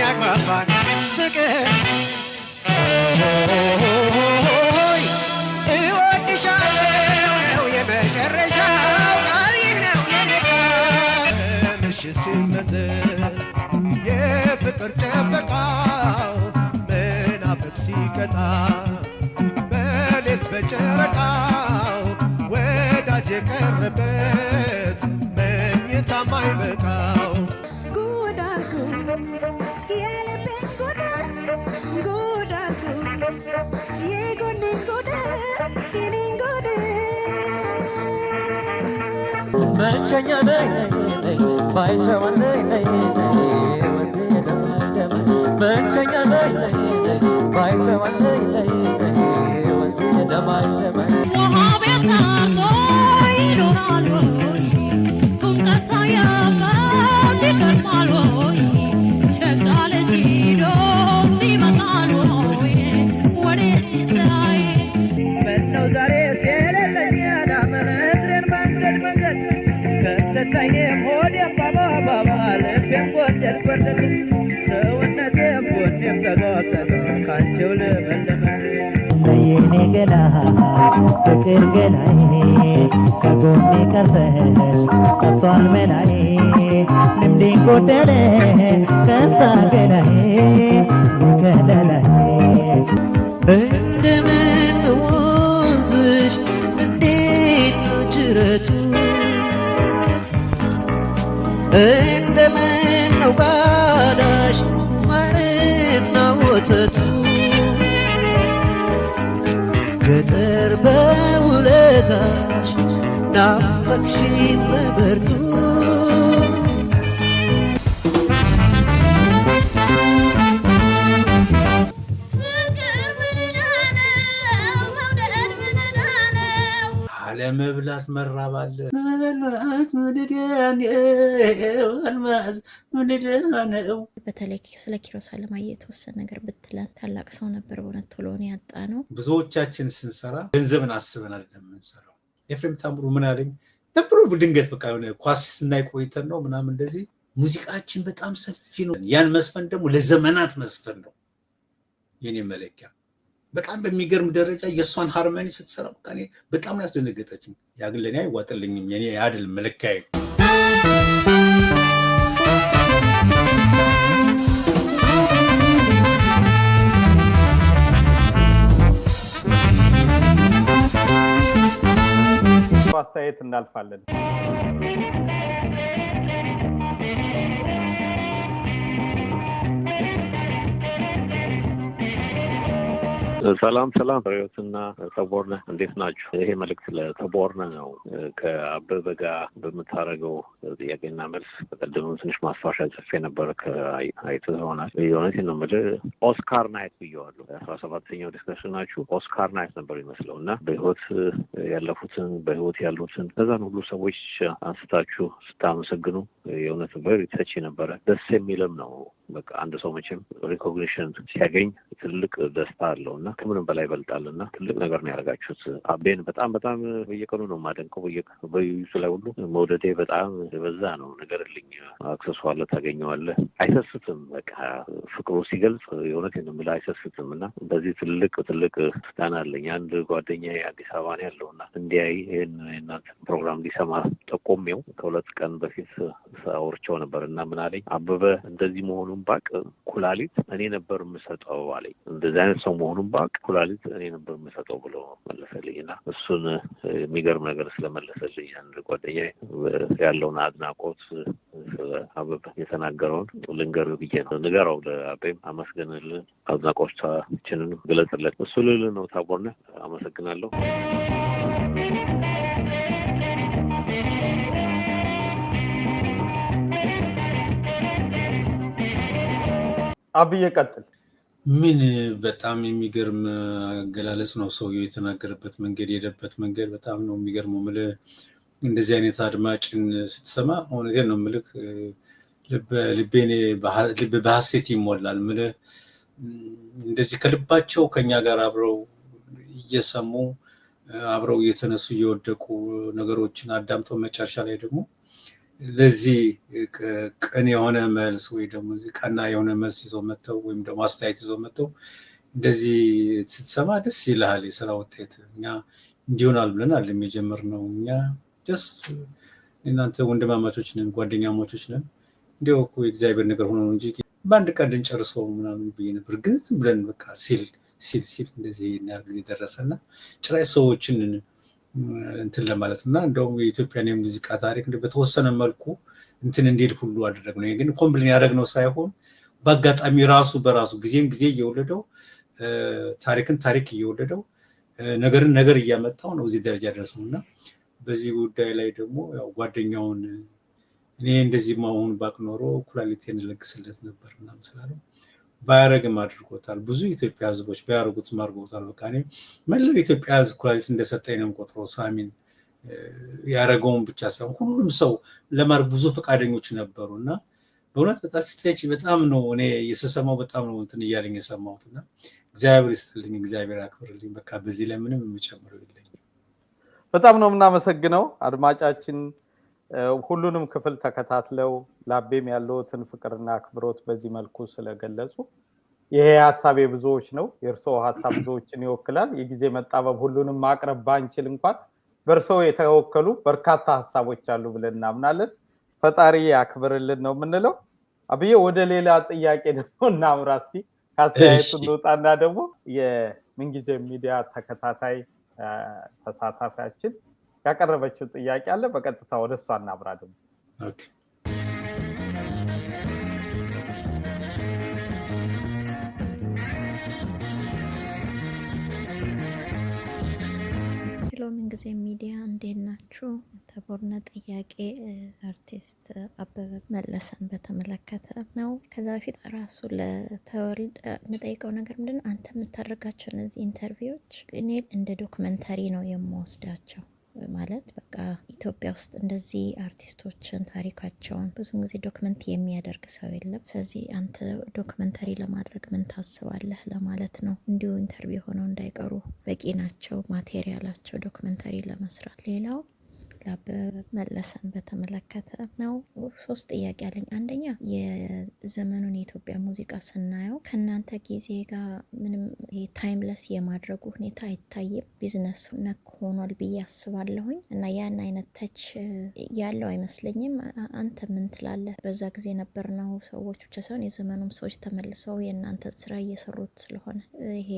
ያግባባን ፍቅር እወድሻለሁ ነው የመጨረሻው ቃል ይህ ነው የኔ ቃል ምሽት ሲመዘዝ የፍቅር ጨበቃው መናፍቅ ሲቀጣ በሌት በጨረቃው ወዳጅ የቀረበት መኝታ ማይበቃው ጉዳቱ የልቤን ጉዳት ጉዳቱ የጎኔን ጉዳት የኔን ጉዳት መቸኛ ነይ ባይሰዋ ነይ መቸኛ ነይ ባይሰዋ ነይ ውሃ ቢያሳቶ ይኖራል ወይ ቁምጣታ ያቃት ይቀርማል ወይ ሸጋ ልጅ ሄዶ ሲመጣል ወይ ወዴት ይታይ ምነው ዛሬ የሌለኝ ያዳመነ እግሬን መንገድ ከተታይኔም ሆዴም ባባባባ ልቤም ጎደል ሰውነቴም ጎኔም ተጓተተ ካንቺው ልበለመ የኔ ገላ ፍቅር ገላዬ ከጎኔ ቀርበሽ ጠፍቷል መላዬ ልምዴን ጎደለ ከሳ ገላዬ ከለላዬ እንደምን ወንዝሽ እንዴት ነው ጅረቱ እንደምን ነው ባዳሽ ማርና ወተቱ ገጠር በውለታሽ ናፈቅሽኝ በብርቱ አለመብላት መራባል በተለይ ስለ ኪሮስ አለማየሁ የተወሰነ ነገር ብትለን ታላቅ ሰው ነበር በእውነት ቶሎ ነው ያጣነው ብዙዎቻችን ስንሰራ ገንዘብን አስበን አይደለም የምንሰራው ኤፍሬም ታምሩ ምን አለኝ ነብሩ ድንገት በቃ የሆነ ኳስ ስናይ ቆይተን ነው ምናምን እንደዚህ ሙዚቃችን በጣም ሰፊ ነው ያን መስፈን ደግሞ ለዘመናት መስፈን ነው የኔ መለኪያ በጣም በሚገርም ደረጃ የሷን ሃርመኒ ስትሰራ በቃ እኔ በጣም ያስደነገጠችኝ ያ ግን ለኔ አይዋጥልኝም የኔ አይደል መለኪያዬ አስተያየት እናልፋለን ሰላም ሪዮትና ተቦርነ እንዴት ናችሁ? ይሄ መልእክት ለተቦርነ ነው። ከአበበ ጋር በመታረገው ጥያቄና መልስ በቀደም ትንሽ ማስፋሻ ጽፌ ነበር ከአይተ ሆናል የሆነች ነው ማለት ኦስካር ናይት ብየዋለሁ። 17ኛው ዲስከሽናችሁ ኦስካር ናይት ነበር ይመስለውና በህይወት ያለፉትን በህይወት ያሉትን እዛን ሁሉ ሰዎች አንስታችሁ ስታመሰግኑ የእውነት ቨሪ ተቺ ነበረ። ደስ የሚልም ነው። በቃ አንድ ሰው መቼም ሪኮግኒሽን ሲያገኝ ትልቅ ደስታ አለውና ከምንም በላይ ይበልጣልና ትልቅ ነገር ነው ያደርጋችሁት። አቤን በጣም በየቀኑ ነው ማደንቀው በዩቱ ላይ ሁሉ መውደዴ በጣም በዛ ነው ነገርልኝ አክሰስ አለ ታገኘዋለህ አይሰስትም በቃ ፍቅሩ ሲገልጽ የእውነት ነው ማለት አይሰስትምና በዚህ ትልቅ ስታና አለኝ አንድ ጓደኛዬ አዲስ አበባ ነው ያለውና እንዲያይ እናንተ ፕሮግራም ሊሰማ ጠቆሜው ከሁለት ቀን በፊት አውርቼው ነበርና ምን አለኝ አበበ እንደዚህ መሆኑን ባቅ ኩላሊት እኔ ነበር የምሰጠው አለኝ እንደዚህ አይነት ሰው መሆኑን ባቅ ኩላሊት እኔ ነበር የምሰጠው ብሎ መለሰልኝና እሱን የሚገርም ነገር ስለመለሰልኝ አንድ ጓደኛዬ ያለውን አድናቆት አበበ የተናገረውን ልንገር ብዬ ነው ንገረው ለአቤም አመስግንልን አድናቆታችንን ግለጽለት እሱ ልል ነው ታቦርነ አመሰግናለሁ አብዬ ቀጥል ምን በጣም የሚገርም አገላለጽ ነው ሰውየው የተናገረበት መንገድ የሄደበት መንገድ በጣም ነው የሚገርመው ማለት እንደዚህ አይነት አድማጭን ስትሰማ እውነቴን ነው ምልክ ልብ በሐሴት ይሞላል ማለት እንደዚህ ከልባቸው ከኛ ጋር አብረው እየሰሙ አብረው እየተነሱ እየወደቁ ነገሮችን አዳምጠው መጨረሻ ላይ ደግሞ ለዚህ ቀን የሆነ መልስ ወይ ደግሞ ቀና የሆነ መልስ ይዞ መጥተው ወይም ደግሞ አስተያየት ይዞ መጥተው እንደዚህ ስትሰማ ደስ ይልሃል። የስራ ውጤት እኛ እንዲሆናል ብለናል የጀመርነው እኛ ደስ እናንተ ወንድማማቾች ነን ጓደኛሞቾች ነን እንዲያው እኮ የእግዚአብሔር ነገር ሆኖ ነው እንጂ በአንድ ቀን እንጨርሰው ምናምን ብዬ ነበር። ግን ዝም ብለን በቃ ሲል እንደዚህ ያህል ጊዜ ደረሰና ጭራሽ ሰዎችን እንትን ለማለት እና እንደውም የኢትዮጵያን የሙዚቃ ታሪክ በተወሰነ መልኩ እንትን እንዲሄድ ሁሉ አደረግነው። ግን ኮምፕሊን ያደረግነው ሳይሆን በአጋጣሚ ራሱ በራሱ ጊዜን ጊዜ እየወለደው ታሪክን ታሪክ እየወለደው ነገርን ነገር እያመጣው ነው እዚህ ደረጃ ደረሰውና በዚህ ጉዳይ ላይ ደግሞ ያው ጓደኛውን እኔ እንደዚህ ማሆን ባቅ ኖሮ ኩላሊቴን ለግስለት ነበር ምናምን ስላለው ባያረግም አድርጎታል። ብዙ ኢትዮጵያ ህዝቦች ባያረጉት ማርጎታል። በቃ እኔ መላው ኢትዮጵያ ህዝብ ኩላሊት እንደሰጠኝ ነው ቆጥሮ ሳሚን ያረገውን ብቻ ሳይሆን ሁሉም ሰው ለማድረግ ብዙ ፈቃደኞች ነበሩና በእውነት በጣም ስቴጅ በጣም ነው እኔ የሰማው በጣም ነው እንትን እያለኝ የሰማሁትና እግዚአብሔር ይስጥልኝ እግዚአብሔር ያክብርልኝ። በቃ በዚህ ላይ ምንም የምጨምረው የለኝም። በጣም ነው የምናመሰግነው አድማጫችን ሁሉንም ክፍል ተከታትለው ላቤም ያለውትን ፍቅርና አክብሮት በዚህ መልኩ ስለገለጹ ይሄ ሐሳብ የብዙዎች ነው። የርሶው ሐሳብ ብዙዎችን ይወክላል። የጊዜ መጣበብ ሁሉንም ማቅረብ ባንችል እንኳን በርሶ የተወከሉ በርካታ ሐሳቦች አሉ ብለን እናምናለን። ፈጣሪ ያክብርልን ነው የምንለው። አብዬ ወደ ሌላ ጥያቄ ደግሞ እናምራ እስቲ። ካስተያየቱ እንውጣና ደግሞ የምንጊዜ ሚዲያ ተከታታይ ተሳታፊያችን ያቀረበችው ጥያቄ አለ። በቀጥታ ወደሷ እናምራ ደግሞ። ኦኬ ሄሎ ምንጊዜ ሚዲያ እንዴት ናችሁ? ተቦርነ ጥያቄ አርቲስት አበበ መለሰን በተመለከተ ነው። ከዛ በፊት ራሱ ለተወልድ የምጠይቀው ነገር ምንድነው አንተ የምታደርጋቸው እነዚህ ኢንተርቪዎች እኔ እንደ ዶክመንተሪ ነው የምወስዳቸው። ማለት በቃ ኢትዮጵያ ውስጥ እንደዚህ አርቲስቶችን ታሪካቸውን ብዙን ጊዜ ዶክመንት የሚያደርግ ሰው የለም። ስለዚህ አንተ ዶክመንተሪ ለማድረግ ምን ታስባለህ ለማለት ነው። እንዲሁ ኢንተርቪው ሆነው እንዳይቀሩ በቂ ናቸው ማቴሪያላቸው ዶክመንተሪ ለመስራት። ሌላው አበበ መለሰን በተመለከተ ነው። 3 ጥያቄ አለኝ። አንደኛ የዘመኑን የኢትዮጵያ ሙዚቃ ስናየው ከናንተ ጊዜ ጋር ምንም ታይምለስ የማድረጉ ሁኔታ አይታይም። ቢዝነስ ነክ ሆኗል ብዬ አስባለሁኝ እና ያን አይነት ተች ያለው አይመስለኝም። አንተ ምን ትላለህ? በዛ ጊዜ ነበርነው ሰዎች ብቻ ሳይሆን የዘመኑም ሰዎች ተመልሰው የእናንተ ስራ እየሰሩት ስለሆነ ይሄ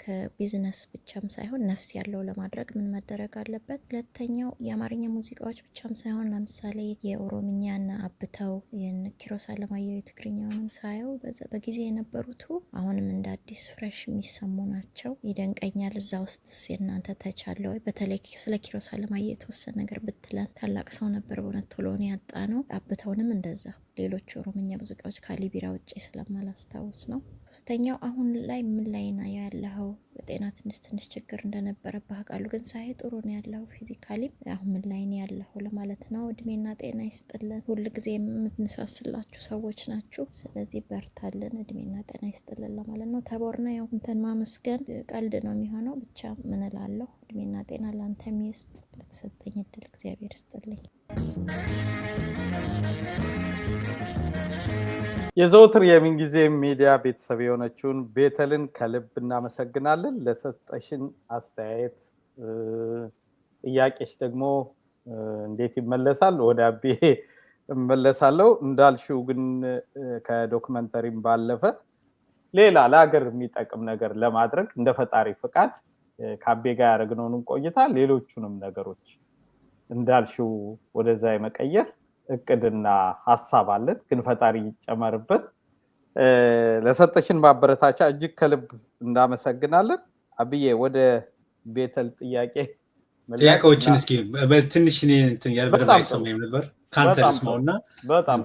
ከቢዝነስ ብቻም ሳይሆን ነፍስ ያለው ለማድረግ ምን መደረግ አለበት? ሁለተኛው የአማርኛ ሙዚቃዎች ብቻም ሳይሆን ለምሳሌ የኦሮምኛና አብተው የኪሮስ አለማየሁ የትግርኛውን ሳየው በጊዜ የነበሩት አሁንም እንደ አዲስ ፍሬሽ የሚሰሙ ናቸው። ይደንቀኛል። እዛ ውስጥ የእናንተ ተቻለ ወይ? በተለይ ስለ ኪሮስ አለማየሁ የተወሰነ ነገር ብትለን። ታላቅ ሰው ነበር በእውነት ቶሎ ነው ያጣ ነው። አብተውንም እንደዛ ሌሎች ኦሮምኛ ሙዚቃዎች ካሊቢራ ውጪ ስለማላስታውስ ነው። ሶስተኛው አሁን ላይ ምን ላይ ነው ያለኸው? በጤና ትንሽ ችግር እንደነበረብህ አውቃለሁ፣ ግን ሳይ ጥሩ ነው ያለው ፊዚካሊ። አሁን ምን ላይ ነው ያለኸው ለማለት ነው። እድሜና ጤና ይስጥልን። ሁሉ ጊዜ የምንሳስላችሁ ሰዎች ናችሁ። ስለዚህ በርታልን፣ እድሜና ጤና ይስጥልን ለማለት ነው። ተቦርነ ያው እንትን ማመስገን ቀልድ ነው የሚሆነው። ብቻ ምን እላለሁ፣ እድሜና ጤና ላንተም ይስጥ። ለተሰጠኝ እድል እግዚአብሔር ይስጥልኝ። የዘውትር የምንጊዜ ሚዲያ ቤተሰብ የሆነችውን ቤተልን ከልብ እናመሰግናለን። ለሰጠሽን አስተያየት ጥያቄሽ ደግሞ እንዴት ይመለሳል? ወደ አቤ እመለሳለሁ። እንዳልሽው ግን ከዶክመንተሪም ባለፈ ሌላ ለሀገር የሚጠቅም ነገር ለማድረግ እንደ ፈጣሪ ፍቃድ ከአቤ ጋር ያደረግነውን ቆይታ ሌሎቹንም ነገሮች እንዳልሽው ወደዛ የመቀየር እቅድና ሐሳብ አለን። ግን ፈጣሪ ይጨመርበት። ለሰጠሽን ማበረታቻ እጅግ ከልብ እናመሰግናለን። አብዬ ወደ ቤተል ጥያቄዎችን እስኪ በትንሽ እንትን ያልበደም አይሰማኝም ነበር ካንተ ልስማውና በጣም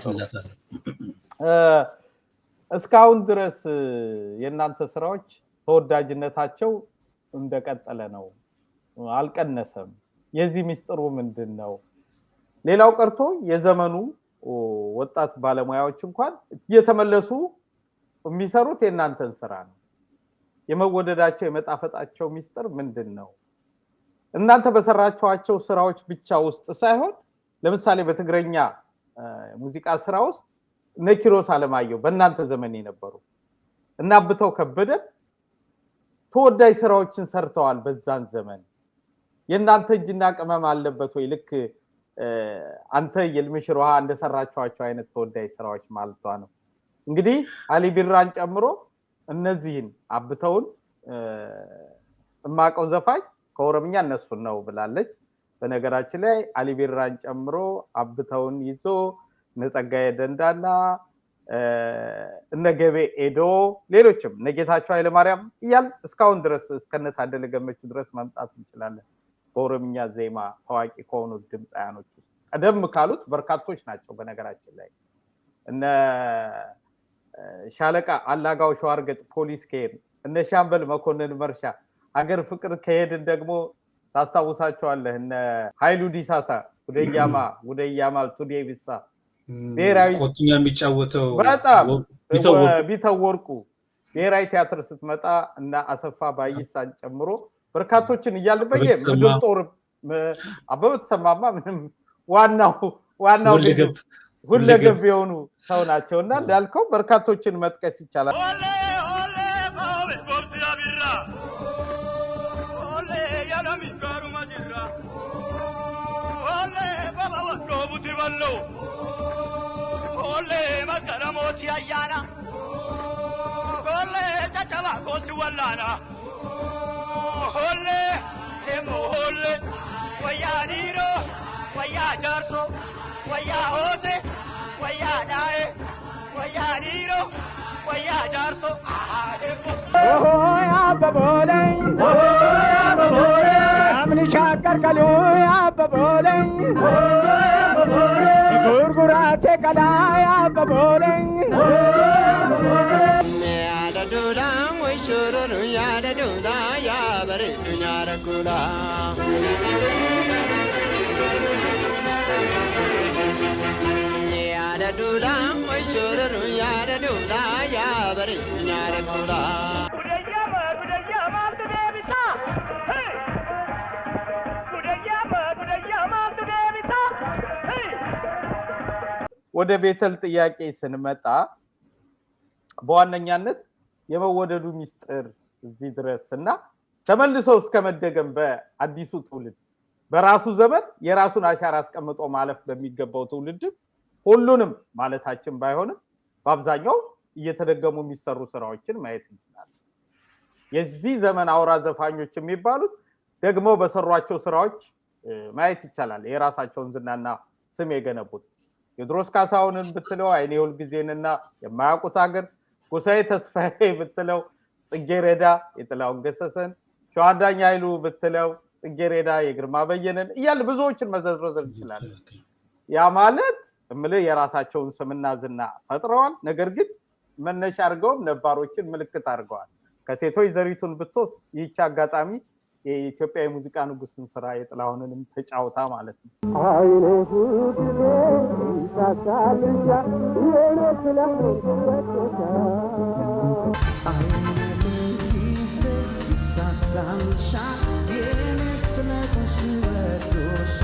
እስካሁን ድረስ የእናንተ ስራዎች ተወዳጅነታቸው እንደቀጠለ ነው፣ አልቀነሰም። የዚህ ሚስጥሩ ምንድነው? ሌላው ቀርቶ የዘመኑ ወጣት ባለሙያዎች እንኳን እየተመለሱ የሚሰሩት የእናንተን ስራ ነው። የመወደዳቸው የመጣፈጣቸው ሚስጥር ምንድነው? እናንተ በሰራችኋቸው ስራዎች ብቻ ውስጥ ሳይሆን ለምሳሌ በትግረኛ ሙዚቃ ስራ ውስጥ እነ ኪሮስ አለማየሁ በእናንተ ዘመን የነበሩ እና አብተው ከበደ ተወዳጅ ስራዎችን ሰርተዋል በዛን ዘመን የእናንተ እጅና ቅመም አለበት ወይ ልክ አንተ የልምሽሮሃ እንደሰራቻቸው አይነት ተወዳጅ ስራዎች ማለት ነው እንግዲህ አሊ ቢራን ጨምሮ እነዚህን አብተውን ማቀው ዘፋኝ ከኦሮምኛ እነሱ ነው ብላለች በነገራችን ላይ አሊ ቢራን ጨምሮ አብተውን ይዞ ነጸጋዬ ደንዳና እነገቤ ኤዶ ሌሎችም ነጌታቸው ኃይለ ማርያም ይያል እስካሁን ድረስ እስከነ ታደለ ገመቹ ድረስ መምጣት እንችላለን በኦሮምኛ ዜማ ታዋቂ ከሆኑ ድምጻያኖች ቀደም ካሉት በርካቶች ናቸው በነገራችን ላይ እነ ሻለቃ አላጋው ሸዋርገጥ ፖሊስ ከሄድ እነ ሻምበል መኮንን መርሻ ሀገር ፍቅር ከሄድን ደግሞ ታስታውሳቸዋለህ እነ ኃይሉ ዲሳሳ ጉደያማል ቱዴቪሳ ብሔራዊ ኮትኛ የሚጫወተው በጣም ቢተወርቁ ብሔራዊ ቲያትር ስትመጣ እና አሰፋ ባይሳን ጨምሮ በርካቶችን እያልበየ ምድር ጦር አበበ ተሰማማ ምንም ዋናው ሁለገብ የሆኑ ሰው ናቸውና እንዳልከው በርካቶችን መጥቀስ ይቻላል Ole mascaramoti ayana Ole tachava koltu wallana Ole hemo ole Waya niro Waya jarso Waya hose Waya dae Waya niro Waya jarso Oh ya babolay Amni chakar kalu ya babolay Gurgurate kalaya baboleng ya da dulang we shuru ya da dula ya bare dunya ra kula ya da dulang we shuru ya da dula ya bare dunya ra kula budaya tu devita hey budaya tu devita hey ወደ ቤተል ጥያቄ ስንመጣ በዋነኛነት የመወደዱ ሚስጥር እዚህ ድረስና ተመልሰው እስከመደገም በአዲሱ ትውልድ በራሱ ዘመን የራሱን አሻራ አስቀምጦ ማለፍ በሚገባው ትውልድ ሁሉንም ማለታችን ባይሆንም በአብዛኛው እየተደገሙ የሚሰሩ ስራዎችን ማየት እንችላለን የዚህ ዘመን አውራ ዘፋኞች የሚባሉት ደግሞ በሰሯቸው ስራዎች ማየት ይቻላል የራሳቸውን ዝናና ስም የገነቡት የድሮስ ካሳውንን ብትለው አይኔ ሁሉ ጊዜንና የማያውቁት ሀገር ጎሳዬ ተስፋዬ ብትለው ጽጌረዳ የጥላውን ገሰሰን ሸዋዳኛ ኃይሉ ብትለው ጽጌረዳ የግርማ በየነን ይያል ብዙዎችን መዘርዘር ይችላል ያ ማለት እምልህ የራሳቸውን ስምና ዝና ፈጥረዋል ነገር ግን መነሻ አድርገው ነባሮችን ምልክት አድርገዋል ከሴቶች ዘሪቱን ብትወስድ ይህች አጋጣሚ የኢትዮጵያ የሙዚቃ ንጉስን ስራ የጥላሁንንም ተጫውታ ማለት ነው አይኔ ሁሉ ታሳልጃ የነስለም ወጥታ አይኔ ሳሳምሻ የነስለም ወጥታ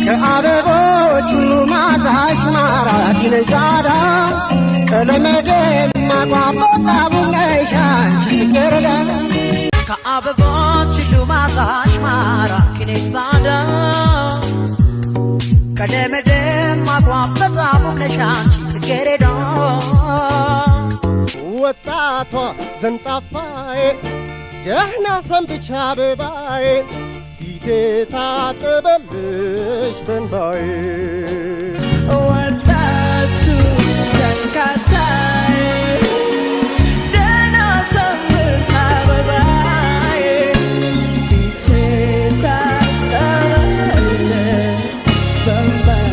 ከአበቦቹ ማዛሽ ማራኪ ነዛዳ ከለመደማ ቋንቋ ቡነሻንቺ ስገረዳ ከአበቦች ዱማዛሽ ማራኪ ነዛዳ ከለመደማ ቋንቋ ቡነሻንቺ ስገረዳ ወጣቷ ዘንጣፋዬ ደህና ሰንብቻ አበባዬ ፊቴ ታጠበልሽ በንባዬ ወጣቱ ዘንካታዬ ደህና ሰንብቻ አበባዬ ፊቴ ታጠበልሽ በንባዬ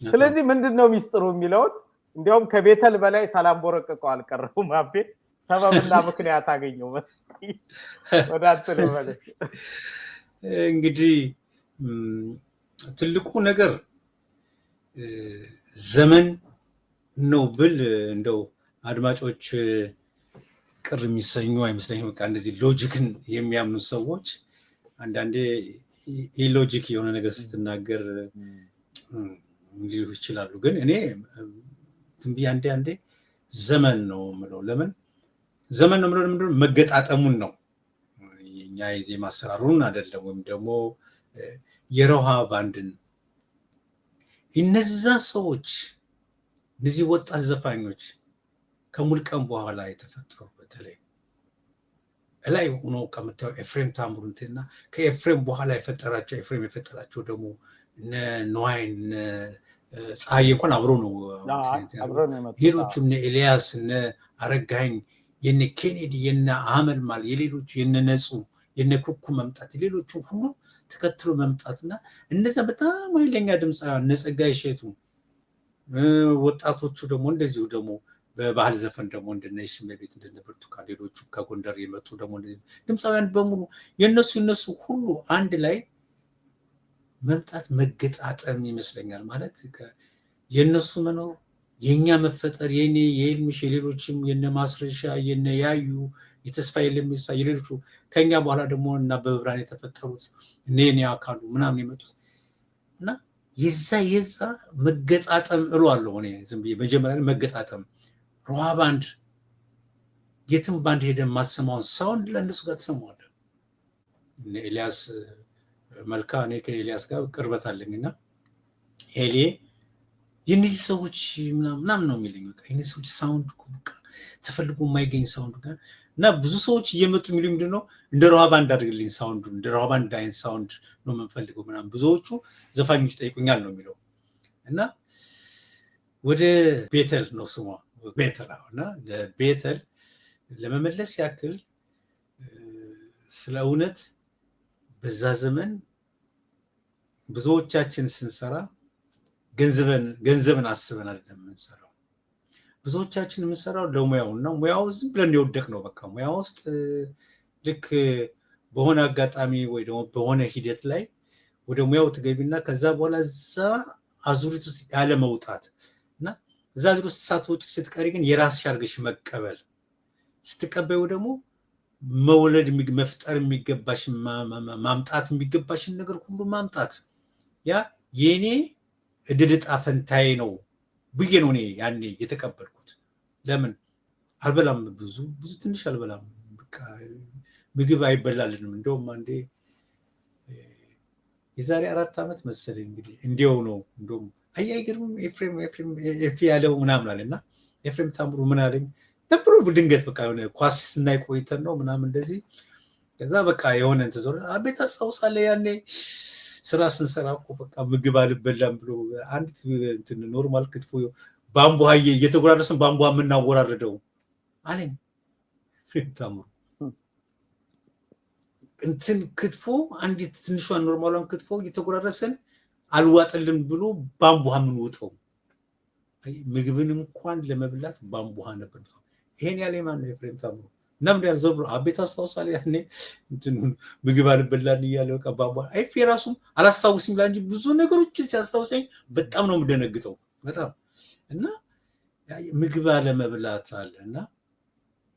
ስለዚህ ምንድነው ሚስጥሩ የሚለውን እንዲያውም ከቤተል በላይ ሰላም ቦረቀቀው አልቀረውም አቤ ሰበብና ምክንያት አገኘው ወዳንተ ማለት እንግዲህ ትልቁ ነገር ዘመን ነው ብል እንደው አድማጮች ቅር የሚሰኙ አይመስለኝም በቃ እንደዚህ ሎጂክን የሚያምኑ ሰዎች አንዳንዴ ኢሎጂክ የሆነ ነገር ስትናገር ሊሉ ይችላሉ። ግን እኔ ዝም ብዬ አንዴ ዘመን ነው የምለው። ለምን ዘመን ነው የምለው? ለምንድነው? መገጣጠሙን ነው። የኛ የዜማ አሰራሩን አይደለም። ወይም ደግሞ የሮሃ ባንድን እነዛ ሰዎች እነዚህ ወጣት ዘፋኞች ከሙልቀን በኋላ የተፈጠሩ በተለይ ላይ ሆኖ ከምታየው ኤፍሬም ታምሩንትና ከኤፍሬም በኋላ የፈጠራቸው ኤፍሬም የፈጠራቸው ደግሞ እነ ነዋይን ፀሐዬ እንኳን አብሮ ነው። ሌሎቹ እነ ኤልያስ እነ አረጋኝ የነ ኬኔዲ የነ አመልማል የሌሎቹ የነ ነጹ የነ ኩኩ መምጣት የሌሎቹ ሁሉ ተከትሎ መምጣትና እነዛ በጣም ኃይለኛ ድምፃውያን እነ ጸጋዬ እሸቱ ወጣቶቹ ደግሞ እንደዚሁ ደግሞ በባህል ዘፈን ደግሞ እንደነ ሽመቤት እንደነ ብርቱካን ሌሎቹ ከጎንደር የመጡ ደግሞ ድምፃውያን በሙሉ የነሱ ሁሉ አንድ ላይ መምጣት መገጣጠም ይመስለኛል። ማለት የነሱ መኖር የኛ መፈጠር የኔ የልምሽ የሌሎችም የነ ማስረሻ የነ ያዩ የተስፋ የለምሳ የሌሎቹ ከኛ በኋላ ደግሞ እና በብርሃን የተፈጠሩት እኔ አካሉ ምናምን የመጡት እና የዛ መገጣጠም እሏለሁ እኔ ዝም ብዬ መጀመሪያ መገጣጠም ሮሃ ባንድ የትም ባንድ ሄደን ማሰማውን ሳውንድ ለእነሱ ጋር ተሰማዋለን። ኤልያስ መልካ እኔ ከኤልያስ ጋር ቅርበት አለኝና ኤሊ የነዚህ ሰዎች ምናምን ነው የሚለኝ። በቃ የነዚህ ሰዎች ሳውንድ በቃ ተፈልጎ የማይገኝ ሳውንድ ጋር እና ብዙ ሰዎች እየመጡ የሚሉኝ ምንድነው እንደ ሮሃ ባንድ አድርግልኝ ሳውንዱ እንደ ሮሃ ባንድ አይነት ሳውንድ ነው የምንፈልገው ምናምን ብዙዎቹ ዘፋኞች ጠይቁኛል ነው የሚለው እና ወደ ቤተል ነው ስሟ ቤተል እና ቤተል ለመመለስ ያክል ስለ እውነት በዛ ዘመን ብዙዎቻችን ስንሰራ ገንዘብን አስበን አይደለም የምንሰራው። ብዙዎቻችን የምንሰራው ለሙያው እና ሙያው ዝም ብለን የወደቅ ነው። በቃ ሙያ ውስጥ ልክ በሆነ አጋጣሚ ወይ ደግሞ በሆነ ሂደት ላይ ወደ ሙያው ትገቢና ከዛ በኋላ እዛ አዙሪት ውስጥ ያለ መውጣት እና እዛ አዙሪት ውስጥ ሳትወጪ ስትቀሪ ግን የራስሽ አድርገሽ መቀበል ስትቀበዩ ደግሞ መውለድ መፍጠር የሚገባሽ ማምጣት የሚገባሽን ነገር ሁሉ ማምጣት ያ የኔ እድል ዕጣ ፈንታዬ ነው ብዬ ነው እኔ ያኔ የተቀበልኩት። ለምን አልበላም ብዙ ትንሽ አልበላም። በቃ ምግብ አይበላልንም። እንደውም አንዴ የዛሬ 4 ዓመት መሰለኝ እንግዲህ እንዲያው ነው እንደውም አይገርምም ኤፍሬም ያለው ምናምን አለና ኤፍሬም ታምሩ ምን አለኝ ነበር ድንገት በቃ የሆነ ኳስ ስናይ ቆይተን ነው ምናምን እንደዚህ ከዛ በቃ የሆነ እንትን ዞር አቤት አስታውሳለህ ያኔ ስራ ስንሰራ እኮ በቃ ምግብ አልበላም ብሎ አንዲት እንትን ኖርማል ክትፎ ባምቧ እየተጎራረስን ባምቧ የምናወራረደው አለኝ ኤፍሬም ታምሩ። እንትን ክትፎ አንዲት ትንሿን ኖርማሏን ክትፎ እየተጎራረሰን አልዋጥልን ብሎ ባምቧ የምንወጣው ምግብን እንኳን ለመብላት ባምቧ ነበር። ይሄን ያለ ማን ነው? ኤፍሬም ታምሩ ነምድ ያዘው ብሎ አቤት አስታውሳለህ ያኔ እንትን ምግብ አልበላን እያለ በቃ ባምቧ አይፍ የራሱም አላስታውስም እንጂ ብዙ ነገሮች ሲያስታውሰኝ በጣም ነው የምደነግጠው በጣም እና ምግብ አለመብላት አለና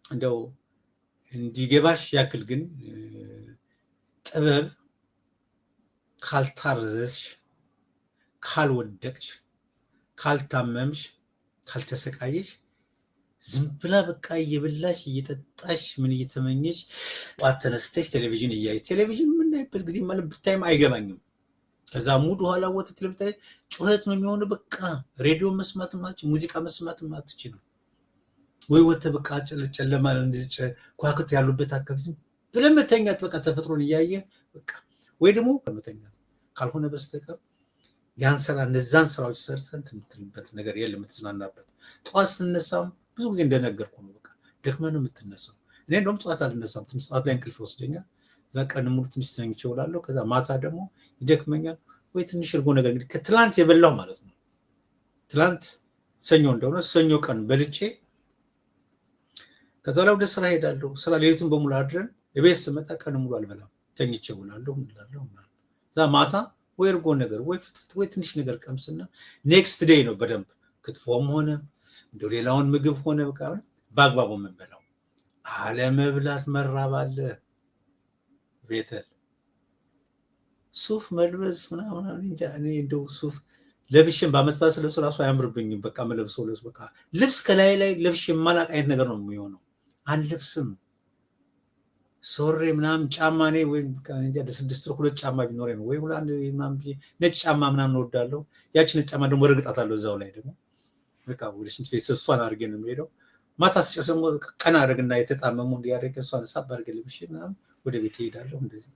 እንደው እንዲገባሽ ያክል ግን ጥበብ ካልታረዘሽ ካልወደቅሽ ካልታመምሽ ካልተሰቃየሽ ዝም ብላ በቃ እየበላሽ እየጠጣሽ ምን እየተመኘሽ ጧት ተነስተሽ ቴሌቪዥን እያየሽ ቴሌቪዥን የምናይበት ጊዜ ማለት ብታይም አይገባኝም። ከዛ ሙድ ኋላ ወጥተሽ ቴሌቪዥን ጩኸት ነው የሚሆነው። በቃ ሬዲዮ መስማት ማለት ሙዚቃ መስማት ማለት ነው ወይ ወጥተህ በቃ ጨለማ እንደዚህ ኳክት ያሉበት አካባቢ ብለህ መተኛት በቃ ተፈጥሮን እያየ በቃ ወይ ደግሞ መተኛት ካልሆነ በስተቀር ያን ስራ እነዛን ስራዎች ሰርተን ትምትልበት ነገር የለም የምትዝናናበት። ጠዋት ስትነሳም ብዙ ጊዜ እንደነገርኩ ነው በቃ ደክመን የምትነሳው። እኔ እንደውም ጠዋት አልነሳም ትንሽ ሰዓት ላይ እንቅልፍ ወስደኛል። እዛ ቀን ሙሉ ትንሽ ተኝቼ እውላለሁ። ከዛ ማታ ደግሞ ይደክመኛል ወይ ትንሽ እርጎ ነገር እንግዲህ ከትላንት የበላው ማለት ነው። ትላንት ሰኞ እንደሆነ ሰኞ ቀን በልቼ ከዛ ላይ ወደ ስራ ሄዳለሁ። ስራ ሌሊቱን በሙሉ አድረን የቤት ስመጣ ቀን ሙሉ አልበላም ተኝቼ እውላለሁ እላለሁ። እዛ ማታ ወይ እርጎ ነገር ወይ ፍትፍት ወይ ትንሽ ነገር ቀምስና ኔክስት ዴይ ነው በደንብ ክትፎም ሆነ እንደው ሌላውን ምግብ ሆነ በቃ በአግባቡ የምንበላው። አለመብላት መራብ አለ። ቤተል ሱፍ መልበስ ምናምን እንጃ እኔ እንደው ሱፍ ለብሽን በአመት ባስ ለብሶ ራሱ አያምርብኝም። በቃ መለብሰው ልብስ በቃ ልብስ ከላይ ላይ ለብሽ የማላቅ አይነት ነገር ነው የሚሆነው። አንለብስም ሶሬ ምናምን ጫማ ነኝ ወይ በቃ እንጃ 6 ወር 2 ጫማ ቢኖረኝ ነው ወይ ሁላ አንድ ምናምን ነጭ ጫማ ምናምን እወዳለሁ። ያቺ ነጭ ጫማ ደግሞ ረግጣታለሁ እዛው ላይ ደግሞ በቃ ወደ ሽንት ቤት እሷን አድርጌ ነው የምሄደው። ማታ ስጨርስ ቀና አድርግና የተጣመሙ እንዲያደርግ እሷን ሳብ አድርጌ ልብሽ ምናምን ወደ ቤት እሄዳለሁ። እንደዚህ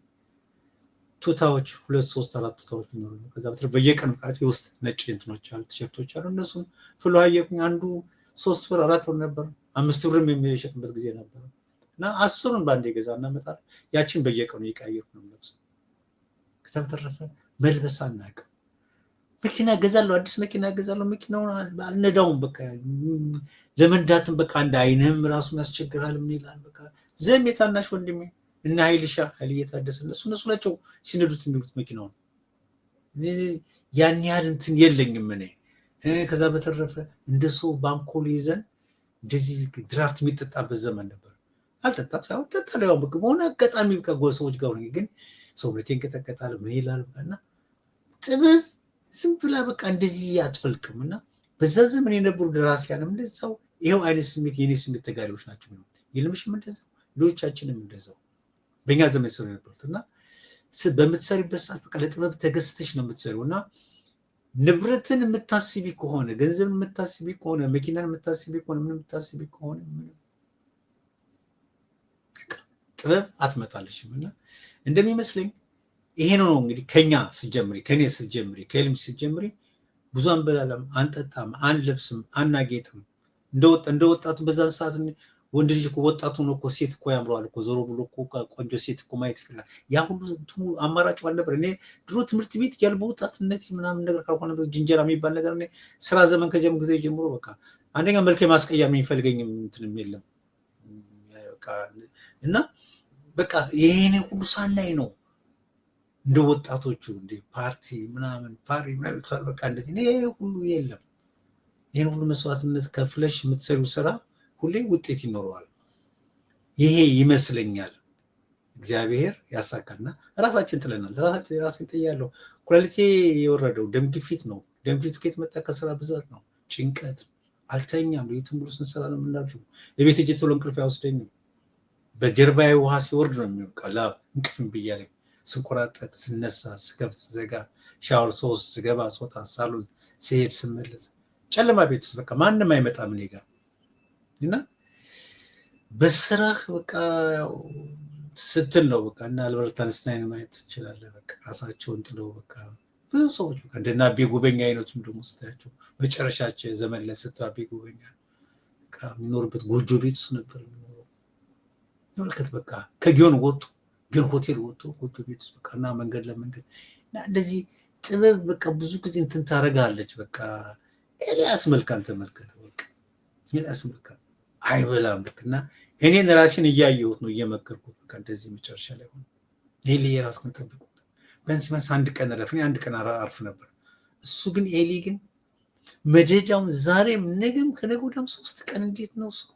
ቱታዎች 2 3 4 ቱታዎች ቢኖሩ ነው። ከዛ በተረፈ በየቀን ቃት ውስጥ ነጭ እንትኖች አሉ ቲሸርቶች አሉ። እነሱን ፍሎ አየኩኝ አንዱ 3 ብር 4 ብር ነበር 5 ብርም የሚሸጥበት ጊዜ ነበር። እና 10ን ባንዴ ገዛና መጣል ያቺን በየቀኑ እየቀያየርኩ ነው የምለብሰው። ከዛ በተረፈ መልበስ አናውቅም። መኪና ገዛለሁ አዲስ መኪና ገዛለሁ መኪናውን አልነዳውም። በቃ ለመንዳትም በቃ አንድ አይንህም ራሱን ያስቸግራል። ምን ይላል በቃ ዘም የታናሽ ወንድሜ እና ኃይልሻ እየታደሰ እነሱ ናቸው ሲነዱት የሚሉት መኪናውን። ያን ያህል እንትን የለኝም እኔ። ከዛ በተረፈ እንደሰው ባንኮል ይዘን እንደዚህ ድራፍት የሚጠጣበት ዘመን ነበር። አልጠጣም ሳይሆን ጠጣለሁ ያው በሆነ አጋጣሚ በቃ ሰዎች ጋር ሆኜ ግን ሰውነቴ እንቀጠቀጣል። ምን ይላል በቃና ጥበብ ዝም ብላ በቃ እንደዚህ አትፈልቅም። እና በዛ ዘመን የነበሩ ደራሲያንም እንደዛው ይሄው አይነት ስሜት የኔ ስሜት ተጋሪዎች ናቸው ነው ይልምሽም እንደዛው ሌሎቻችንም እንደዛው በእኛ ዘመን ሰው ነበሩት። እና በምትሰሪበት ሰዓት በቃ ለጥበብ ተገዝተሽ ነው የምትሰሪው። እና ንብረትን የምታስቢ ከሆነ ገንዘብ የምታስቢ ከሆነ መኪናን የምታስቢ ከሆነ ምን የምታስቢ ከሆነ ጥበብ አትመጣልሽም። እና እንደሚመስለኝ ይሄ ነው እንግዲህ ከኛ ስጀምሪ ከኔ ስጀምሪ ከልም ስጀምሪ ብዙ አንበላለም አንጠጣም አንለብስም አናጌጥም። እንደወጣቱ በዛን ሰዓት ወንድ ልጅ እኮ ወጣቱ ነው እኮ ሴት እኮ ያምረዋል እኮ ዞሮ ብሎ እኮ ቆንጆ ሴት እኮ ማየት ይችላል። ያ ሁሉ አማራጭ አልነበር። እኔ ድሮ ትምህርት ቤት ያልበ ወጣትነት ምናምን ነገር ካልሆነ ጅንጀራ የሚባል ነገር እኔ ስራ ዘመን ከጀመርኩ ጊዜ ጀምሮ በቃ አንደኛ መልኬ ማስቀያም የሚፈልገኝም እንትንም የለም በቃ። እና በቃ ይሄኔ ሁሉ ሳናይ ነው እንደ ወጣቶቹ እንደ ፓርቲ ምናምን ፓሪ ምናምን ይታል በቃ እንደዚህ ይሄ ሁሉ የለም። ይሄን ሁሉ መስዋዕትነት ከፍለሽ የምትሰሪው ስራ ሁሌ ውጤት ይኖረዋል። ይሄ ይመስለኛል እግዚአብሔር ያሳካልና ራሳችን ጥለናል። ራሳችን ጥያለሁ። ኩላሊቴ የወረደው ደም ግፊት ነው። ደም ግፊቱ ከየት መጣ? ከስራ ብዛት ነው። ጭንቀት አልተኛም። ለይቱም ብሎ ስንሰራ ነው የምናድረው። የቤት እጅ ቶሎ እንቅልፍ አይወስደኝም። በጀርባዬ ውሃ ሲወርድ ነው የሚወቃ ላ እንቅልፍም ብያለኝ። ስንቆራጠጥ ስነሳ ስከፍት ዘጋ ሻወር ሶስት ስገባ ስወጣ ሳሎን ስሄድ ስመለስ ጨለማ ቤት ውስጥ በቃ ማንም አይመጣም እኔ ጋር። እና በስራህ በቃ ስትል ነው በቃ እና አልበርት አንስታይን ማየት ትችላለህ። በቃ ራሳቸውን ጥለው በቃ ብዙ ሰዎች በቃ እንደና አቤ ጉበኛ አይነቱም ደግሞ ስታያቸው መጨረሻቸው ዘመን ላይ ስትባ አቤ ጉበኛ በቃ የሚኖርበት ጎጆ ቤት ውስጥ ነበር የሚኖረው። ይመልከት በቃ ከጊዮን ወጡ ግን ሆቴል ወጡ ጎጆ ቤት ውስጥ በቃ እና መንገድ ለመንገድ እና እንደዚህ ጥበብ በቃ ብዙ ጊዜ እንትን ታረጋለች። በቃ ኤልያስ መልካን ተመልከተው በቃ ኤልያስ መልካን አይበላም ልክ እና እኔን ራሴን እያየሁት ነው እየመከርኩት በቃ እንደዚህ መጨረሻ ላይ ሆነ ኤሊ የራስህን ጠብቁ ቢያንስ አንድ ቀን ረፍኝ አንድ ቀን አርፍ ነበር። እሱ ግን ኤሊ ግን መደዳውን ዛሬም ነገም ከነገ ወዲያም 3 ቀን እንዴት ነው ሰው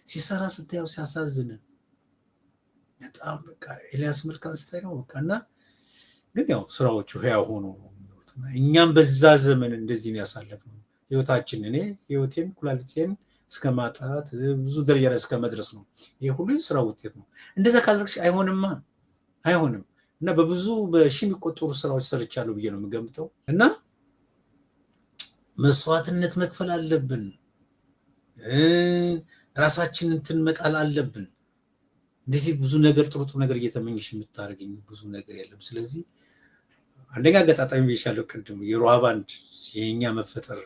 ሲሰራ ስታየው ሲያሳዝን በጣም በቃ ኤልያስ መልካን ስታይ ነው በቃ። እና ግን ያው ስራዎቹ ህያው ሆኖ ነው የሚኖሩት። እና እኛም በዛ ዘመን እንደዚህ ነው ያሳለፍነው ህይወታችን። እኔ ህይወቴን ኩላሊቴን እስከማጣት ብዙ ደረጃ ላይ እስከመድረስ ነው። ይሄ ሁሉ ስራ ውጤት ነው። እንደዛ ካልኩሽ አይሆንም። እና በብዙ በሺህ የሚቆጠሩ ስራዎች ሰርቻለሁ ብዬ ነው የምገምተው። እና መስዋዕትነት መክፈል አለብን። ራሳችንን እንትን መጣል አለብን። እንደዚህ ብዙ ነገር ጥሩ ነገር እየተመኘሽ የምታደርገኝ ብዙ ነገር የለም። ስለዚህ አንደኛ አጋጣሚ ብዬሻለሁ ቅድም የሮሃ ባንድ የኛ መፈጠር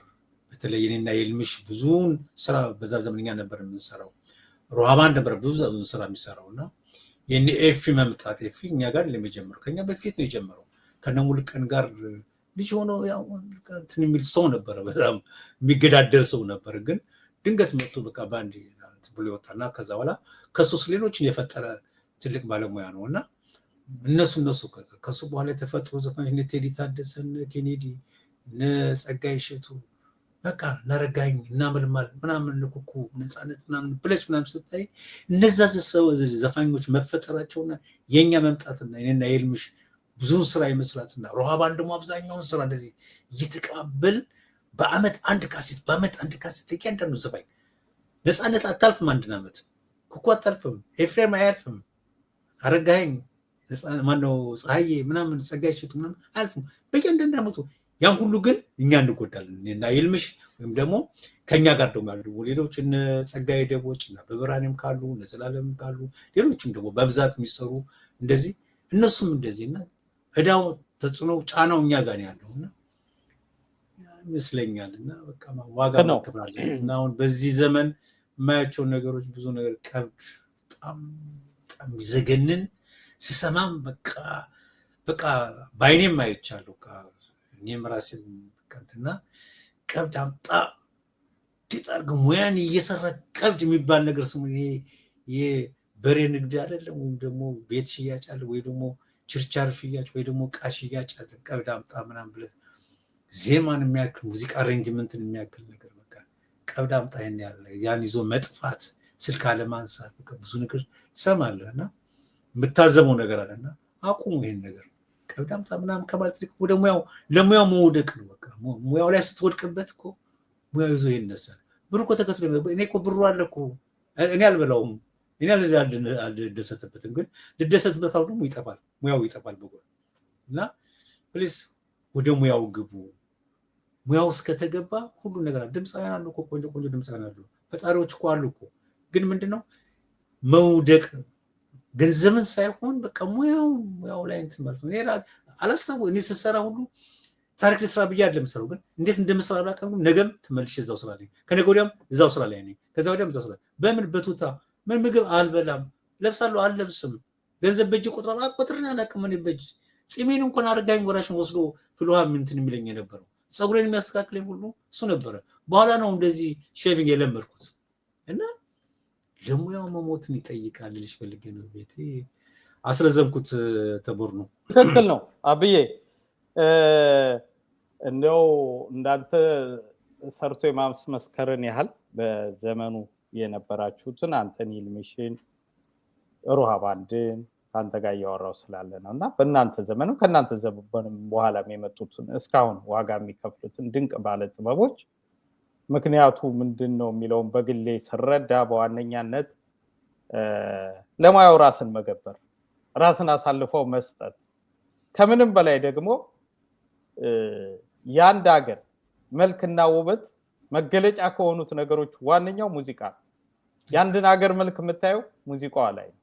በተለይ እኔና የልምሽ ብዙን ስራ በዛ ዘመንኛ ነበር የምንሰራው። ሮሃ ባንድ ነበር ብዙ ስራ የሚሰራውና የኔ ኤፊ መምጣት ኤፊ እኛ ጋር ለመጀመር ከኛ በፊት ነው የጀመረው። ከነሙልቀን ጋር ልጅ ሆኖ ያው እንትን የሚል ሰው ነበር፣ በጣም የሚገዳደር ሰው ነበር። ግን ድንገት መጥቶ በቃ ባንድ ብሎ ይወጣና ከዛ በኋላ ከሱስ ሌሎችን የፈጠረ ትልቅ ባለሙያ ነውና እነሱ ከሱ በኋላ የተፈጠሩ ዘፋኞች እነ ቴዲ ታደሰ፣ ኬኔዲ፣ ጸጋይ እሸቱ በቃ ነረጋኝ እና መልማል ምናምን ንኩኩ ነፃነት ምናምን ብለሽ ምናምን ስታይ እነዛ ዘፋኞች መፈጠራቸውና የኛ መምጣትና እኔና የልምሽ ብዙውን ስራ ይመስላትና ሮሃባን ደግሞ አብዛኛውን ስራ እንደዚህ እየተቀባበል በአመት አንድ ካሴት ለእያንዳንዱ ዘፋኝ ነፃነት አታልፍም። አንድን አመት ኩኩ አታልፍም፣ ኤፍሬም አያልፍም፣ አረጋኸኝ ማነው ፀሐዬ ምናምን ጸጋዬ እሸቱ ምናምን አያልፍም በእያንዳንዱ አመቱ። ያን ሁሉ ግን እኛ እንጎዳለን እና ይልምሽ ወይም ደግሞ ከኛ ጋር ደግሞ ያሉ ሌሎች እነ ጸጋዬ ደቦች እና በብርሃኔም ካሉ እነ ዘላለምም ካሉ ሌሎችም ደግሞ በብዛት የሚሰሩ እንደዚህ እነሱም እንደዚህ እና እዳው ተጽዕኖ ጫናው እኛ ጋር ያለውና ይመስለኛል እና በቃ ዋጋ ማከብራለን እና አሁን በዚህ ዘመን የማያቸው ነገሮች ብዙ ነገር ቀብድ በጣም ይዘገንን ስሰማም በቃ ባይኔም አይቻለሁ። እኔም ራሴም ቀንትና ቀብድ አምጣ ዲጣርግ ሙያን እየሰራ ቀብድ የሚባል ነገር ስሙ ይሄ በሬ ንግድ አይደለም ወይም ደግሞ ቤት ሽያጭ አለ ወይ ደግሞ ችርቻር ሽያጭ ወይ ደግሞ ዕቃ ሽያጭ አለ። ቀብድ አምጣ ምናምን ብለህ ዜማን የሚያክል ሙዚቃ አሬንጅመንትን የሚያክል ነገር በቃ ቀብድ አምጣ ያን ይዞ መጥፋት፣ ስልክ አለማንሳት በቃ ብዙ ነገር ትሰማለህና የምታዘመው ነገር አለና አቁሙ ይሄን ነገር ቀብድ አምጣ ምናምን ከማለት ልክ ወደ ለሙያው መውደቅ ነው። በቃ ሙያው ላይ ስትወድቅበት እኮ ሙያው ይዞ ይነሳል። ብሩ እኮ ተከትሎ እኔ እኮ ብሩ አለ እኮ እኔ አልበላውም እኔ አልደሰትበትም፣ ግን ልደሰትበት ካሉ ደግሞ ይጠፋል፣ ሙያው ይጠፋል በጎን እና ፕሊዝ ወደ ሙያው ግቡ። ሙያው እስከተገባ ሁሉ ነገር ድምፃውያን አሉ እኮ ቆንጆ ድምፃውያን አሉ፣ ፈጣሪዎች እኮ አሉ እኮ። ግን ምንድነው መውደቅ ገንዘብን ሳይሆን በቃ ሙያው ላይ እንትን ማለት ነው። እኔ አላስታውም እኔ ስሰራ ሁሉ ታሪክ ልስራ ብዬ አይደለም የምሰራው፣ ግን እንዴት እንደምሰራ አላውቅም። ነገም ትመልሼ እዛው ስራ ላይ ከነገ ወዲያም እዛው ስራ ላይ ነኝ፣ ከዛ ወዲያም እዛው ስራ ላይ በምን በቱታ ምን ምግብ አልበላም፣ ለብሳለሁ አልለብስም፣ ገንዘብ በእጅ ቆጥራለሁ አቆጥርን አላውቅም። እኔ በእጅ ፂሜን እንኳን አረጋኝ ወራሽን ወስዶ ፍልውሃ እንትን የሚለኝ የነበረው ፀጉሬን የሚያስተካክለኝ ሁሉ እሱ ነበረ። በኋላ ነው እንደዚህ ሼቪንግ የለመድኩት እና ለሙያው መሞትን ይጠይቃል ልጅ ፈልጌ ነው። ቤቴ አስረዘምኩት። ተቦር ነው ትክክል ነው አብዬ። እንደው እንዳንተ ሰርቶ የማስመስከርን ያህል በዘመኑ የነበራችሁትን አንተን ይልምሽን ሩሃ ባንድን ከአንተ ጋር እያወራው ስላለ ነው እና በእናንተ ዘመንም ከእናንተ ዘመንም በኋላም የመጡትን እስካሁን ዋጋ የሚከፍሉትን ድንቅ ባለ ጥበቦች ምክንያቱ ምንድን ነው የሚለውን በግሌ ስረዳ በዋነኛነት ለሙያው ራስን መገበር፣ ራስን አሳልፈው መስጠት፣ ከምንም በላይ ደግሞ የአንድ ሀገር መልክና ውበት መገለጫ ከሆኑት ነገሮች ዋነኛው ሙዚቃ ነው። የአንድን ሀገር መልክ የምታየው ሙዚቃዋ ላይ ነው።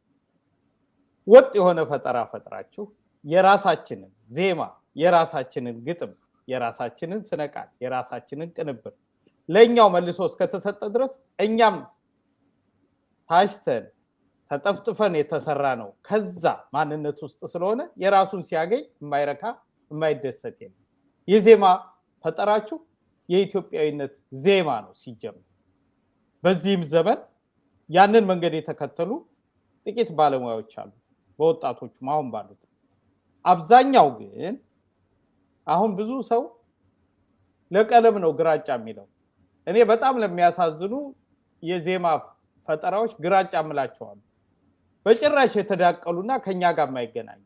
ወጥ የሆነ ፈጠራ ፈጥራችሁ የራሳችንን ዜማ፣ የራሳችንን ግጥም፣ የራሳችንን ስነቃል፣ የራሳችንን ቅንብር ለኛው መልሶ እስከተሰጠ ድረስ እኛም ታሽተን ተጠፍጥፈን የተሰራ ነው ከዛ ማንነት ውስጥ ስለሆነ የራሱን ሲያገኝ የማይረካ የማይደሰት የለም። የዜማ ፈጠራችሁ የኢትዮጵያዊነት ዜማ ነው ሲጀምር። በዚህም ዘመን ያንን መንገድ የተከተሉ ጥቂት ባለሙያዎች አሉ፣ በወጣቶቹ አሁን ባሉት። አብዛኛው ግን አሁን ብዙ ሰው ለቀለም ነው ግራጫ የሚለው። እኔ በጣም ለሚያሳዝኑ የዜማ ፈጠራዎች ግራጫ ምላቸዋል። በጭራሽ የተዳቀሉና ከኛ ጋር የማይገናኙ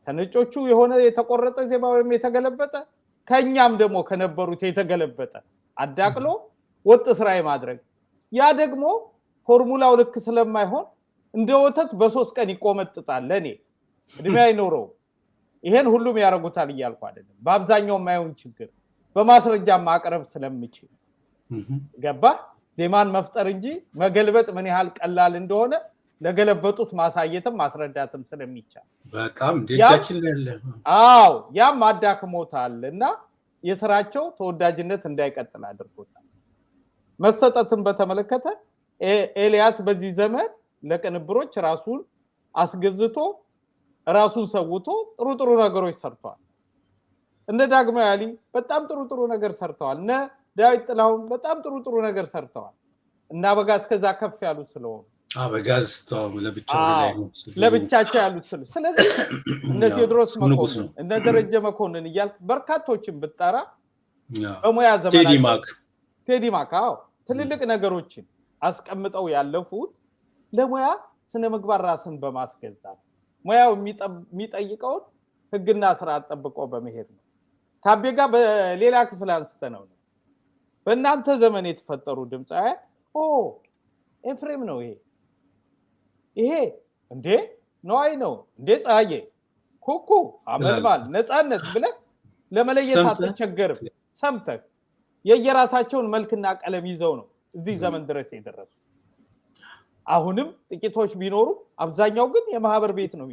ከነጮቹ የሆነ የተቆረጠ ዜማ ወይም የተገለበጠ ከኛም ደግሞ ከነበሩት የተገለበጠ አዳቅሎ ወጥ ስራ ማድረግ፣ ያ ደግሞ ፎርሙላው ልክ ስለማይሆን እንደ ወተት በ3 ቀን ይቆመጥጣል። ለኔ እድሜ አይኖረው። ይሄን ሁሉም ያረጉታል እያልኩ አይደለም። በአብዛኛው የማይሆን ችግር በማስረጃ ማቅረብ ስለምችል ገባ ዜማን መፍጠር እንጂ መገልበጥ ምን ያህል ቀላል እንደሆነ ለገለበጡት ማሳየትም ማስረዳትም ስለሚቻል በጣም ደጃችን ያለ አዎ ያም አዳክሞታልና የስራቸው ተወዳጅነት እንዳይቀጥል አድርጎታል። መሰጠትን በተመለከተ ኤልያስ በዚህ ዘመን ለቅንብሮች ራሱን አስገዝቶ ራሱን ሰውቶ ጥሩ ነገሮች ሰርቷል። እነ ዳግማዊ አሊ በጣም ጥሩ ነገር ሰርተዋል። እነ ዳዊት ጥላሁን በጣም ጥሩ ነገር ሰርተዋል። እና አበጋዝ ከዛ ከፍ ያሉት ስለሆነ አበጋዝ ለብቻቸው ያሉት ስለዚህ እነ ቴዎድሮስ መኮንን እነ ደረጀ መኮንን እያልክ በርካቶችን ብጠራ በሙያ ዘመናቸው ቴዲ ማክ ትልልቅ ነገሮችን አስቀምጠው ያለፉት ለሙያ ስነ ምግባር ራስን በማስገዛት ሙያው የሚጠይቀውን ህግና ስርዓት ጠብቆ በመሄድ ነው። ከአቤ ጋር በሌላ ክፍል አንስተነው ነው በእናንተ ዘመን የተፈጠሩ ድምፃውያን ኤፍሬም ነው ይሄ እንዴ ነዋይ ነው እንዴ ፀሐዬ ኩኩ አመልማል ነፃነት ብለህ ለመለየት አትቸገርም። ሰምተህ የየራሳቸውን መልክና ቀለም ይዘው ነው እዚህ ዘመን ድረስ የደረሱ። አሁንም ጥቂቶች ቢኖሩ አብዛኛው ግን የማህበር ቤት ነው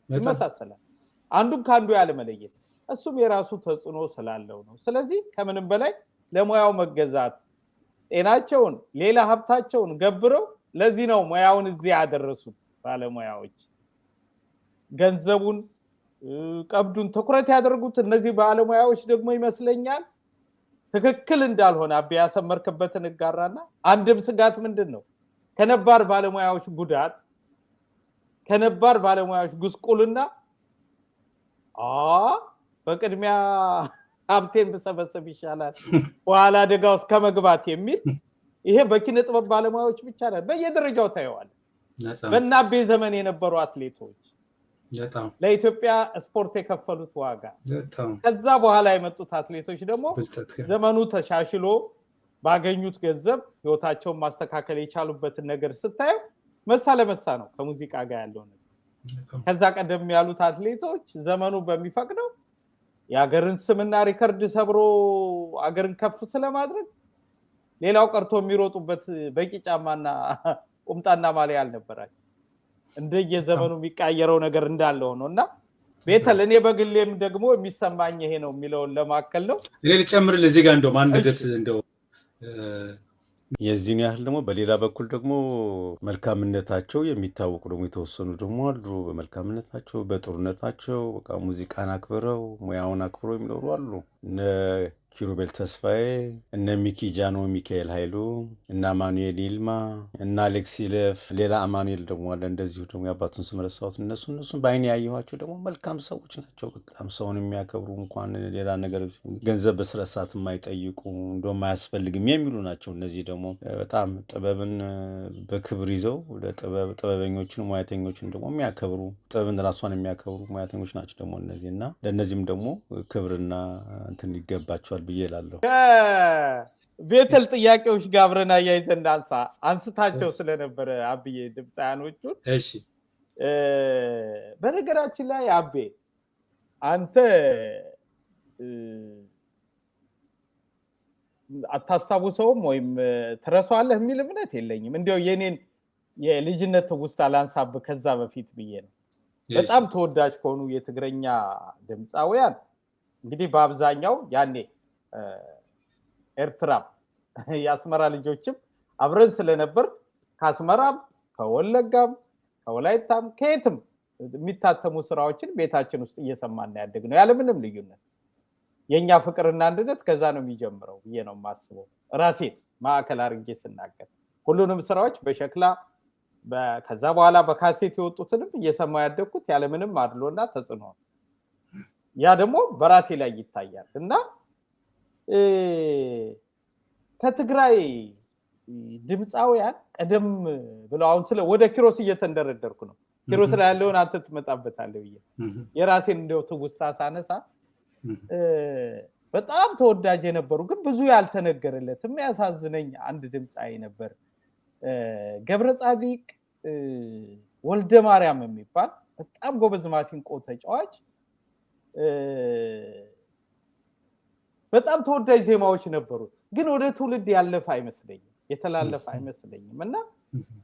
ይመሳሰላል። አንዱን ካንዱ ያለ መለየት እሱም የራሱ ተጽዕኖ ስላለው ነው። ስለዚህ ከምንም በላይ ለሙያው መገዛት ጤናቸውን ሌላ ሀብታቸውን ገብረው ለዚህ ነው ሙያውን እዚህ ያደረሱት ባለሙያዎች። ገንዘቡን ቀብዱን ትኩረት ያደርጉት እነዚህ ባለሙያዎች ደግሞ ይመስለኛል ትክክል እንዳልሆነ አቤ ያሰመርከበትን ጋራና አንድም ስጋት ምንድነው ከነባር ባለሙያዎች ጉዳት ከነባር ባለሙያዎች ጉስቁልና በቅድሚያ ሀብቴን በሰበሰብ ይሻላል በኋላ አደጋ ውስጥ ከመግባት የሚል ይሄ በኪነ ጥበብ ባለሙያዎች ብቻ አይደለም በየደረጃው ታየዋል። በእናቤ ዘመን የነበሩ አትሌቶች ለኢትዮጵያ ስፖርት የከፈሉት ዋጋ ከዛ በኋላ የመጡት አትሌቶች ደግሞ ዘመኑ ተሻሽሎ ባገኙት ገንዘብ ህይወታቸውን ማስተካከል የቻሉበትን ነገር ስታየው መሳ ለመሳ ነው ከሙዚቃ ጋር ያለው ነገር። ከዛ ቀደም ያሉት አትሌቶች ዘመኑ በሚፈቅደው የአገርን ስምና ሪከርድ ሰብሮ አገርን ከፍ ስለማድረግ ሌላው ቀርቶ የሚሮጡበት በቂ ጫማና ቁምጣና ማሊያ አልነበራቸው። እንደየዘመኑ የሚቀየረው ነገር እንዳለው ነውና ቤተል እኔ በግሌም ደግሞ የሚሰማኝ ይሄ ነው የሚለውን ለማከል ነው። እኔ ልጨምር ለዚህ ጋር እንደው ማንደት እንደው የዚህን ያህል ደግሞ በሌላ በኩል ደግሞ መልካምነታቸው የሚታወቁ ደግሞ የተወሰኑ ደግሞ አሉ። በመልካምነታቸው በጥሩነታቸው በቃ ሙዚቃን አክብረው ሙያውን አክብረው የሚኖሩ አሉ። እነ ኪሩቤል ተስፋዬ እነ ሚኪ ጃኖ ሚካኤል ኃይሉ እና አማኑኤል ይልማ እና አሌክስ ይለፍ ሌላ አማኑኤል ደግሞ አለ እንደዚሁ ደግሞ የአባቱን ስም ረሳሁት። እነሱን በአይኔ ያየኋቸው ደግሞ መልካም ሰዎች ናቸው። በጣም ሰውን የሚያከብሩ እንኳን ሌላ ነገር ገንዘብ በስነ ስርዓት የማይጠይቁ እንደውም አያስፈልግም የሚሉ ናቸው። እነዚህ ደግሞ በጣም ጥበብን በክብር ይዘው ጥበበኞችን ሙያተኞችን ደግሞ የሚያከብሩ ጥበብን ራሷን የሚያከብሩ ሙያተኞች ናቸው ደግሞ እነዚህ እና ለእነዚህም ደግሞ ክብርና እንትን ይገባቸዋል ብዬ እላለሁ። ቤተል ጥያቄዎች ጋር አብረን አያይዘን አንስታቸው ስለነበረ አብዬ ድምፃያኖቹን እሺ በነገራችን ላይ አቤ አንተ አታስታውሰውም ወይም ትረሳዋለህ የሚል እምነት የለኝም። እንዲያው የኔን የልጅነት ውስጥ አላንሳብ ከዛ በፊት ብዬ ነው። በጣም ተወዳጅ ከሆኑ የትግረኛ ድምፃውያን እንግዲህ በአብዛኛው ያኔ ኤርትራ የአስመራ ልጆችም አብረን ስለነበር ከአስመራም ከወለጋም ከወላይታም ከየትም የሚታተሙ ስራዎችን ቤታችን ውስጥ እየሰማን ያደግነው ያለምንም ልዩነት። የኛ ፍቅርና አንድነት ከዛ ነው የሚጀምረው ብዬ ነው የማስበው ራሴን ማዕከል አድርጌ ስናገር። ሁሉንም ስራዎች በሸክላ ከዛ በኋላ በካሴት የወጡትንም እየሰማሁ ያደግኩት ያለምንም አድሎና ተጽዕኖ። ያ ደግሞ በራሴ ላይ ይታያል እና ከትግራይ ድምፃውያን ቀደም ብለው አሁን ወደ ኪሮስ እየተንደረደርኩ ነው። ኪሮስ ላይ ያለውን አንተ ትመጣበታለህ ብዬ የራሴን እንደው ትውስታ ሳነሳ በጣም ተወዳጅ የነበሩ ግን ብዙ ያልተነገረለት የሚያሳዝነኝ አንድ ድምፃዊ ነበር። ገብረ ጻዲቅ ወልደ ማርያም የሚባል በጣም ጎበዝ ማሲንቆ ተጫዋች በጣም ተወዳጅ ዜማዎች ነበሩት። ግን ወደ ትውልድ ያለፈ አይመስለኝም የተላለፈ አይመስለኝም እና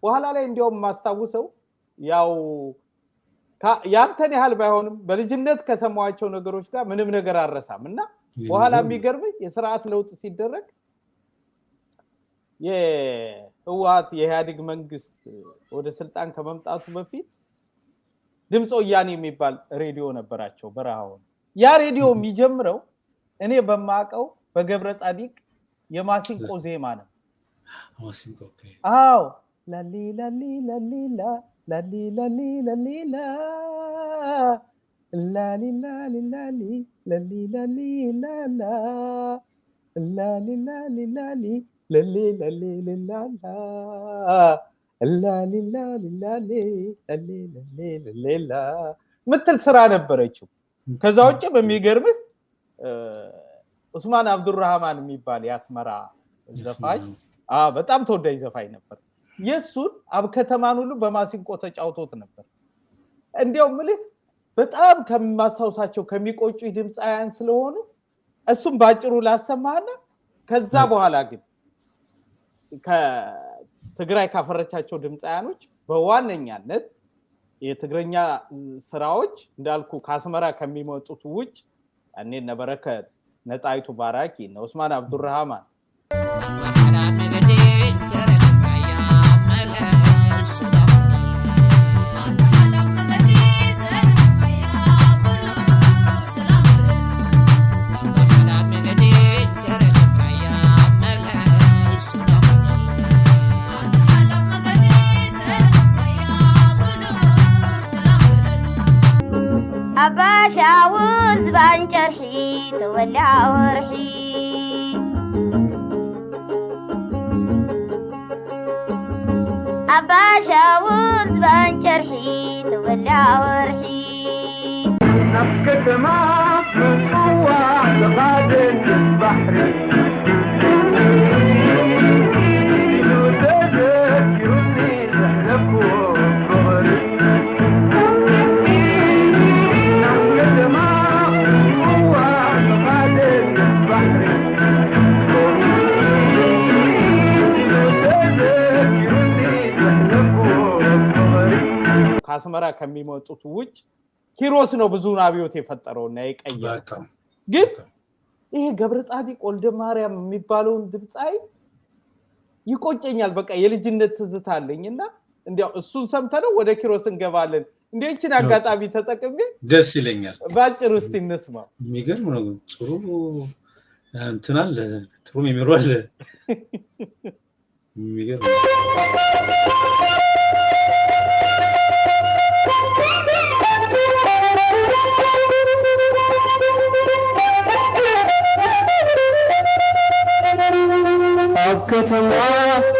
በኋላ ላይ እንዲያውም ማስታውሰው ያው ያንተን ያህል ባይሆንም በልጅነት ከሰማዋቸው ነገሮች ጋር ምንም ነገር አረሳም እና በኋላ የሚገርምኝ የስርዓት ለውጥ ሲደረግ የህወሓት የኢህአዴግ መንግስት ወደ ስልጣን ከመምጣቱ በፊት ድምፅ ወያኔ የሚባል ሬዲዮ ነበራቸው በረሃው። ያ ሬዲዮ የሚጀምረው እኔ በማቀው በገብረ ጻዲቅ የማሲንቆ ዜማ ነው። ማሲንቆ አዎ ላሊ ላሊ ላሊ ላሊ ላሊ ላሊ ላሊ ላሊ ላሊ ላሊ ላሊ ላላ ላሊ ላሊ ላሊ ላሊ ላሊ ላላ ላሊ ላሊ ላሊ ላሊ ላሊ ላላ ምትል ስራ ነበረችው። ከዛ ውጪ በሚገርምህ ዑስማን አብዱራህማን የሚባል ያስመራ ዘፋኝ በጣም ተወዳጅ ዘፋኝ ነበር የሱን አብከተማን ሁሉ በማሲንቆ ተጫውቶት ነበር እንዲያው ምልክ በጣም ከማሳውሳቸው ከሚቆጩ ድምጻያን ስለሆኑ እሱም ባጭሩ ላሰማና ከዛ በኋላ ግን ከትግራይ ካፈረቻቸው ድምጻያኖች በዋነኛነት የትግረኛ ስራዎች እንዳልኩ ካስመራ ከሚመጡት ውጭ እኔ ነበረከት ነጣይቱ ባራኪ ነው ዑስማን አብዱራህማን أباشاوز بانجرحي تولع ورحي أباشاوز بانجرحي تولع ورحي نفكت ما من قوة تغادر البحر لو تذكرني زحلكوا ካስመራ ከሚመጡት ውጭ ኪሮስ ነው ብዙ አብዮት የፈጠረውና የቀየረው ግን ይሄ ገብረ ጻዲቅ ወልደ ማርያም የሚባለውን ድምጻይ ይቆጨኛል በቃ የልጅነት ትዝታለኝና እንዲያው እሱን ሰምተነው ወደ ኪሮስ እንገባለን እንዴችን አጋጣሚ ተጠቅሜ ደስ ይለኛል ባጭሩ እስቲ እንስማው የሚገርም ነው ጥሩ እንትናል ጥሩ የሚመሯል የሚገርም أبكتما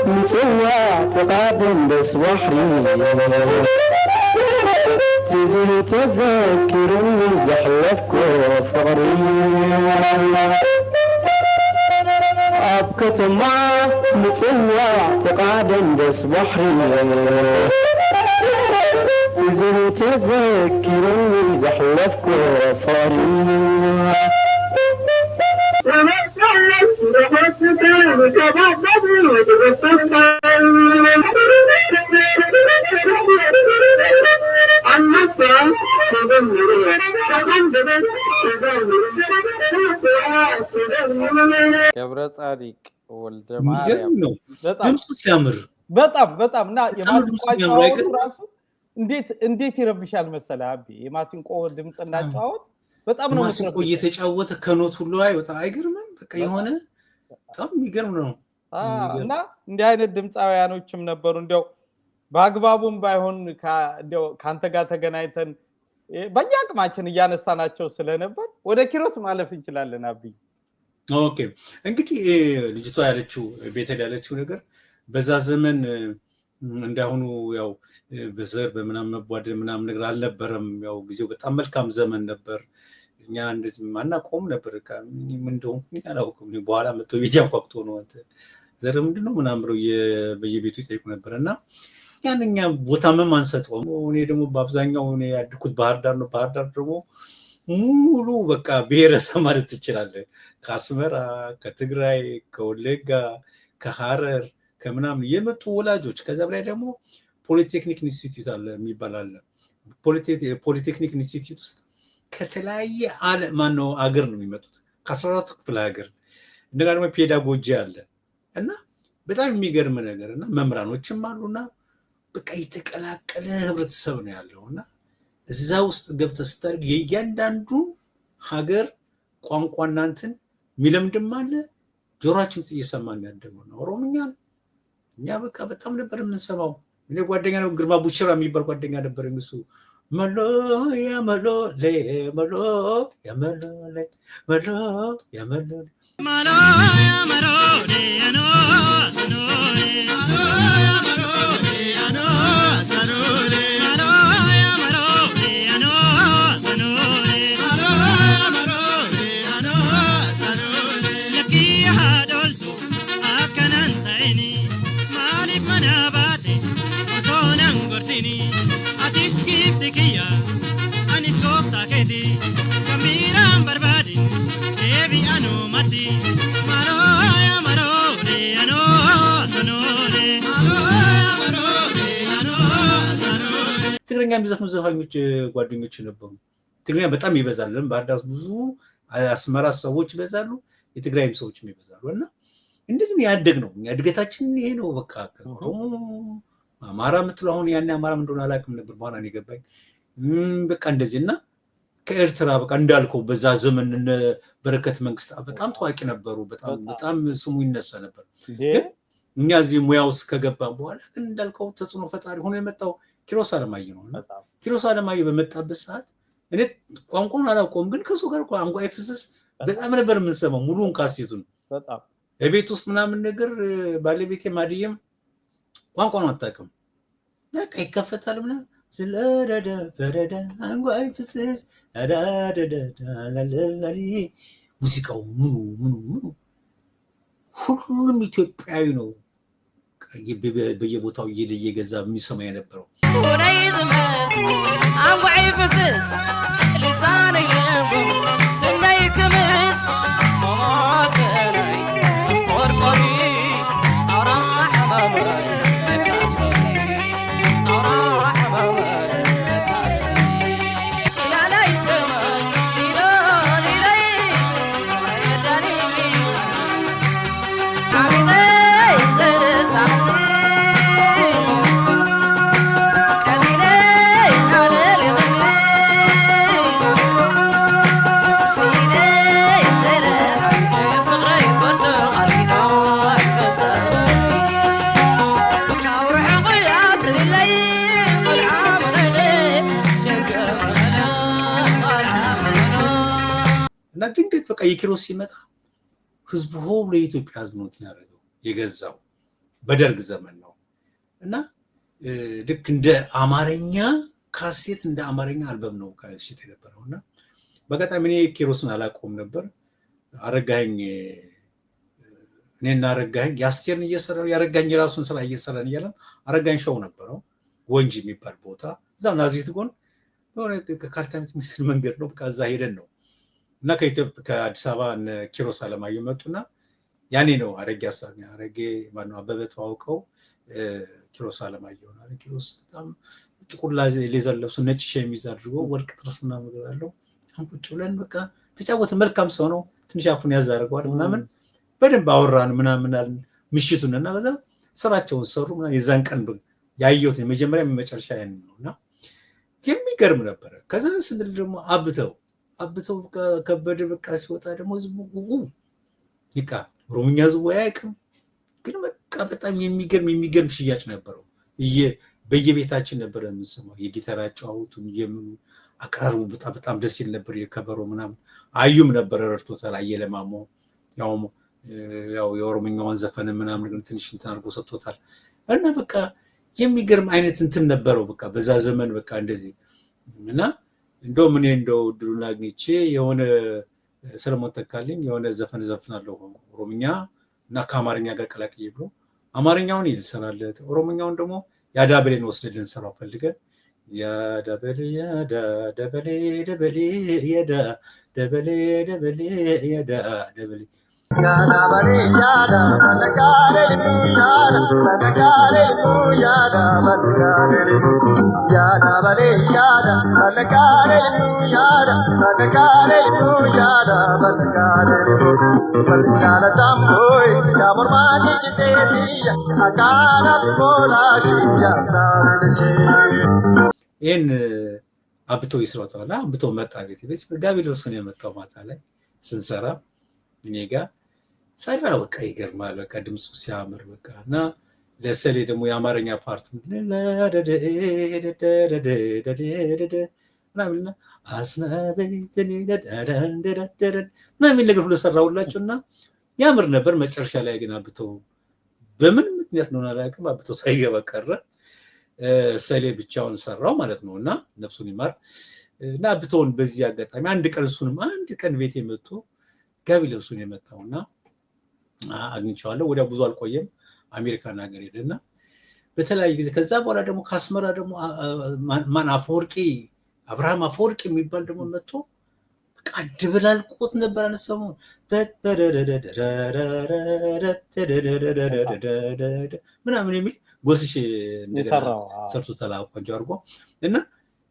مصوى تقابل بس وحري تزهي تذكرني زحلفك وفغري أبكتما مصوى تقابل بس وحري تزهي تذكرني زحلفك وفغري ገብረ ጻዲቅ ወልደ ማርያም ድምፁ ሲያምር በጣምና የማሲንቆ ራሱ እንዴት ይረብሻል መሰለህ አቢ የማሲንቆ ድምጽና ጫወት በጣም ነው ማሲንቆ እየተጫወተ ከኖት ሁሉ አይወጣ አይገርምም በቃ የሆነ በጣም የሚገርም ነው እና እንዲህ አይነት ድምጻውያኖችም ነበሩ እንዲያው ባግባቡም ባይሆን እንዲያው ካንተ ጋር ተገናኝተን በያቅማችን እያነሳናቸው ስለነበር ወደ ኪሮስ ማለፍ እንችላለን አቢ ኦኬ እንግዲህ ልጅቷ ያለችው ቤተል ያለችው ነገር በዛ ዘመን እንዳሁኑ ያው በዘር በመናም መቧደድ ምናም ነገር አልነበረም ያው ጊዜው በጣም መልካም ዘመን ነበር እኛ እንደዚህ ማናቆም ነበር ምን እንደሆነ ያላውቅም በኋላ መጥቶ ቤት ያንኳክቶ ነው አንተ ዘር ምንድነው ምናም ብለው በየቤቱ ይጠይቁ ነበርና ያንኛ ቦታም አንሰጠው እኔ ደግሞ በአብዛኛው እኔ ያድኩት ባህር ዳር ነው ባህር ዳር ደግሞ ሙሉ በቃ ብሔረሰብ ማለት ይችላል ከአስመራ ከትግራይ ከወለጋ ከሐረር ከምናምን የመጡ ወላጆች ከዛ በላይ ደግሞ ፖሊቴክኒክ ኢንስቲትዩት አለ የሚባል አለ ፖሊቴክኒክ ኢንስቲትዩት ውስጥ ከተለያየ ማነው አገር ነው የሚመጡት ከ14 ክፍለ ሀገር እንደገና ደግሞ ፔዳጎጂ አለ እና በጣም የሚገርም ነገርና መምራኖችም አሉና በቃ የተቀላቀለ ህብረተሰብ ነው ያለውና እዛ ውስጥ ገብተህ ስታርግ የእያንዳንዱ ሀገር ቋንቋና እንትን ሚለምድም አለ ጆሮአችን እየሰማን ያደገው ነው ኦሮምኛ እኛ በቃ በጣም ነበር የምንሰማው እኔ ጓደኛ ነው ግርማ ቡችራ የሚባል ጓደኛ ነበር እሱ መሎ ያመሎ ለመሎ ያመሎ ለመሎ ያመሎ መሎ ያመሎ ለያኖ ሰኖሬ መሎ ያመሎ ለያኖ ሰኖሬ መሎ ያመሎ ለያኖ ሰኖሬ መሎ Malif mana baate otonan gorsini atis gifti kiyya anis gooftaa keeti kamiiraan barbaadi deebi anumatti marooya maroode anoo sanoode marooya maroode anoo sanoode ትግርኛ የሚዘፍኑ ዘፋኞች ጓደኞች ነበሩ። ትግርኛ በጣም ይበዛል። ባህር ዳር ብዙ አስመራ ሰዎች ይበዛሉ፣ የትግራይም ሰዎች ይበዛሉ እና እንደዚህ ያደግ ነው። እድገታችን ይሄ ነው። በቃ ኦሮሞ አማራ የምትለው አሁን ያን አማራ እንደሆነ አላውቅም ነበር፣ በኋላ ነው የገባኝ። በቃ እንደዚህና ከኤርትራ በቃ እንዳልከው በዛ ዘመን በረከት መንግስት በጣም ታዋቂ ነበሩ። በጣም ስሙ ይነሳ ነበር። እኛ እዚህ ሙያ ውስጥ ከገባን በኋላ ግን እንዳልከው ተጽዕኖ ፈጣሪ ሆኖ የመጣው ኪሮስ አለማየሁ ነው። ኪሮስ አለማየሁ በመጣበት ሰዓት እኔ ቋንቋውን አላውቀውም፣ ግን ከሱ ጋር ቋንቋ ፍስስ በጣም ነበር የምንሰማው ሙሉውን ካሴቱን በጣም ቤት ውስጥ ምናምን ነገር ባለቤቴ ማዲየም ቋንቋውን አታውቅም። በቃ ይከፈታል ምናምን ስለደደ ፈረደ አንጓይ ፍስስ አዳደደ ላላላሊ ሙዚቃው ምኑ ሁሉም ኢትዮጵያዊ ነው። በየቦታው እየገዛ የሚሰማ የነበረው አንጓይ ፍስስ ልሳነይ ለንጎም ስናይ ክምስ ማማሰናይ ቆርቆሪ ጻራ ሐማማይ ለካሶኒ ጻራ ሐማማይ ለካሶኒ ሲላላይ ሰማይ ሊላይ አይዳኒ አሚይ ዘረሳ እና ድንገት በቃ የኪሮስ ሲመጣ ህዝቡ ሆ ለኢትዮጵያ ህዝብ ነው ያደረገው። የገዛው በደርግ ዘመን ነው እና ልክ እንደ አማርኛ ካሴት እንደ አማርኛ አልበም ነው ካሴት የነበረውና በቀጣይ እኔ ኪሮስን አላውቀውም ነበር። አረጋኸኝ እኔና አረጋኸኝ ያስቴርን እየሰራን ያረጋኸኝ የራሱን ስራ እየሰራን እያለን አረጋኸኝ ሾው ነበረው ወንጂ የሚባል ቦታ እዛው ናዝሬት ጎን የሆነ ከካርታሚት ምስል መንገድ ነው። በቃ እዛ ሄደን ነው እና ከአዲስ አበባ ኪሮስ አለማየሁ መጡና ያኔ ነው አረጌ ማነው አበበ ተዋውቀው ኪሮስ አለማየሁ ነው። ኪሮስ በጣም ጥቁር ሌዘር ለብሶ ነጭ ሸሚዝ አድርጎ ወርቅ ጥርስ ምናምን ነገር አለው። ቁጭ ብለን በቃ ተጫወተ። መልካም ሰው ነው። ትንሽ አፉን ያዛረገዋል ምናምን በደንብ አወራን ምናምን አልን ምሽቱን እና በዛ ስራቸውን ሰሩ ምናምን። የዛን ቀን ያየሁት መጀመሪያ መጨረሻ ያን ነውና የሚገርም ነበር። ከዛ ስንል ደግሞ አብተው ከበደ በቃ ሲወጣ ደግሞ ህዝቡ ይቃ ኦሮምኛ ህዝቡ አያውቅም፣ ግን በቃ በጣም የሚገርም ሽያጭ ነበረው። በየቤታችን ነበር የምንሰማው። የጊታር አጫዋወቱን የምኑ አቀራረቡ በጣም ደስ ይል ነበር። የከበሮ ምናምን አዩም ነበር ረድቶታል። አየለማሞ ያው የኦሮምኛውን ዘፈን ምናምን ግን ትንሽ እንትን አድርጎ ሰጥቶታል። እና በቃ የሚገርም አይነት እንትን ነበረው በቃ በዛ ዘመን በቃ እንደዚህ እና እንደውም እኔ ድሉን አግኝቼ የሆነ ሰለሞን ተካልኝ የሆነ ዘፈን ዘፍናለሁ ኦሮምኛ እና ከአማርኛ ጋር ቀላቅዬ ብሎ አማርኛውን ይልሰናለት ኦሮምኛውን ደግሞ ያዳበሌን ወስደን ልንሰራው ፈልገን ያዳበሌ ያዳበሌ ያዳበሌ ይህን አብቶ ይስራውታል። አብቶ መጣ ቤት ጋቢ ለብሶ ነው የመጣው። ማታ ላይ ስንሰራ እኔ ጋር ሰራ። በቃ ይገርማል። በቃ ድምፁ ሲያምር በቃ እና ለሰሌ ደግሞ የአማርኛ ፓርት ምናምንና አስናበይተኒ ምናምን ነገር ሁሉ ሰራሁላቸው እና ያምር ነበር። መጨረሻ ላይ ግን አብቶ በምን ምክንያት ነው አላውቅም፣ አብቶ ሳይገባ ቀረ። ሰሌ ብቻውን ሰራው ማለት ነው እና ነፍሱን ይማር እና አብቶን በዚህ አጋጣሚ አንድ ቀን ቤቴ መጥቶ ጋቢ ለብሱን የመጣውና አግኝቼዋለሁ። ወዲያ ብዙ አልቆየም፣ አሜሪካን ሀገር ሄደና በተለያየ ጊዜ ከዛ በኋላ ደግሞ ከአስመራ ደግሞ ማን አፈወርቂ አብርሃም አፈወርቂ የሚባል ደግሞ መጥቶ በቃ ድብላልቆት ነበር አንሰሙ ምናምን የሚል ጎስሽ እንደገና ሰርቶ ተላቆንጆ አድርጎ እና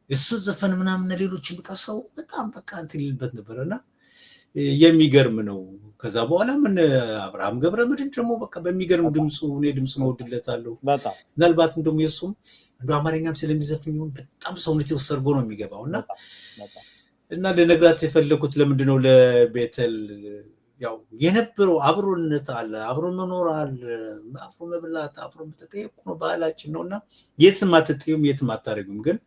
እሱ ዘፈን ምናምን ሌሎችን በቃ ሰው በጣም በቃ እንትን ይልበት ነበርና የሚገርም ነው። ከዛ በኋላ ምን አብርሃም ገብረመድህን ደግሞ በቃ በሚገርም ድምፁ እኔ ድምፁ ነው ወድለታለሁ። ምናልባትም ደግሞ የሱም እንደ አማርኛም ስለሚዘፍን ይሁን በጣም ሰውነት ወሰርጎ ነው የሚገባውና እና ለነግራት የፈለኩት ለምንድነው ለቤተል ያው የነበረው አብሮነት አለ፣ አብሮ መኖር አለ፣ አብሮ መብላት፣ አብሮ መጠየቅ ነው ባህላችን ነውና የትም አትጥዩም የትም አታረጉም። ግን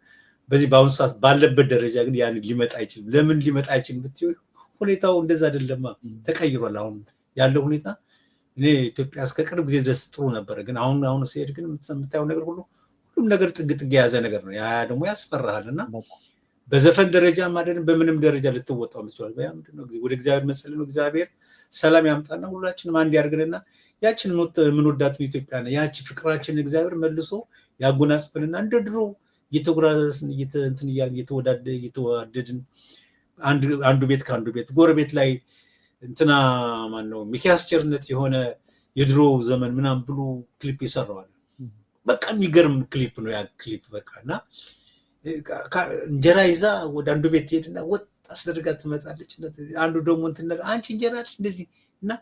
በዚህ በአሁኑ ሰዓት ባለበት ደረጃ ግን ያን ሊመጣ አይችልም። ለምን ሊመጣ አይችልም ብትዩ ሁኔታው እንደዛ አይደለም፣ ተቀይሯል። አሁን ያለው ሁኔታ እኔ ኢትዮጵያ እስከ ቅርብ ጊዜ ድረስ ጥሩ ነበር። ግን አሁን ሲሄድ ግን የምታየው ነገር ሁሉም ነገር ጥግ ያዘ ነገር ነው። ያ ደግሞ ያስፈራሃልና በዘፈን ደረጃ ማደን በምንም ደረጃ ልትወጣው ምትችላል። ያ ምንድነው ወደ እግዚአብሔር መጸለይ ነው። እግዚአብሔር ሰላም ያምጣና ሁላችንም አንድ ያርግልና ያችን ምንወዳትን ኢትዮጵያ ነው ያቺ ፍቅራችን እግዚአብሔር መልሶ ያጎናጽፈንና እንደ ድሮ እየተጎራረስን እንትን እየተዋደድን አንዱ ቤት ከአንዱ ቤት ጎረቤት ላይ እንትና ማን ነው ሚኪያስ ቸርነት የሆነ የድሮ ዘመን ምናምን ብሎ ክሊፕ ይሰራዋል። በቃ የሚገርም ክሊፕ ነው ያ ክሊፕ በቃና እንጀራ ይዛ ወደ አንዱ ቤት ሄድና ወጥ አስደርጋ ትመጣለች። አንዱ ደግሞ እንትን አንቺ እንጀራ አለች እንደዚህ እና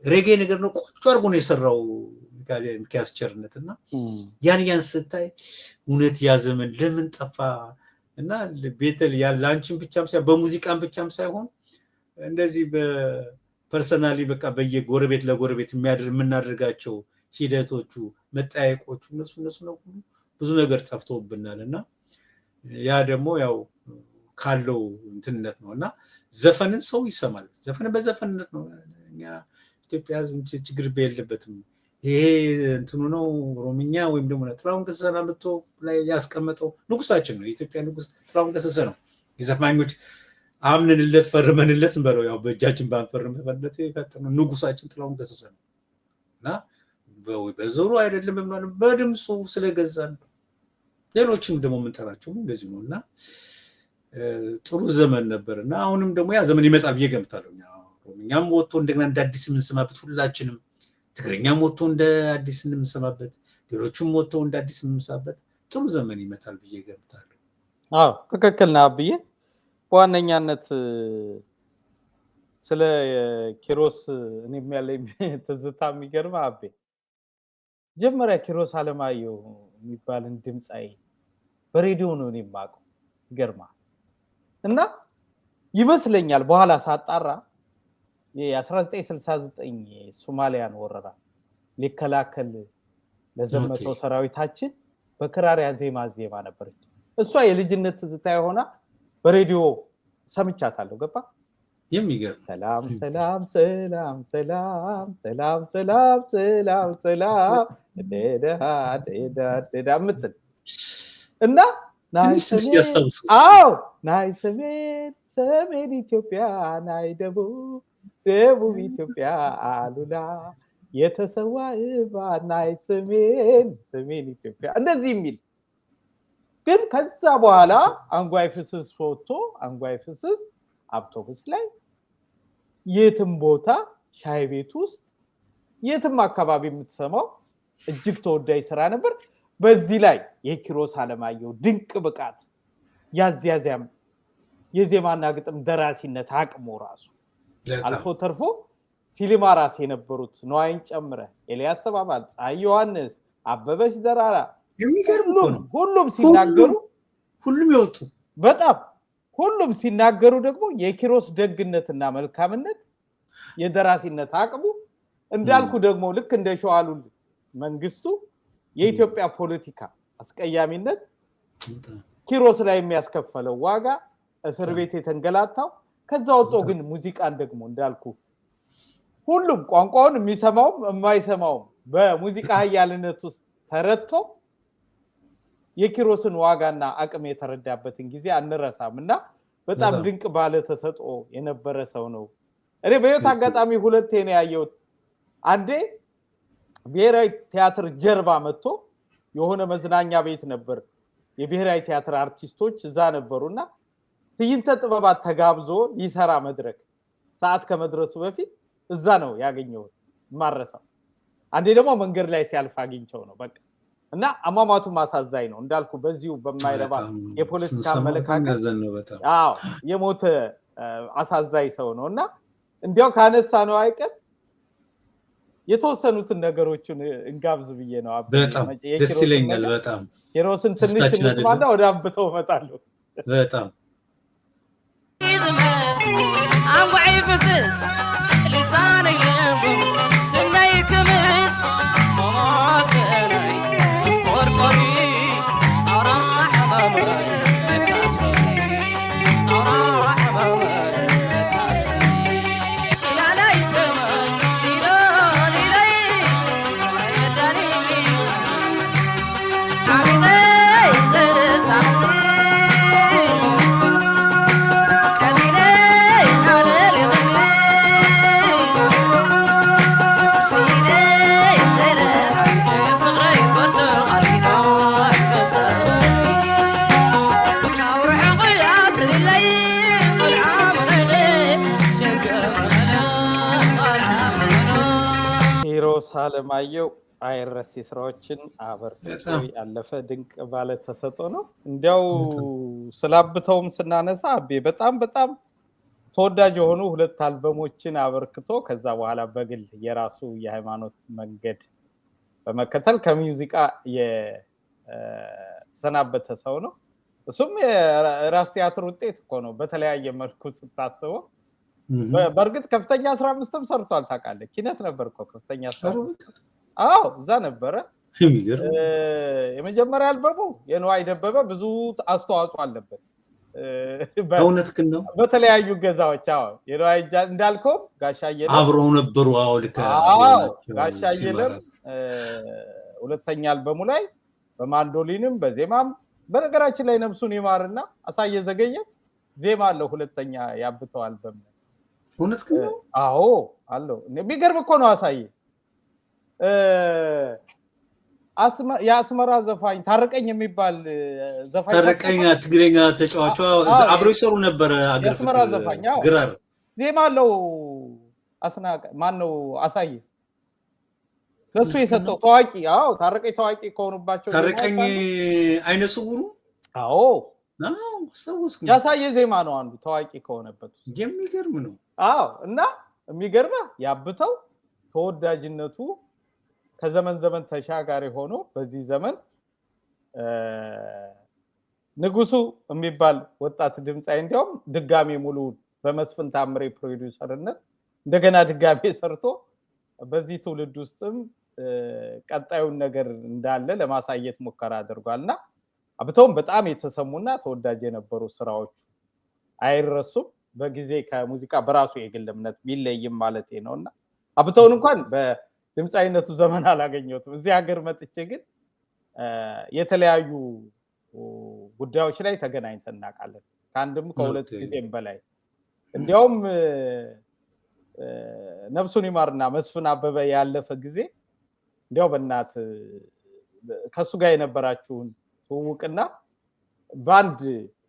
ሬጌ ነገር ነው ቆንጆ አድርጎ ነው የሰራው ሚኪያስ ቸርነትና ያን ስታይ እውነት ያ ዘመን ለምን ጠፋ? እና ቤተል ያላንቺን ብቻም ሳይሆን በሙዚቃም ብቻም ሳይሆን እንደዚህ በፐርሰናሊ በቃ በየጎረቤት ለጎረቤት የምናደርጋቸው ሂደቶቹ መጠያየቆቹ እነሱ ነው ብዙ ነገር ጠፍቶብናልና ያ ደግሞ ያው ካለው እንትነት ነውና ዘፈንን ሰው ይሰማል። ዘፈን በዘፈንነት ነው። እኛ ኢትዮጵያ ሕዝብ ችግር የለበትም። ይሄ እንትኑ ነው ኦሮምኛ ወይም ደግሞ ጥላሁን ገሰሰ መጥቶ ላይ ያስቀመጠው ንጉሳችን ነው። የኢትዮጵያ ንጉስ ጥላሁን ገሰሰ ነው። የዘፋኞች አምነንለት ፈርመንለት እንበለው ያው በእጃችን ባንፈርመለት የፈጠነው ንጉሳችን ጥላሁን ገሰሰ ነው እና በዞሩ አይደለም ማለት በድምፁ ስለገዛን ሌሎችም ደግሞ የምንጠራቸው እንደዚህ ነውና ጥሩ ዘመን ነበርና አሁንም ደግሞ ያ ዘመን ይመጣል ብዬ ገምታለሁ። ኦሮምኛም ወጥቶ እንደገና እንደ አዲስ የምንሰማበት ሁላችንም ትግርኛም ወጥቶ እንደ አዲስ የምንሰማበት ሌሎችም ወጥቶ እንደ አዲስ የምንሰማበት ጥሩ ዘመን ይመጣል ብዬ ገምታለሁ። አዎ ትክክል ነው አብዬ። በዋነኛነት ስለ ኪሮስ እኔም ያለኝ ትዝታ የሚገርም አቤ ጀመሪያ ኪሮስ አለማየሁ የሚባልን ድምጻይ በሬዲዮ ነው እኔ የማውቀው ይገርማል። እና ይመስለኛል በኋላ ሳጣራ የ1969 ሶማሊያን ወረራ ሊከላከል ለዘመተው ሰራዊታችን በክራር ዜማ ነበረች። እሷ የልጅነት ትዝታ ሆና በሬዲዮ ሰምቻታለሁ። ገባ የሚገርም ሰላም ሰላም ሰላም ሰላም ሰላም ሰላም ሰላም ሰላም ደዳ ምትል እና ናይ ሰሜን ኢትዮጵያ ናይ ደቡብ ኢትዮጵያ አሉላ የተሰዋ እባ ናይ ሰሜን ኢትዮጵያ እንደዚህ የሚል ግን ከዛ በኋላ አንጓይ ፍስስ ወጥቶ አንጓይ ፍስስ አውቶቡስ ላይ የትም ቦታ ሻይ ቤት ውስጥ የትም አካባቢ የምትሰማው እጅግ ተወዳጅ ስራ ነበር። በዚህ ላይ የኪሮስ አለማየሁ ድንቅ ብቃት ያዝያዝያም የዜማና ግጥም ደራሲነት አቅሙ ራሱ አልፎ ተርፎ ሲኒማ ራስ የነበሩት ነዋይን ጨምረ ኤልያስ ተባባል፣ ፀሐይ ዮሐንስ፣ አበበች ደራራ ሁሉም ሲናገሩ ሁሉም ይወጡ በጣም ሁሉም ሲናገሩ ደግሞ የኪሮስ ደግነትና መልካምነት የደራሲነት አቅሙ እንዳልኩ ደግሞ ልክ እንደ ሸዋሉል መንግስቱ የኢትዮጵያ ፖለቲካ አስቀያሚነት ኪሮስ ላይ የሚያስከፈለው ዋጋ እስር ቤት የተንገላታው ከዛ ወጥቶ ግን ሙዚቃን ደግሞ እንዳልኩ ሁሉም ቋንቋውን የሚሰማውም የማይሰማውም በሙዚቃ ኃያልነት ውስጥ ተረድቶ የኪሮስን ዋጋና አቅም የተረዳበትን ጊዜ አንረሳምና በጣም ድንቅ ባለ ተሰጥኦ የነበረ ሰው ነው። እኔ በህይወት አጋጣሚ ሁለቴ ነው ያየሁት። አንዴ ብሔራዊ ቲያትር ጀርባ መጥቶ የሆነ መዝናኛ ቤት ነበር የብሔራዊ ቲያትር አርቲስቶች እዛ ነበሩና ትዕይንተ ጥበባት ተጋብዞ ይሰራ መድረክ ሰዓት ከመድረሱ በፊት እዛ ነው ያገኘው ማረሳው አንዴ ደግሞ መንገድ ላይ ሲያልፍ አግኝቸው ነው በቃ እና አማማቱ ማሳዛኝ ነው እንዳልኩ በዚሁ በማይረባ የፖለቲካ አመለካከት አዎ የሞተ አሳዛኝ ሰው ነውና እንዲያው ካነሳ ነው አይቀር የተወሰኑትን ነገሮችን እንጋብዝ ብዬ ነው በጣም ደስ ይለኛል በጣም ሄሮስን ትንሽ እንስማና ወደ አብተው መጣለሁ በጣም አንጓይ ፍስስ ልሳኔ ለምም ስናይ ክምስ ማማሰናይ ቆርቆሪ ጻራ ሐማማይ መታሰሪ ጻራ ሐማማይ ሳለማየው አይረሴ ስራዎችን አበርክቶ ያለፈ ድንቅ ባለ ተሰጦ ነው እንዲያው ስላብተውም ስናነሳ አቤ በጣም ተወዳጅ የሆኑ ሁለት አልበሞችን አበርክቶ ከዛ በኋላ በግል የራሱ የሃይማኖት መንገድ በመከተል ከሙዚቃ የሰናበተ ሰው ነው እሱም የራስ ቲያትር ውጤት እኮ ነው በተለያየ መልኩ ስታስበው በርግጥ ከፍተኛ 15ም ሰርቷል ታውቃለህ ኪነት ነበር እኮ ከፍተኛ 15 አዎ እዛ ነበር የመጀመሪያ አልበሙ የነዋይ ደበበ ብዙ አስተዋጽኦ አለበት በእውነት ግን ነው በተለያዩ ገዛዎች አዎ የነዋይ እንዳልከው ጋሻዬ አብረው ነበሩ አዎ ጋሻዬ ሁለተኛ አልበሙ ላይ በማንዶሊንም በዜማም በነገራችን ላይ ነፍሱን ይማርና አሳየ ዘገየ ዜማ አለው ሁለተኛ ያብተው አልበም እውነት ግን ነው አዎ አለው የሚገርም እኮ ነው አሳየ የአስመራ ዘፋኝ ታረቀኝ የሚባል ዘፋኝ ታረቀኝ ትግሬኛ ተጫዋቹ አብሮ ይሰሩ ነበር አገር አስመራ ዘፋኝ ግራር ዜማ አለው አስናቀ ማን ነው አሳየ ለሱ የሰጠው ታዋቂ አዎ ታረቀኝ ታዋቂ ከሆኑባቸው ታረቀኝ አይነ ስውሩ አዎ ሰውስኩ ያሳየ ዜማ ነው አንዱ ታዋቂ ከሆነበት የሚገርም ነው አዎ እና የሚገርም ያብተው ተወዳጅነቱ ከዘመን ዘመን ተሻጋሪ ሆኖ በዚህ ዘመን ንጉሱ የሚባል ወጣት ድምጻይ እንዲያውም ድጋሚ ሙሉ በመስፍን ታምሬ ፕሮዲዩሰርነት እንደገና ድጋሚ ሰርቶ በዚህ ትውልድ ውስጥም ቀጣዩን ነገር እንዳለ ለማሳየት ሙከራ አድርጓልና አብተውም በጣም የተሰሙና ተወዳጅ የነበሩ ስራዎች አይረሱም በጊዜ ከሙዚቃ በራሱ የግል እምነት ቢለይም ማለት ነውና አብተውን እንኳን በድምጻይነቱ ዘመን አላገኘሁትም እዚህ ሀገር መጥቼ ግን የተለያዩ ጉዳዮች ላይ ተገናኝተን እናውቃለን ከአንድም ከሁለት ጊዜም በላይ እንዲያውም ነፍሱን ይማርና መስፍን አበበ ያለፈ ጊዜ እንዲያው በእናት ከሱ ጋር የነበራችሁን ትውውቅና ባንድ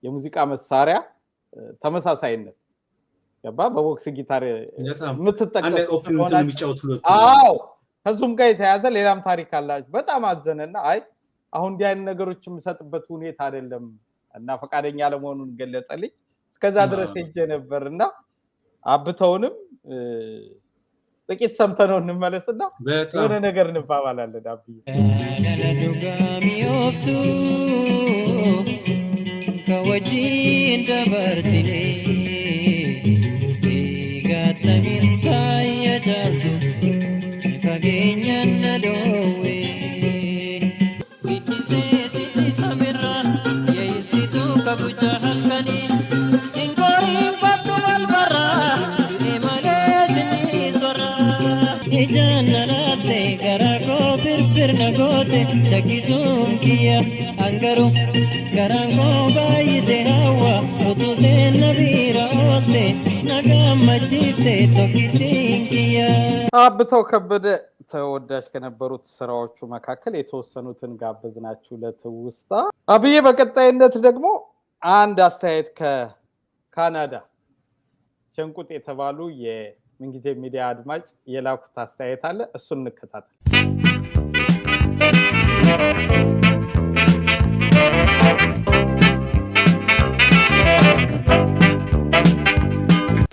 የሙዚቃ መሳሪያ ተመሳሳይነት ገባ በቦክስ ጊታር የምትጠቀመው አዎ ከሱም ጋር የተያዘ ሌላም ታሪክ አላችሁ በጣም አዘነና አይ አሁን ዲያን ነገሮች የምሰጥበት ሁኔታ አይደለም እና ፈቃደኛ ለመሆኑን ገለጸልኝ እስከዛ ድረስ ሄጄ ነበርና አብተውንም ጥቂት ሰምተነው እንመለስና የሆነ ነገር እንባባላለን አብይ ከለዱጋሚዮፍቱ ከወጂ እንደበርሲኔ ጋተሚን ታየቻልቱ ከገኘነ ዶዌ ሲቲሴ ሲቲሰሚራ የይብሲቱ ከቡቻ ሀልከኒ ኢንኮሪ ባቱ አልበራ Janarate garako bir nagote shakitum kiya angaru garango bai se hawa utu se nabira ote nagamajite tokitin kiya አብተው ከበደ ተወዳጅ ከነበሩት ስራዎቹ መካከል የተወሰኑትን ጋበዝናችሁ ለትውስታ። አብዬ በቀጣይነት ደግሞ አንድ አስተያየት ከካናዳ ሸንቁጥ የተባሉ የምንጊዜ ሚዲያ አድማጭ የላኩት አስተያየት አለ። እሱን እንከታተል።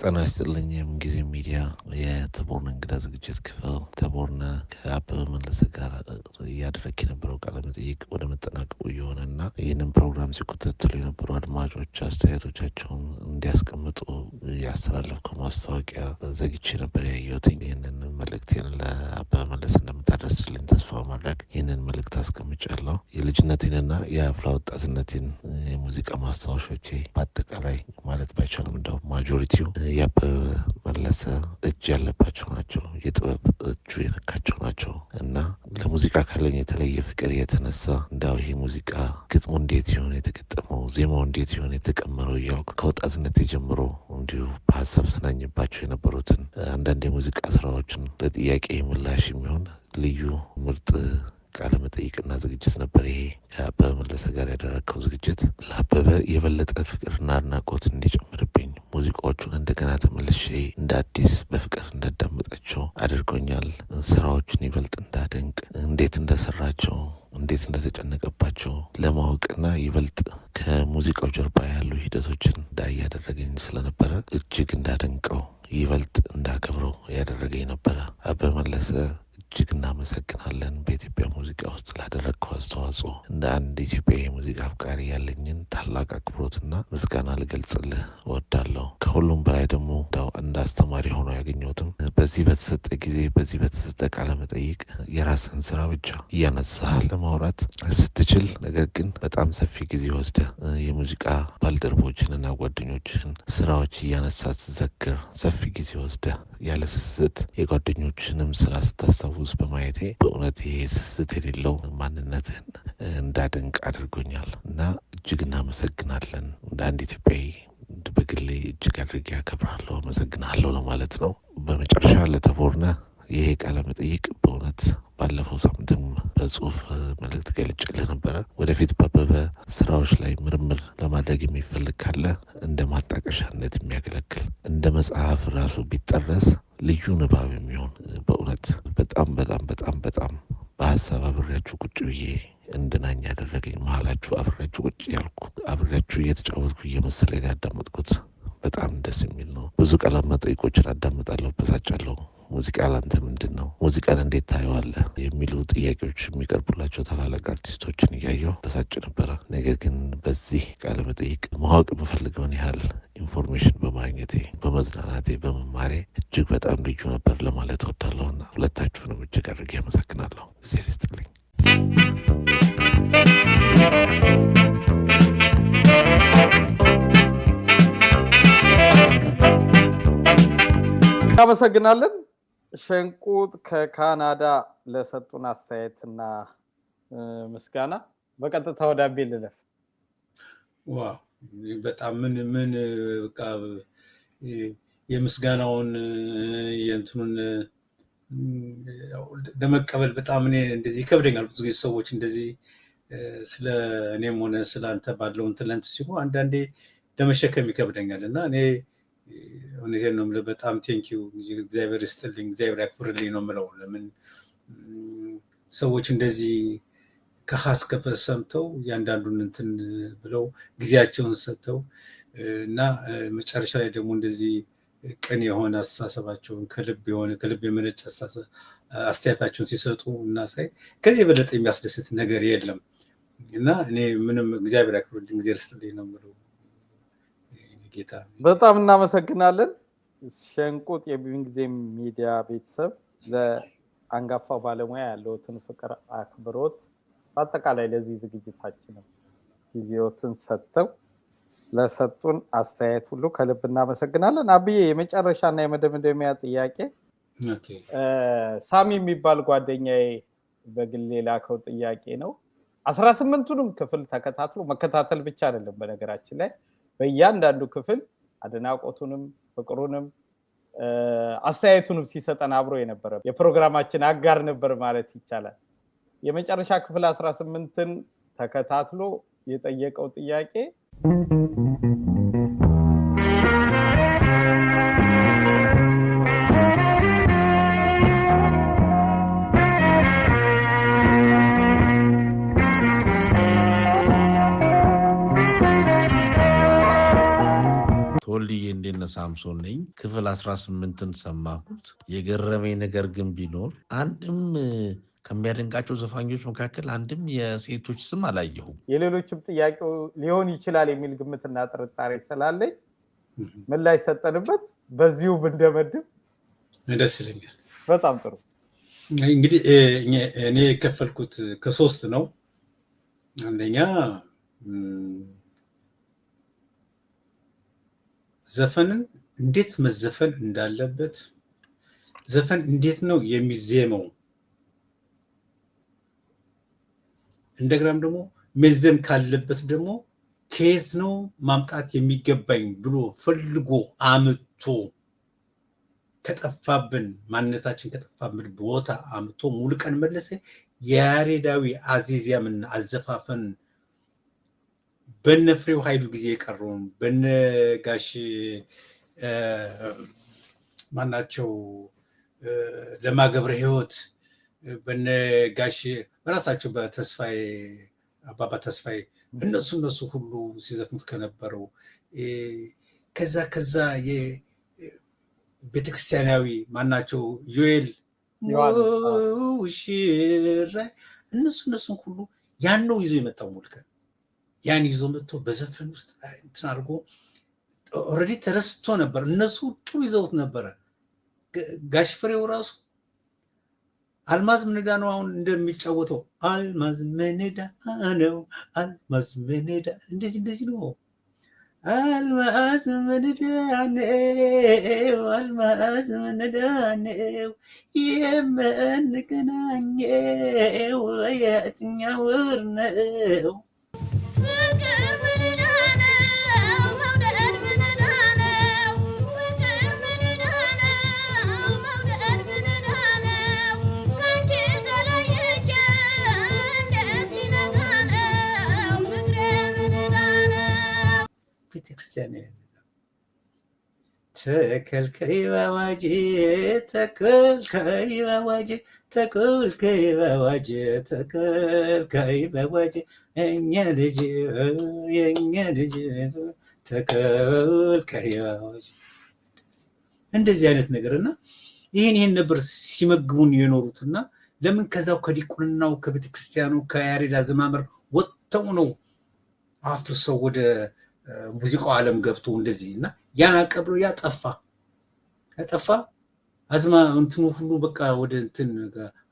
ጤና ይስጥልኝ። የምንጊዜ ሚዲያ የተቦርነ እንግዳ ዝግጅት ክፍል ተቦርነ ከአበበ መለሰ ጋር እያደረግ የነበረው ቃለ መጠይቅ ወደ መጠናቀቁ እየሆነና ይህንን ፕሮግራም ሲከታተሉ የነበሩ አድማጮች አስተያየቶቻቸውን እንዲያስቀምጡ ያስተላለፍከው ማስታወቂያ ዘግቼ ነበር ያየሁት። ይህንን መልእክቴን ለአበበ መለሰ እንደምታደርስልኝ ተስፋ ማድረግ ይህንን መልእክት አስቀምጫለሁ። የልጅነቴንና የአፍላ ወጣትነቴን የሙዚቃ ማስታወሻዎቼ በአጠቃላይ ማለት ባይቻልም እንደው ማጆሪቲው የአበበ መለሰ እጅ ያለባቸው ናቸው። የጥበብ እጁ የነካቸው ናቸው እና ለሙዚቃ ካለኝ የተለየ ፍቅር የተነሳ እንዳው ይሄ ሙዚቃ ግጥሙ እንዴት ይሆን የተገጠመው፣ ዜማው እንዴት ይሆን የተቀመረው እያልኩ ከወጣትነት ጀምሮ እንዲሁ በሀሳብ ስናኝባቸው የነበሩትን አንዳንድ የሙዚቃ ስራዎችን ለጥያቄ ምላሽ የሚሆን ልዩ ምርጥ ቃለ መጠይቅና ዝግጅት ነበር። ይሄ ከአበበ መለሰ ጋር ያደረግከው ዝግጅት ለአበበ የበለጠ ፍቅርና አድናቆት እንዲጨምርብኝ ሙዚቃዎቹን እንደገና ተመልሼ እንደ አዲስ በፍቅር እንዳዳመጣቸው አድርጎኛል። ስራዎቹን ይበልጥ እንዳደንቅ፣ እንዴት እንደሰራቸው፣ እንዴት እንደተጨነቀባቸው ለማወቅና ይበልጥ ከሙዚቃው ጀርባ ያሉ ሂደቶችን እንዳይ ያደረገኝ ስለነበረ እጅግ እንዳደንቀው ይበልጥ እንዳከብረው ያደረገኝ ነበረ። አበበ መለሰ እጅግ እናመሰግናለን። በኢትዮጵያ ሙዚቃ ውስጥ ላደረግከው አስተዋጽኦ እንደ አንድ ኢትዮጵያ የሙዚቃ አፍቃሪ ያለኝን ታላቅ አክብሮትና ምስጋና ልገልጽልህ እወዳለሁ። ከሁሉም በላይ ደግሞ እንደ አስተማሪ ሆኖ ያገኘሁትም በዚህ በተሰጠ ጊዜ በዚህ በተሰጠ ቃለ መጠይቅ የራስን ስራ ብቻ እያነሳህ ለማውራት ስትችል፣ ነገር ግን በጣም ሰፊ ጊዜ ወስደህ የሙዚቃ ባልደረቦችንና ጓደኞችህን ስራዎች እያነሳ ስትዘክር፣ ሰፊ ጊዜ ወስደህ ያለ ስስት የጓደኞችንም ስራ ስታስታውስ በማየቴ በእውነት ይሄ ስስት የሌለው ማንነትህን እንዳደንቅ አድርጎኛል እና እጅግ እናመሰግናለን። እንደ አንድ ኢትዮጵያዊ በግሌ እጅግ አድርጌ አከብራለሁ፣ አመሰግናለሁ ለማለት ነው። በመጨረሻ ለተቦርነ ይሄ ቃለ መጠይቅ በእውነት ባለፈው ሳምንትም በጽሁፍ መልእክት ገልጬልህ ነበረ። ወደፊት በአበበ ስራዎች ላይ ምርምር ለማድረግ የሚፈልግ ካለ እንደ ማጣቀሻነት የሚያገለግል እንደ መጽሐፍ ራሱ ቢጠረስ ልዩ ንባብ የሚሆን በእውነት በጣም በጣም በጣም በጣም በሀሳብ አብሬያችሁ ቁጭ ብዬ እንድናኝ ያደረገኝ፣ መሀላችሁ አብሬያችሁ ቁጭ ያልኩ አብሬያችሁ እየተጫወትኩ እየመሰለኝ ያዳመጥኩት በጣም ደስ የሚል ነው። ብዙ ቃለ መጠይቆችን አዳምጣለሁ፣ በሳጫለሁ። ሙዚቃ ላንተ ምንድን ነው? ሙዚቃን እንዴት ታየዋለህ? የሚሉ ጥያቄዎች የሚቀርቡላቸው ታላላቅ አርቲስቶችን እያየሁ በሳጭ ነበረ። ነገር ግን በዚህ ቃለ መጠይቅ ማወቅ የምፈልገውን ያህል ኢንፎርሜሽን በማግኘቴ በመዝናናቴ በመማሬ እጅግ በጣም ልዩ ነበር ለማለት እወዳለሁና ሁለታችሁንም እጅግ አድርጌ አመሰግናለሁ። ጊዜ ይስጥልኝ። እናመሰግናለን። ሸንቁጥ ከካናዳ ለሰጡን አስተያየትና ምስጋና። በቀጥታ ወደ አቤ ልለፍ። ዋው በጣም ምን በቃ የምስጋናውን የእንትኑን ለመቀበል በጣም እኔ እንደዚህ ይከብደኛል። ብዙ ጊዜ ሰዎች እንደዚህ ስለ እኔም ሆነ ስለ አንተ ባለው እንትን ሲሉ አንዳንዴ ለመሸከም ይከብደኛል እና እኔ እውነቴን ነው የምልህ። በጣም ቴንኪው፣ እግዚአብሔር ይስጥልኝ፣ እግዚአብሔር ያክብርልኝ ነው የምለው። ለምን ሰዎች እንደዚህ ከሀስከፈ ሰምተው እያንዳንዱን እንትን ብለው ጊዜያቸውን ሰጥተው እና መጨረሻ ላይ ደግሞ እንደዚህ ቅን የሆነ አስተሳሰባቸውን ከልብ የመነጨ አስተያየታቸውን ሲሰጡ እና ሳይ ከዚህ የበለጠ የሚያስደስት ነገር የለም እና እኔ ምንም እግዚአብሔር ያክብርልኝ፣ እግዚአብሔር ይስጥልኝ ነው የምለው። በጣም እናመሰግናለን። ሸንቁጥ የምንጊዜ ሚዲያ ቤተሰብ ለአንጋፋው ባለሙያ ያለውትን ፍቅር፣ አክብሮት በአጠቃላይ ለዚህ ዝግጅታችን ጊዜዎትን ሰጥተው ለሰጡን አስተያየት ሁሉ ከልብ እናመሰግናለን። አብዬ የመጨረሻና የመደምደሚያ ጥያቄ ሳሚ የሚባል ጓደኛዬ በግሌ ላከው ጥያቄ ነው። 18ቱንም ክፍል ተከታትሎ መከታተል ብቻ አይደለም፣ በነገራችን ላይ በእያንዳንዱ ክፍል አድናቆቱንም ፍቅሩንም አስተያየቱንም ሲሰጠን አብሮ የነበረ የፕሮግራማችን አጋር ነበር ማለት ይቻላል። የመጨረሻ ክፍል 18ን ተከታትሎ የጠየቀው ጥያቄ ተወልዬ እንዴት ነህ? ሳምሶን ነኝ። ክፍል 18ን ሰማሁት። የገረመኝ ነገር ግን ቢኖር አንድም ከሚያደንቃቸው ዘፋኞች መካከል አንድም የሴቶች ስም አላየሁም። የሌሎችም ጥያቄው ሊሆን ይችላል የሚል ግምትና ጥርጣሬ ስላለኝ ምን ላይ ሰጠንበት በዚሁ ብንደመድም ደስ ይለኛል። በጣም ጥሩ። እንግዲህ እኔ የከፈልኩት ከሶስት ነው። አንደኛ ዘፈንን እንዴት መዘፈን እንዳለበት፣ ዘፈን እንዴት ነው የሚዜመው፣ እንደገናም ደግሞ መዘም ካለበት ደግሞ ከየት ነው ማምጣት የሚገባኝ ብሎ ፈልጎ አምጥቶ ከጠፋብን ማንነታችን ከጠፋብን ቦታ አምጥቶ ሙሉቀን መለሰ የያሬዳዊ አዜዚያምና አዘፋፈን በነፍሬው ኃይሉ ጊዜ የቀረውን በነጋሽ ማናቸው ለማገብረ ህይወት በነጋሽ በራሳቸው በተስፋዬ አባባ ተስፋዬ እነሱ ሁሉ ሲዘፍኑት ከነበረው ከዛ የቤተክርስቲያናዊ ማናቸው ዮኤል ውሽራ እነሱን ሁሉ ያን ነው ይዞ የመጣው ሙሉቀን። ያን ይዞ መጥቶ በዘፈን ውስጥ እንትን አድርጎ ኦልሬዲ ተረስቶ ነበር። እነሱ ጥሩ ይዘውት ነበረ። ጋሽ ፍሬው ራሱ አልማዝ ምንዳ ነው አሁን እንደሚጫወተው አልማዝ ምንዳ ነው አልማዝ ምንዳ እንደዚህ ነው። አልማዝ ምንዳ ነው አልማዝ ምንዳ ነው የምንገናኘው የትኛው ወር ነው? ፍቅር ምንዳ ነው መውደድ ምንዳ ነው ፍቅር ምንዳ ነው መውደድ ምንዳ ነው ካንቺ ተለይቼ እንዴት ሊነጋ ነው ፍቅሬ ምንዳ ነው። ቤተክርስቲያን ተከልከይ በአዋጅ ተከልከይ በአዋጅ ተከልከይ በአዋጅ ተከልከይ በአዋጅ የኛ ልጅ ተከልከይ በአዋጅ እንደዚህ አይነት ነገርና ይሄን ነበር ሲመግቡን የኖሩትና ለምን ከዛው ከዲቁንናው ከቤተክርስቲያኑ ከያሬድ አዘማመር ወጥተው ነው አፍርሰው ወደ ሙዚቃው ዓለም ገብቶ እንደዚህና ያን አቀብሎ ያጠፋ አዝማ እንትኑ ሁሉ በቃ ወደ እንትን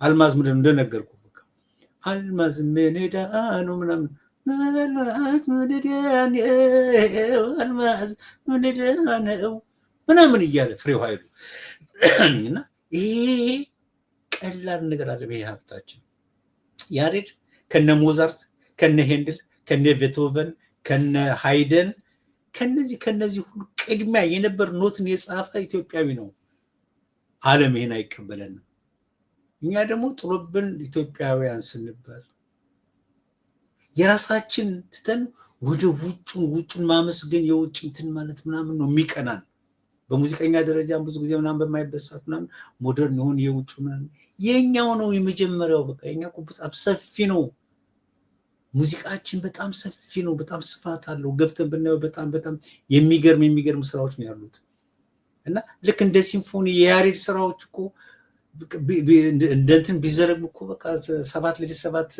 አልማዝ ምንድነው እንደነገርኩ በቃ አልማዝ ምንዳ ነው ምናምን አልማዝ ምንዳ ነው አልማዝ ምንዳ ነው ምናምን እያለ ፍሬው ኃይሉ እና ይሄ ቀላል ነገር አለ። ይሄ ሀብታችን ያሬድ ከነ ሞዛርት ከነ ሄንድል ከነ ቤቶቨን ከነ ሃይደን ከነዚህ ሁሉ ቅድሚያ የነበር ኖትን የጻፈ ኢትዮጵያዊ ነው። ዓለም ይሄን አይቀበለንም። እኛ ደግሞ ጥሎብን ኢትዮጵያውያን ስንባል የራሳችን ትተን ወደ ውጩን ማመስገን የውጭ እንትን ማለት ምናምን ነው የሚቀናን። በሙዚቀኛ ደረጃም ብዙ ጊዜ ምናምን በማይበሳት ምናምን ሞደርን የሆነ የውጭ ምናምን የኛው ነው የመጀመሪያው። በቃ የኛ በጣም ሰፊ ነው። ሙዚቃችን በጣም ሰፊ ነው። በጣም ስፋት አለው። ገብተን ብናየው በጣም የሚገርም ስራዎች ነው ያሉት እና ልክ እንደ ሲምፎኒ የያሬድ ስራዎች እኮ እንደንትን ቢዘረጉ እኮ በቃ 7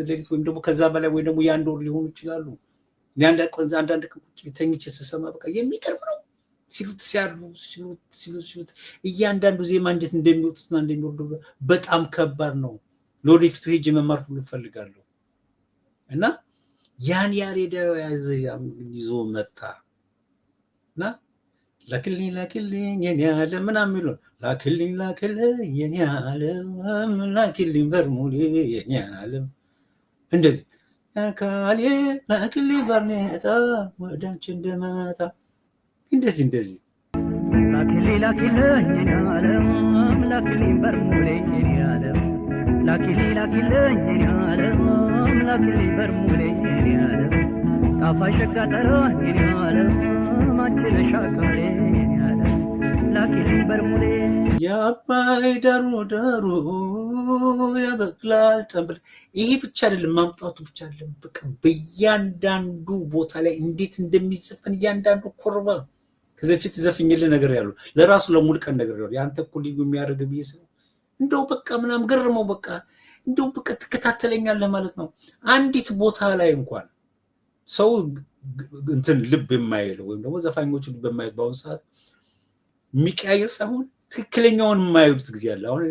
ሌሊት ወይም ደግሞ ከዛ በላይ ወይ ደግሞ የአንድ ወር ሊሆኑ ይችላሉ። አንዳንድ ተኝቼ ስሰማ በቃ የሚገርም ነው ሲሉት ሲሉት እያንዳንዱ ዜማ እንዴት እንደሚወጡትና እንደሚወርዱ በጣም ከባድ ነው። ለወደፊቱ ሄጄ መማር ሁሉ እፈልጋለሁ እና ያን ያሬዳዊ አዘያም ይዞ መጣ እና ላክልኝ የኔ ዓለም ምናምን የሚለው ላክልኝ የኔ ዓለም ላክልኝ በርሙሌ የኔ ዓለም እንደዚህ አካሌ ላክልኝ ባርኔጣ ወደ አንቺ እንደመጣ እንደዚህ ላክልኝ ላኪልኝ የኔ ዓለም ላኪልኝ በርሙሌ የኔ ዓለም ላኪልኝ የኔ ዓለም ላኪልኝ በርሙሌ የኔ ዓለም ጣፋጭ ሸጋጠሮን የኔ ዓለም አንቺ ነሽ አካሌ የኔ ዓለም ላኪልኝ በርሙሌ የአባይ ዳሩ ዳሩ ያበቅላል ጠንበል። ይሄ ብቻ አይደለም ማምጣቱ ብቻ አይደለም፣ በቃ በእያንዳንዱ ቦታ ላይ እንዴት እንደሚዘፈን እያንዳንዱ ኮርባ ከዚህ በፊት ዘፍኝልህ ነገር ያሉ ለራሱ ለሙሉቀን ነገር ያሉ ያንተ እኮ ልዩ የሚያደርግ ቢስ እንደው በቃ ምናምን ገርመው በቃ እንደው በቃ ትከታተለኛለህ ማለት ነው። አንዲት ቦታ ላይ እንኳን ሰው እንትን ልብ የማይለው ወይም ደግሞ ዘፋኞቹ ልብ የማይለው በአሁኑ ሰዓት የሚቀያየር ሳይሆን ትክክለኛውን የማይሉት ጊዜ አለ። አሁን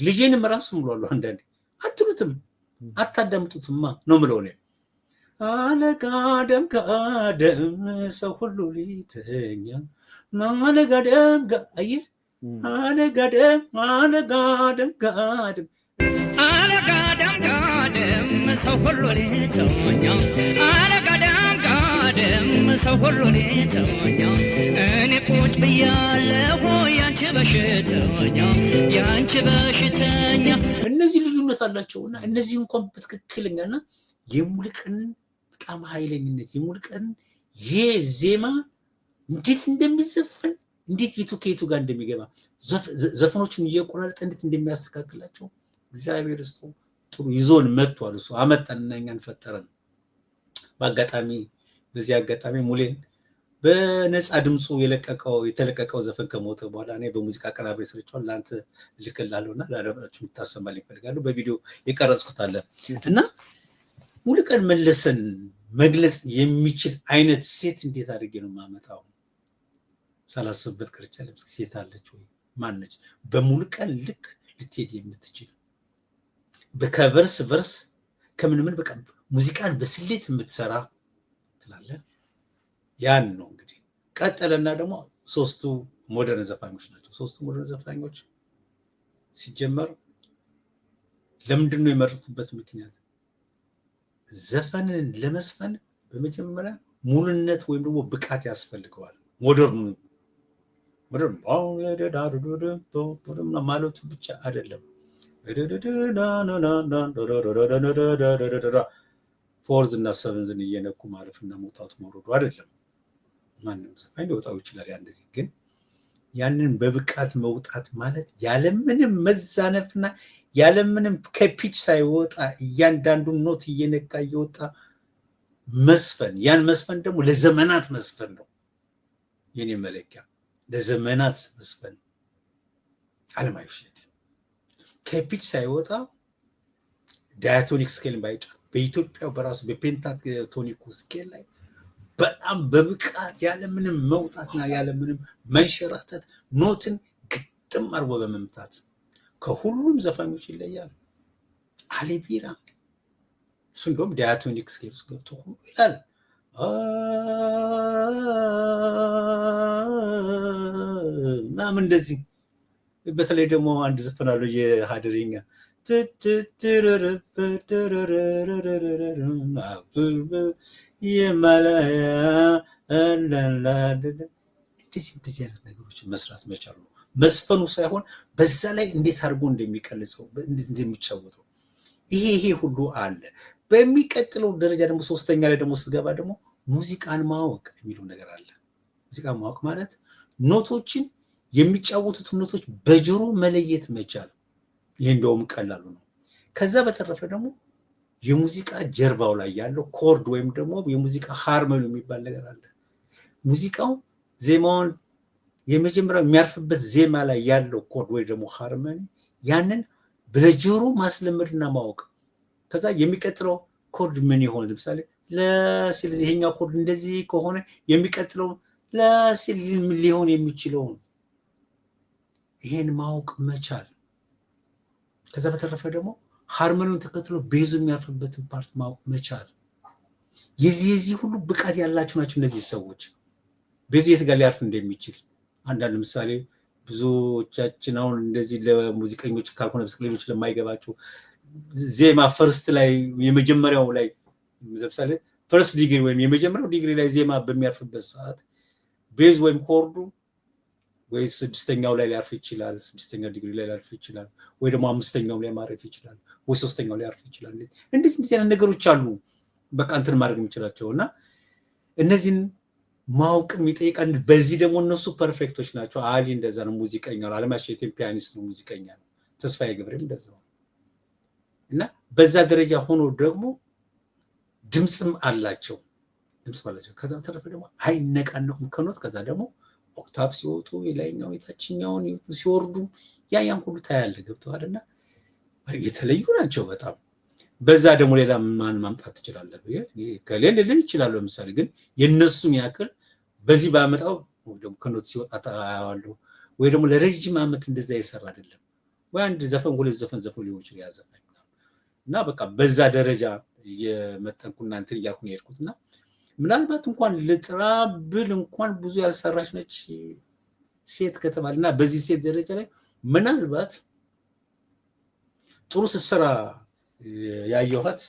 ልጄንም ራሱ ምሏለሁ አንዳንዴ አትሉትም አታዳምጡትማ ነው ምለው ነው። አለጋደም ጋደም ሰው ሁሉ ሊተኛ አለጋደም ጋየ አለጋደም ጋደም አለጋደም ጋደም ሰው ሁሉ ሊተኛ አለጋደም ጋደም ሰው ሁሉ ሊተኛ እኔ ቁጭ ብያለሁ ያንቺ በሽተኛ ያንቺ በሽተኛ። እነዚህ ልዩነት አላቸውና እነዚህ እንኳን በትክክለኛና የሙሉቀን በጣም ኃይለኝነት የሙሉቀን የዜማ እንዴት እንደሚዘፈን እንዴት የቱ ከየቱ ጋር እንደሚገባ ዘፈኖቹን እየቆራረጠ እንዴት እንደሚያስተካክላቸው እግዚአብሔር እስቶ ጥሩ ይዞን መጥቷል። እሱ አመጣንና እኛን ፈጠረን። በአጋጣሚ በዚህ አጋጣሚ ሙሌን በነፃ ድምፁ የተለቀቀው ዘፈን ከሞተ በኋላ እኔ በሙዚቃ አቀናባሪ ስርቻው ላንተ ልክላለሁና ለአድማጮች የምታሰማልኝ እፈልጋለሁ። በቪዲዮ የቀረጽኩት አለ እና ሙሉቀን መለሰን መግለጽ የሚችል አይነት ሴት እንዴት አድርጌ ነው ማመጣው? ሳላስብበት ቀርቻለሁ። ሴት አለች ወይ ማነች በሙሉቀን ልክ ልትሄድ የምትችል በከቨርስ ቨርስ ከምን ምን በቃ ሙዚቃን በስሌት የምትሰራ ትላለ። ያን ነው እንግዲህ ቀጠለና ደግሞ ሶስቱ ሞደርን ዘፋኞች ናቸው። ሶስቱ ሞደርን ዘፋኞች ሲጀመር ለምንድን ነው የመረጡበት ምክንያት? ዘፈንን ለመስፈን በመጀመሪያ ሙሉነት ወይም ደግሞ ብቃት ያስፈልገዋል። ሞደርን ማለቱ ብቻ አይደለም። ፎርዝ እና ሰቨንዝን እየነኩ ማለፍና መውጣቱ መውረዱ አይደለም። ማንም ዘፋኝ ሊወጣው ይችላል። እንደዚህ ግን ያንን በብቃት መውጣት ማለት ያለምንም መዛነፍና ያለምንም ከፒች ሳይወጣ እያንዳንዱን ኖት እየነካ እየወጣ መስፈን፣ ያን መስፈን ደግሞ ለዘመናት መስፈን ነው የኔ መለኪያ። ለዘመናት መስፈን አለማየሁ እሸቴ ከፒች ሳይወጣ ዳያቶኒክ ስኬል ባይጫ በኢትዮጵያ በራሱ በፔንታቶኒክ ስኬል ላይ በጣም በብቃት ያለምንም መውጣትና ያለምንም መንሸራተት ኖትን ግጥም አርጎ በመምታት ከሁሉም ዘፋኞች ይለያል። አሊ ቢራ እሱ እንደውም ዳያቶኒክ ስኬል ውስጥ ገብቶ ሁሉ ይላል። ምናምን እንደዚህ በተለይ ደግሞ አንድ ዘፈን አለው የሀደሪኛ እንደዚህ አይነት ነገሮችን መስራት መቻል ነው መስፈኑ ሳይሆን በዛ ላይ እንዴት አድርጎ እንደሚቀልጸው እንደሚጫወተው ይሄ ሁሉ አለ። በሚቀጥለው ደረጃ ደግሞ ሶስተኛ ላይ ደግሞ ስትገባ ደግሞ ሙዚቃን ማወቅ የሚለው ነገር አለ። ሙዚቃን ማወቅ ማለት ኖቶችን የሚጫወቱት ኖቶች በጆሮ መለየት መቻል። ይሄ እንደውም ቀላሉ ነው። ከዛ በተረፈ ደግሞ የሙዚቃ ጀርባው ላይ ያለው ኮርድ ወይም ደግሞ የሙዚቃ ሃርመኒ የሚባል ነገር አለ። ሙዚቃው ዜማውን የመጀመሪያው የሚያርፍበት ዜማ ላይ ያለው ኮርድ ወይ ደግሞ ሃርመኒ ያንን በጆሮ ማስለመድና ማወቅ። ከዛ የሚቀጥለው ኮርድ ምን ይሆን? ለምሳሌ ለሲል ይሄኛው ኮርድ እንደዚህ ከሆነ የሚቀጥለው ለሲል ሊሆን የሚችለው ይሄን ማወቅ መቻል። ከዛ በተረፈ ደግሞ ሃርመኒውን ተከትሎ ቤዙ የሚያርፍበትን ፓርት ማወቅ መቻል። የዚህ ሁሉ ብቃት ያላቸው ናቸው እነዚህ ሰዎች። ቤዙ የት ጋር ሊያርፍ እንደሚችል አንዳንድ ምሳሌ ብዙዎቻችን አሁን እንደዚህ ለሙዚቀኞች ካልሆነ ሌሎች ለማይገባቸው ዜማ ፈርስት ላይ የመጀመሪያው ላይ ለምሳሌ ፈርስት ዲግሪ ወይም የመጀመሪያው ዲግሪ ላይ ዜማ በሚያርፍበት ሰዓት ቤዝ ወይም ኮርዱ ወይ ስድስተኛው ላይ ሊያርፍ ይችላል፣ ስድስተኛ ዲግሪ ላይ ሊያርፍ ይችላል፣ ወይ ደግሞ አምስተኛው ላይ ማረፍ ይችላል፣ ወይ ሶስተኛው ላይ ያርፍ ይችላል። እንደዚህ አይነት ነገሮች አሉ በቃ እንትን ማድረግ የሚችላቸው እና እነዚህን ማወቅ የሚጠይቃል። በዚህ ደግሞ እነሱ ፐርፌክቶች ናቸው። አሊ እንደዛ ነው፣ ሙዚቀኛ ነው። አለማየሁ እሸቴም ፒያኒስት ነው፣ ሙዚቀኛ ነው። ተስፋዬ ገብሬም እንደዛ ነው። እና በዛ ደረጃ ሆኖ ደግሞ ድምጽም አላቸው። ከዛ በተረፈ ደግሞ አይነቃነቁም ከኖት። ከዛ ደግሞ ኦክታቭ ሲወጡ የላይኛው የታችኛውን ሲወርዱ ያን ሁሉ ታያለ። ገብተዋልና የተለዩ ናቸው በጣም። በዛ ደግሞ ሌላ ማን ማምጣት ትችላለህ? ከሌለ ልጅ ይችላል። ለምሳሌ ግን የነሱን ያክል በዚህ ባመጣው ደግሞ ከኖት ሲወጣ ታያዋለሁ። ወይ ደግሞ ለረጅም ዓመት እንደዛ ይሰራ አይደለም ወይ አንድ ዘፈን ሁለት ዘፈን ሊሆን ይችላል ያዘፈን እና በቃ በዛ ደረጃ የመጠንኩና እንትን እያልኩ ነው የሄድኩትና ምናልባት እንኳን ልጥራብል እንኳን ብዙ ያልሰራች ነች ሴት ከተባለና በዚህ ሴት ደረጃ ላይ ምናልባት ጥሩ ስትሰራ ያየኋት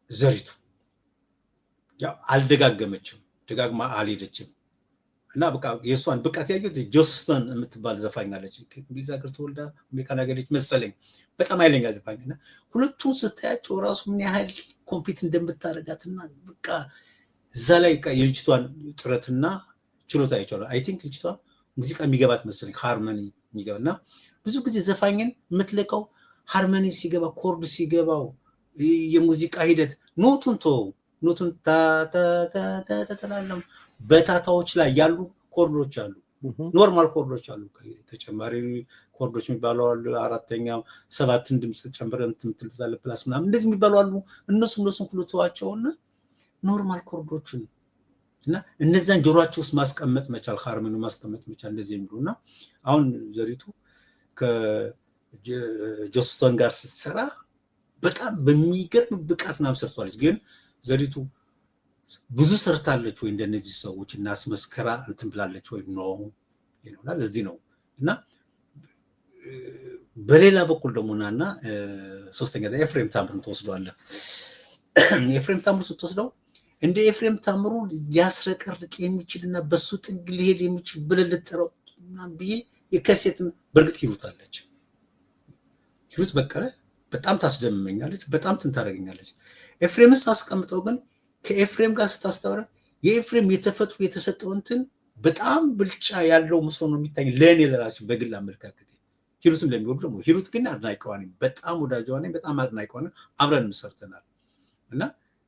ዘሪቱ ያው አልደጋገመችም፣ ደጋግማ አልሄደችም እና በቃ የሷን ብቃት ያዩት ጆስተን የምትባል ዘፋኛለች። እንግሊዝ ሀገር ተወልዳ አሜሪካን ሀገር ልጅ መሰለኝ። በጣም ኃይለኛ ዘፋኝና ሁለቱን ስታያቸው ራሱ ምን ያህል ኮምፒት እንደምታረጋትና በቃ እዛ ላይ የልጅቷን ጥረትና ችሎታ አይቻለሁ። አይ ቲንክ ልጅቷ ሙዚቃ የሚገባት መሰለኝ፣ ሃርመኒ የሚገባና ብዙ ጊዜ ዘፋኝን የምትለቀው ሃርመኒ ሲገባ፣ ኮርድ ሲገባው፣ የሙዚቃ ሂደት ኖቱን ኖቱን ታታታታታታላም በታታዎች ላይ ያሉ ኮርዶች አሉ፣ ኖርማል ኮርዶች አሉ፣ ተጨማሪ ኮርዶች የሚባሉ አሉ። አራተኛው ሰባትን ድምጽ ጨምረን ትምትልታለ ፕላስ ምናምን እንደዚህ የሚባሉ አሉ። እነሱን ሁሉ ተዋቸውና ኖርማል ኮርዶችን እና እነዛን ጆሮአቸው ውስጥ ማስቀመጥ መቻል፣ ሃርመኒ ማስቀመጥ መቻል እንደዚህ የሚሉና አሁን ዘሪቱ ከጆስተን ጋር ስትሰራ በጣም በሚገርም ብቃት ምናምን ሰርቷለች። ግን ዘሪቱ ብዙ ሰርታለች ወይ እንደነዚህ ሰዎች እና አስመስከራ እንትን ብላለች ወይ ነው ይላል። ለዚህ ነው እና በሌላ በኩል ደግሞ ናና ሶስተኛ ኤፍሬም ታምሩን ተወስዷል። ኤፍሬም ታምሩ ስትወስደው እንደ ኤፍሬም ታምሩ ሊያስረቀርቅ የሚችልና በሱ ጥግ ሊሄድ የሚችል ብለልጥረው እና ብዬ የከሴትን በርግጥ ይሩታለች። ይሩት በቀለ በጣም ታስደምመኛለች፣ በጣም ትንታረገኛለች። ኤፍሬምስ አስቀምጠው ግን ከኤፍሬም ጋር ስታስተውራ የኤፍሬም የተፈጥሮ የተሰጠው እንትን በጣም ብልጫ ያለው መስሎ ነው የሚታኝ ለኔ ለራሴ በግል አመለካከቴ። ሂሩትን ለሚወዱ ደግሞ ሂሩት ግን አድናቂዋ ነኝ፣ በጣም ወዳጅዋ ነኝ፣ በጣም አድናቂዋ ነኝ። አብረን ሰርተናል እና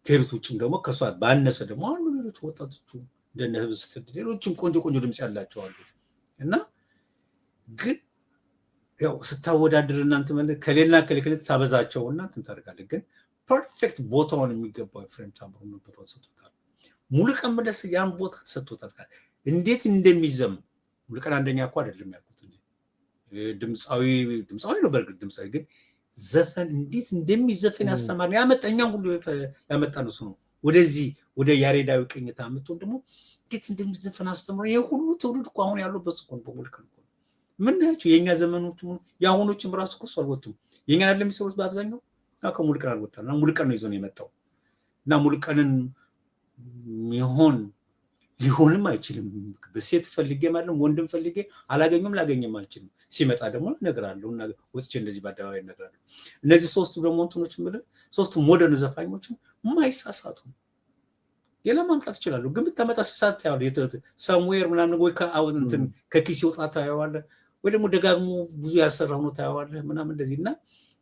ከሂሩት ውጭም ደግሞ ከሷ ባነሰ ደግሞ አሉ ሌሎች ወጣቶቹ እንደነ ህብስት ሌሎችም ቆንጆ ድምጽ ያላቸው አሉ እና ግን ያው ስታወዳድር እናንተ ማለት ከሌላ ከሌላ ታበዛቸውና እንትን ታደርጋለህ። ግን ፐርፌክት ቦታውን የሚገባው ኤፍሬም ታምሩ ነው ቦታውን ሰጥቶታል። ሙሉቀን መለሰ ያን ቦታ ተሰጥቶታል። እንዴት እንደሚዘም ሙሉቀን አንደኛ እኮ አይደለም ያልኩት ድምጻዊ ነው። በርግጥ ድምጻዊ ግን ዘፈን እንዴት እንደሚዘፈን ያስተማር ያመጣኛው ሁሉ ያመጣን እሱ ነው። ወደዚህ ወደ ያሬዳዊ ቅኝታ አምጥቶን ደግሞ እንዴት እንደሚዘፈን አስተምሮ ይሄ ሁሉ ትውልድ እኮ አሁን ያለው በሱ ነው። በሙሉቀን እኮ ምን ናቸው የኛ ዘመኖቹ ያሁኖቹም ራሱ እኮ አልወጡም። የኛን አይደለም የሚሰሩት በአብዛኛው ከሙሉቀን አልወጣና ሙሉቀን ነው ይዞ ነው የመጣው እና ሙሉቀንን ሊሆንም አይችልም። በሴት ፈልጌ ማለት ወንድም ፈልጌ አላገኘም ላገኘም አልችልም። ሲመጣ ደግሞ እነግራለሁ እና ወጥቼ እንደዚህ በአደባባይ እነግራለሁ። እነዚህ ሶስቱ ደግሞ እንትኖች ማለት ሶስቱ ሞደርን ዘፋኞችን የማይሳሳቱ ሌላ ማምጣት ይችላሉ። ግን ብታመጣ ሲሳት ታያለህ ሰምዌር ምናምን ወይ እንትን ከኪስ ይወጣ ታያዋለህ፣ ወይ ደግሞ ደጋግሞ ብዙ ያሰራው ነው ታያዋለህ ምናምን እንደዚህና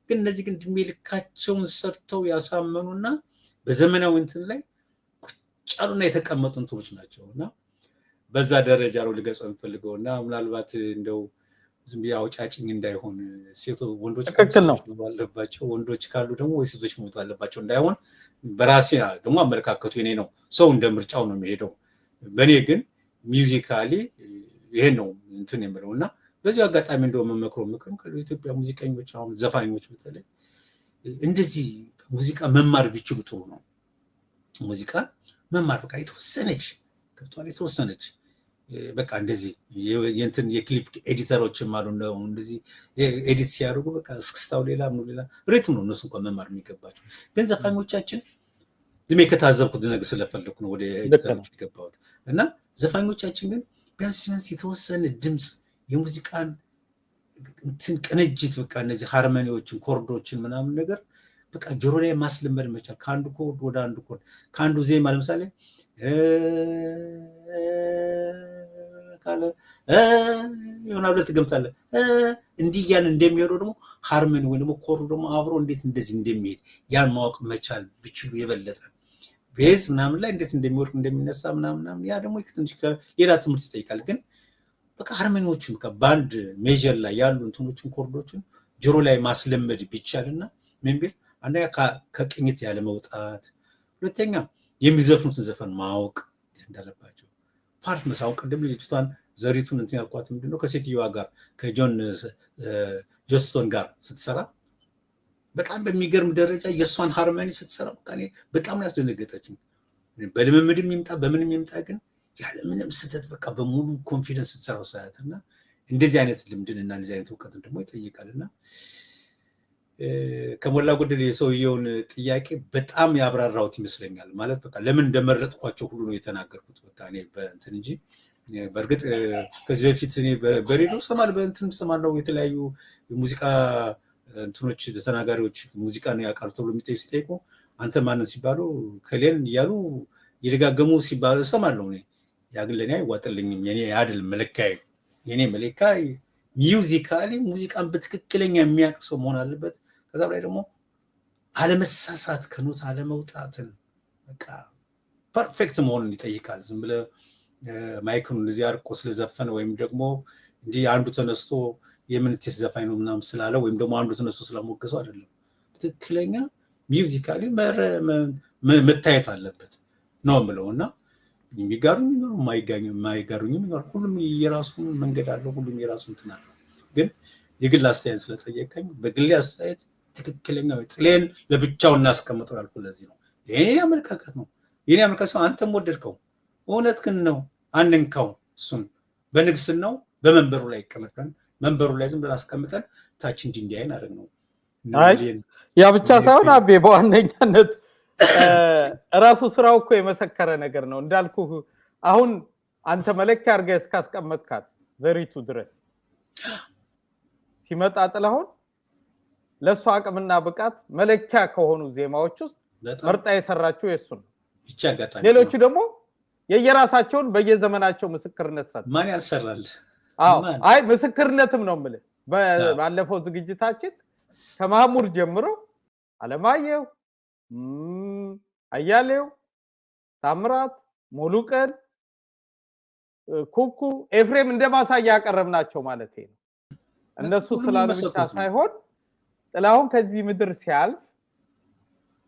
ግን እነዚህ ግን ድሜ ልካቸውን ሰርተው ያሳመኑና በዘመናዊ እንትን ላይ ጫሉና የተቀመጡ እንትኖች ናቸውና በዛ ደረጃ ነው ልገልጸው የምፈልገውና ምናልባት እንደው ዝም ብዬ አውጫጭኝ እንዳይሆን ወንዶች ካሉባቸው ወንዶች ካሉ ደግሞ ወይ ሴቶች መውጣት አለባቸው እንዳይሆን በራሴ ደግሞ አመለካከቱ የኔ ነው። ሰው እንደ ምርጫው ነው የሚሄደው። በኔ ግን ሚውዚካሊ ይሄን ነው እንትን የምለውና በዚህ አጋጣሚ እንደው መመክሮ ምክርም ከኢትዮጵያ ሙዚቀኞች አሁን ዘፋኞች በተለይ እንደዚህ ሙዚቃ መማር ቢችሉ ጥሩ ነው። ሙዚቃ መማር በቃ የተወሰነች በቃ እንደዚህ የእንትን የክሊፕ ኤዲተሮችም አሉ ነው እንደዚህ ኤዲት ሲያደርጉ በቃ እስክስታው ሌላ ሪትም ነው እነሱ እንኳን መማር የሚገባቸው። ግን ዘፋኞቻችን ዝም ከታዘብኩት ነገር ስለፈለኩ ነው ወደ ኤዲተሮች የገባሁት። እና ዘፋኞቻችን ግን ቢያንስ የተወሰነ ድምፅ የሙዚቃን እንትን ቅንጅት በቃ እነዚህ ሃርመኒዎችን ኮርዶችን ምናምን ነገር በቃ ጆሮ ላይ ማስለመድ መቻል። ከአንዱ ኮርድ ወደ አንዱ ኮርድ ከአንዱ ዜማ ለምሳሌ ካለ የሆነ ብለህ ትገምታለህ እንዲህ ያን እንደሚሄደው ደግሞ ሃርመኒ ወይ ደግሞ ኮርዱ ደግሞ አብሮ እንዴት እንደዚህ እንደሚሄድ ያን ማወቅ መቻል ብችሉ የበለጠ ቤዝ ምናምን ላይ እንዴት እንደሚወርቅ እንደሚነሳ ምናምን ያ ደግሞ ትንሽ ሌላ ትምህርት ይጠይቃል። ግን በቃ ሃርመኒዎችን በቃ ባንድ ሜጀር ላይ ያሉ እንትኖችን ኮርዶችን ጆሮ ላይ ማስለመድ ቢቻልና ምን ቢል አንደኛ ከቅኝት ያለ መውጣት፣ ሁለተኛ የሚዘፍኑትን ዘፈን ማወቅ እንዳለባቸው ፓርት መሳው ቅድም ልጅቷን ዘሪቱን እንትን ያልኳት ምንድነው ከሴትዮዋ ጋር ከጆን ጆስቶን ጋር ስትሰራ በጣም በሚገርም ደረጃ የሷን ሃርመኒ ስትሰራ በጣም ነው ያስደነገጠችኝ። በልምምድም ይምጣ በምንም ይምጣ ግን ያለ ምንም ስተት በቃ በሙሉ ኮንፊደንስ ስትሰራው ሳያትና እንደዚህ አይነት ልምድንና እንደዚህ አይነት እውቀትን ደግሞ ይጠይቃልና ከሞላ ጎደል የሰውየውን ጥያቄ በጣም ያብራራውት ይመስለኛል። ማለት በቃ ለምን እንደመረጥኳቸው ሁሉ ነው የተናገርኩት። በቃ እኔ በእንትን እንጂ በእርግጥ ከዚህ በፊት እኔ በሬዲዮ ሰማለሁ የተለያዩ ሙዚቃ እንትኖች ተናጋሪዎች ሙዚቃ ነው ያውቃሉ ተብሎ ሲጠይቁ አንተ ማንን ሲባሉ ከሌን እያሉ ይደጋገሙ ሲባሉ እሰማለሁ። እኔ ያ ግን ለእኔ አይዋጥልኝም። የኔ አይደል መለካዬ። የኔ መለካዬ ሚውዚካሊ ሙዚቃን በትክክለኛ የሚያውቅ ሰው መሆን አለበት። ከዛ በላይ ደግሞ አለመሳሳት ከኖት አለመውጣትን በቃ ፐርፌክት መሆኑን ይጠይቃል። ዝም ብለህ ማይክሩን እንደዚህ አርቆ ስለዘፈነ ወይም ደግሞ እንዲህ አንዱ ተነስቶ የምንቴስ ዘፋኝ ነው ምናምን ስላለ ወይም ደግሞ አንዱ ተነስቶ ስላሞገሰው አይደለም። ትክክለኛ ሚውዚካሊ መታየት አለበት ነው የምለውና የሚጋሩኝ ነው የማይጋሩኝም ነው። ሁሉም የራሱን መንገድ አለው። ሁሉም የራሱን እንትን አለው። ግን የግል አስተያየት ስለጠየቀኝ በግል አስተያየት ትክክለኛ ጥሌን ለብቻው እናስቀምጠው ያልኩ ለዚህ ነው። ይሄ አመለካከት ነው። የኔ አመለካከት አንተም ወደድከው እውነት ግን ነው አንንካው። እሱን በንግስናው በመንበሩ ላይ ይቀመጣል። መንበሩ ላይ ዝም ብለን አስቀምጠን ታች እንዲያይን አደረግ ነው። ያ ብቻ ሳይሆን አቤ በዋነኛነት ራሱ ስራው እኮ የመሰከረ ነገር ነው። እንዳልኩ አሁን አንተ መለኪያ አድርገህ እስካስቀመጥካት ዘሪቱ ድረስ ሲመጣ ጥላሁን ለሷ አቅምና ብቃት መለኪያ ከሆኑ ዜማዎች ውስጥ መርጣ የሰራችው የሱ ነው። ሌሎቹ ደግሞ የየራሳቸውን በየዘመናቸው ምስክርነት ሰጥ ማን ያልሰራል? አይ ምስክርነትም ነው የምልህ። ባለፈው ዝግጅታችን ከማሙር ጀምሮ አለማየሁ፣ አያሌው፣ ታምራት፣ ሙሉቀን፣ ኩኩ፣ ኤፍሬም እንደማሳያ ያቀረብናቸው ማለት ነው። እነሱ ስላሉ ብቻ ሳይሆን ጥላሁን ከዚህ ምድር ሲያልፍ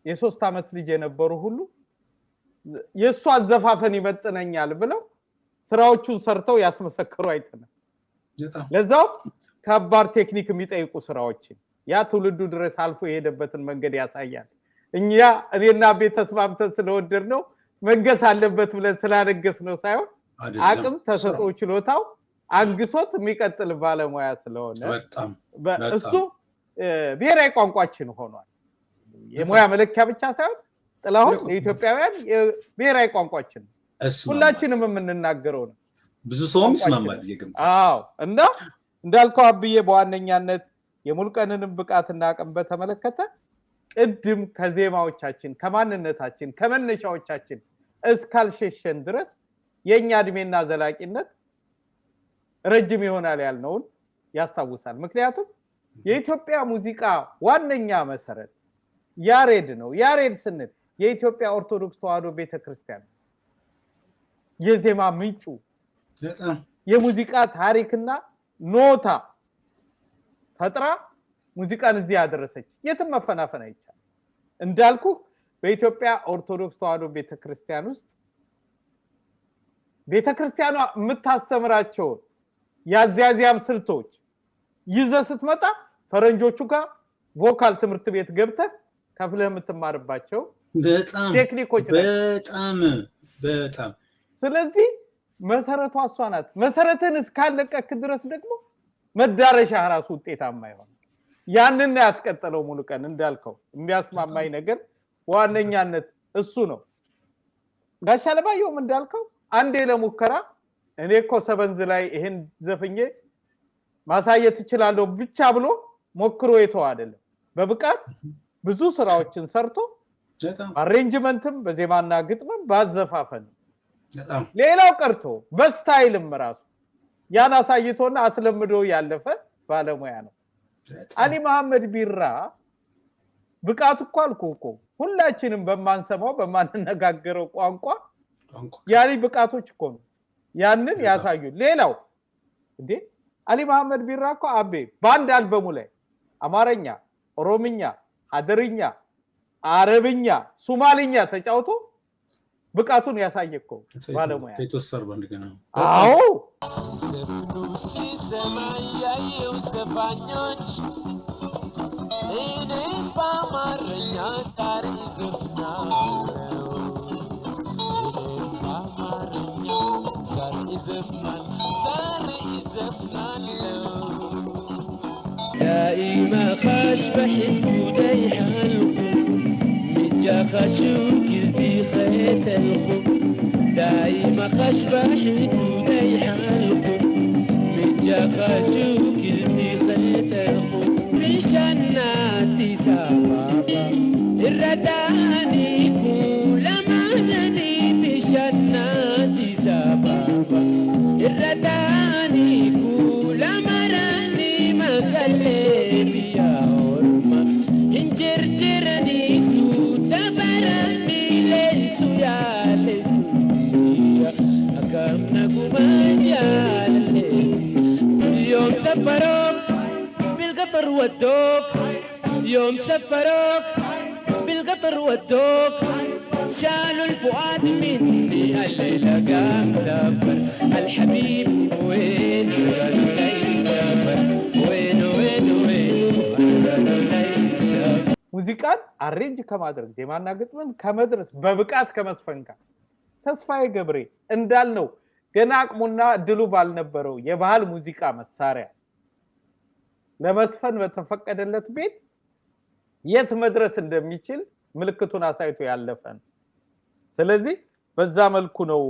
የ3 ዓመት ልጅ የነበሩ ሁሉ የሱ አዘፋፈን ይመጥነኛል ብለው ስራዎቹን ሰርተው ያስመሰከሩ አይተናል። ለዛው ከባድ ቴክኒክ የሚጠይቁ ስራዎችን ያ ትውልዱ ድረስ አልፎ የሄደበትን መንገድ ያሳያል። እኔና ቤት ተስማምተን ስለወደድ ነው መንገስ አለበት ብለን ስላነገስ ነው ሳይሆን አቅም ተሰጦ ችሎታው አንግሶት የሚቀጥል ባለሙያ ስለሆነ እሱ ብሔራዊ ቋንቋችን ሆኗል። የሙያ መለኪያ ብቻ ሳይሆን ጥላሁን የኢትዮጵያውያን ብሔራዊ ቋንቋችን ሁላችንም የምንናገረው ነው። ብዙ ሰውም ይስማማል ይገምታል። አዎ እና እንዳልከው አብዬ በዋነኛነት የሙሉቀንንም ብቃትና አቅም በተመለከተ ቅድም ከዜማዎቻችን ከማንነታችን ከመነሻዎቻችን እስካልሸሸን ድረስ የኛ እድሜና ዘላቂነት ረጅም ይሆናል ያልነውን ያስታውሳል። ምክንያቱም የኢትዮጵያ ሙዚቃ ዋነኛ መሰረት ያሬድ ነው። ያሬድ ስንል የኢትዮጵያ ኦርቶዶክስ ተዋሕዶ ቤተክርስቲያን የዜማ ምንጩ የሙዚቃ ታሪክና ኖታ ፈጥራ ሙዚቃን እዚህ ያደረሰች የትም መፈናፈን አይቻልም። እንዳልኩ በኢትዮጵያ ኦርቶዶክስ ተዋሕዶ ቤተክርስቲያን ውስጥ ቤተክርስቲያኗ የምታስተምራቸው ያዚያዚያም ስልቶች ይዘህ ስትመጣ ፈረንጆቹ ጋር ቮካል ትምህርት ቤት ገብተህ ከፍለህ የምትማርባቸው ቴክኒኮች በጣም ስለዚህ መሰረቷ እሷ ናት። መሰረትን እስካለቀክ ድረስ ደግሞ መዳረሻ ራሱ ውጤታማ ይሆናል። ያንን ያስቀጠለው ሙሉቀን እንዳልከው የሚያስማማኝ ነገር ዋነኛነት እሱ ነው። ጋሽ አለማየሁም እንዳልከው አንዴ ለሙከራ እኔ እኮ ሰበንዝ ላይ ይሄን ዘፍኜ ማሳየት እችላለሁ ብቻ ብሎ ሞክሮ የተው አይደለም። በብቃት ብዙ ስራዎችን ሰርቶ አሬንጅመንትም በዜማና ግጥምም ባዘፋፈን ሌላው ቀርቶ በስታይልም ራሱ ያን አሳይቶና አስለምዶ ያለፈ ባለሙያ ነው። አሊ መሐመድ ቢራ ብቃቱ እኮ አልኩህ እኮ ሁላችንም በማንሰማው በማንነጋገረው ቋንቋ ያሊ ብቃቶች እኮ ነው ያንን ያሳዩ። ሌላው እንዴ አሊ መሐመድ ቢራ እኮ አቤ ባንድ አልበሙ ላይ አማርኛ፣ ኦሮምኛ፣ ሀደርኛ፣ አረብኛ፣ ሶማሊኛ ተጫውቶ ብቃቱን ያሳየኮ ባለሙያ የተወሰር ባንድ ገና አዎ ሰማያየው ዘፋኞች እኔ በአማርኛ ሳር ይዘፍናለው በአማርኛ ሳር ይዘፍናለው دائما خشبحت كودي حلقو متجا خشوك في خيط الخو دائما خشبحت كودي حلقو متجا خشوك في خيط الخو مشاناتي سبابا الرداني كل ما نني مشاناتي سبابا الرداني كل ما قلبي يا ورما انجرجرني سودبرني ليسو يا ليسو أكم نقوم جال يوم سفروك بالقطر ودوك يوم سفروك بالقطر ودوك شالوا الفؤاد مني الليلة قام سافر الحبيب وين سافر ሙዚቃን አሬንጅ ከማድረግ ዜማና ግጥምን ከመድረስ በብቃት ከመስፈን ጋር ተስፋዬ ገብሬ እንዳልነው ገና አቅሙና ድሉ ባልነበረው የባህል ሙዚቃ መሳሪያ ለመስፈን በተፈቀደለት ቤት የት መድረስ እንደሚችል ምልክቱን አሳይቶ ያለፈን። ስለዚህ በዛ መልኩ ነው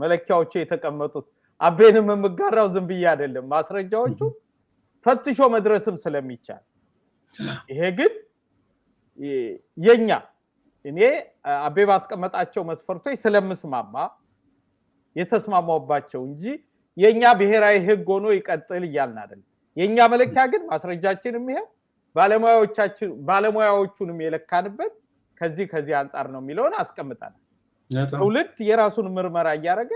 መለኪያዎቹ የተቀመጡት። አቤንም የምጋራው ዝም ብዬ አይደለም፣ ማስረጃዎቹ ፈትሾ መድረስም ስለሚቻል ይሄ ግን የኛ እኔ አቤ ባስቀመጣቸው መስፈርቶች ስለምስማማ የተስማማውባቸው እንጂ የኛ ብሔራዊ ህግ ሆኖ ይቀጥል ይያልና አይደል። የኛ መለኪያ ግን ማስረጃችንም ይሄ ባለሙያዎቹንም የለካንበት ከዚህ አንፃር ነው የሚለውን አስቀምጣለሁ። ትውልድ የራሱን ምርመራ ያያረገ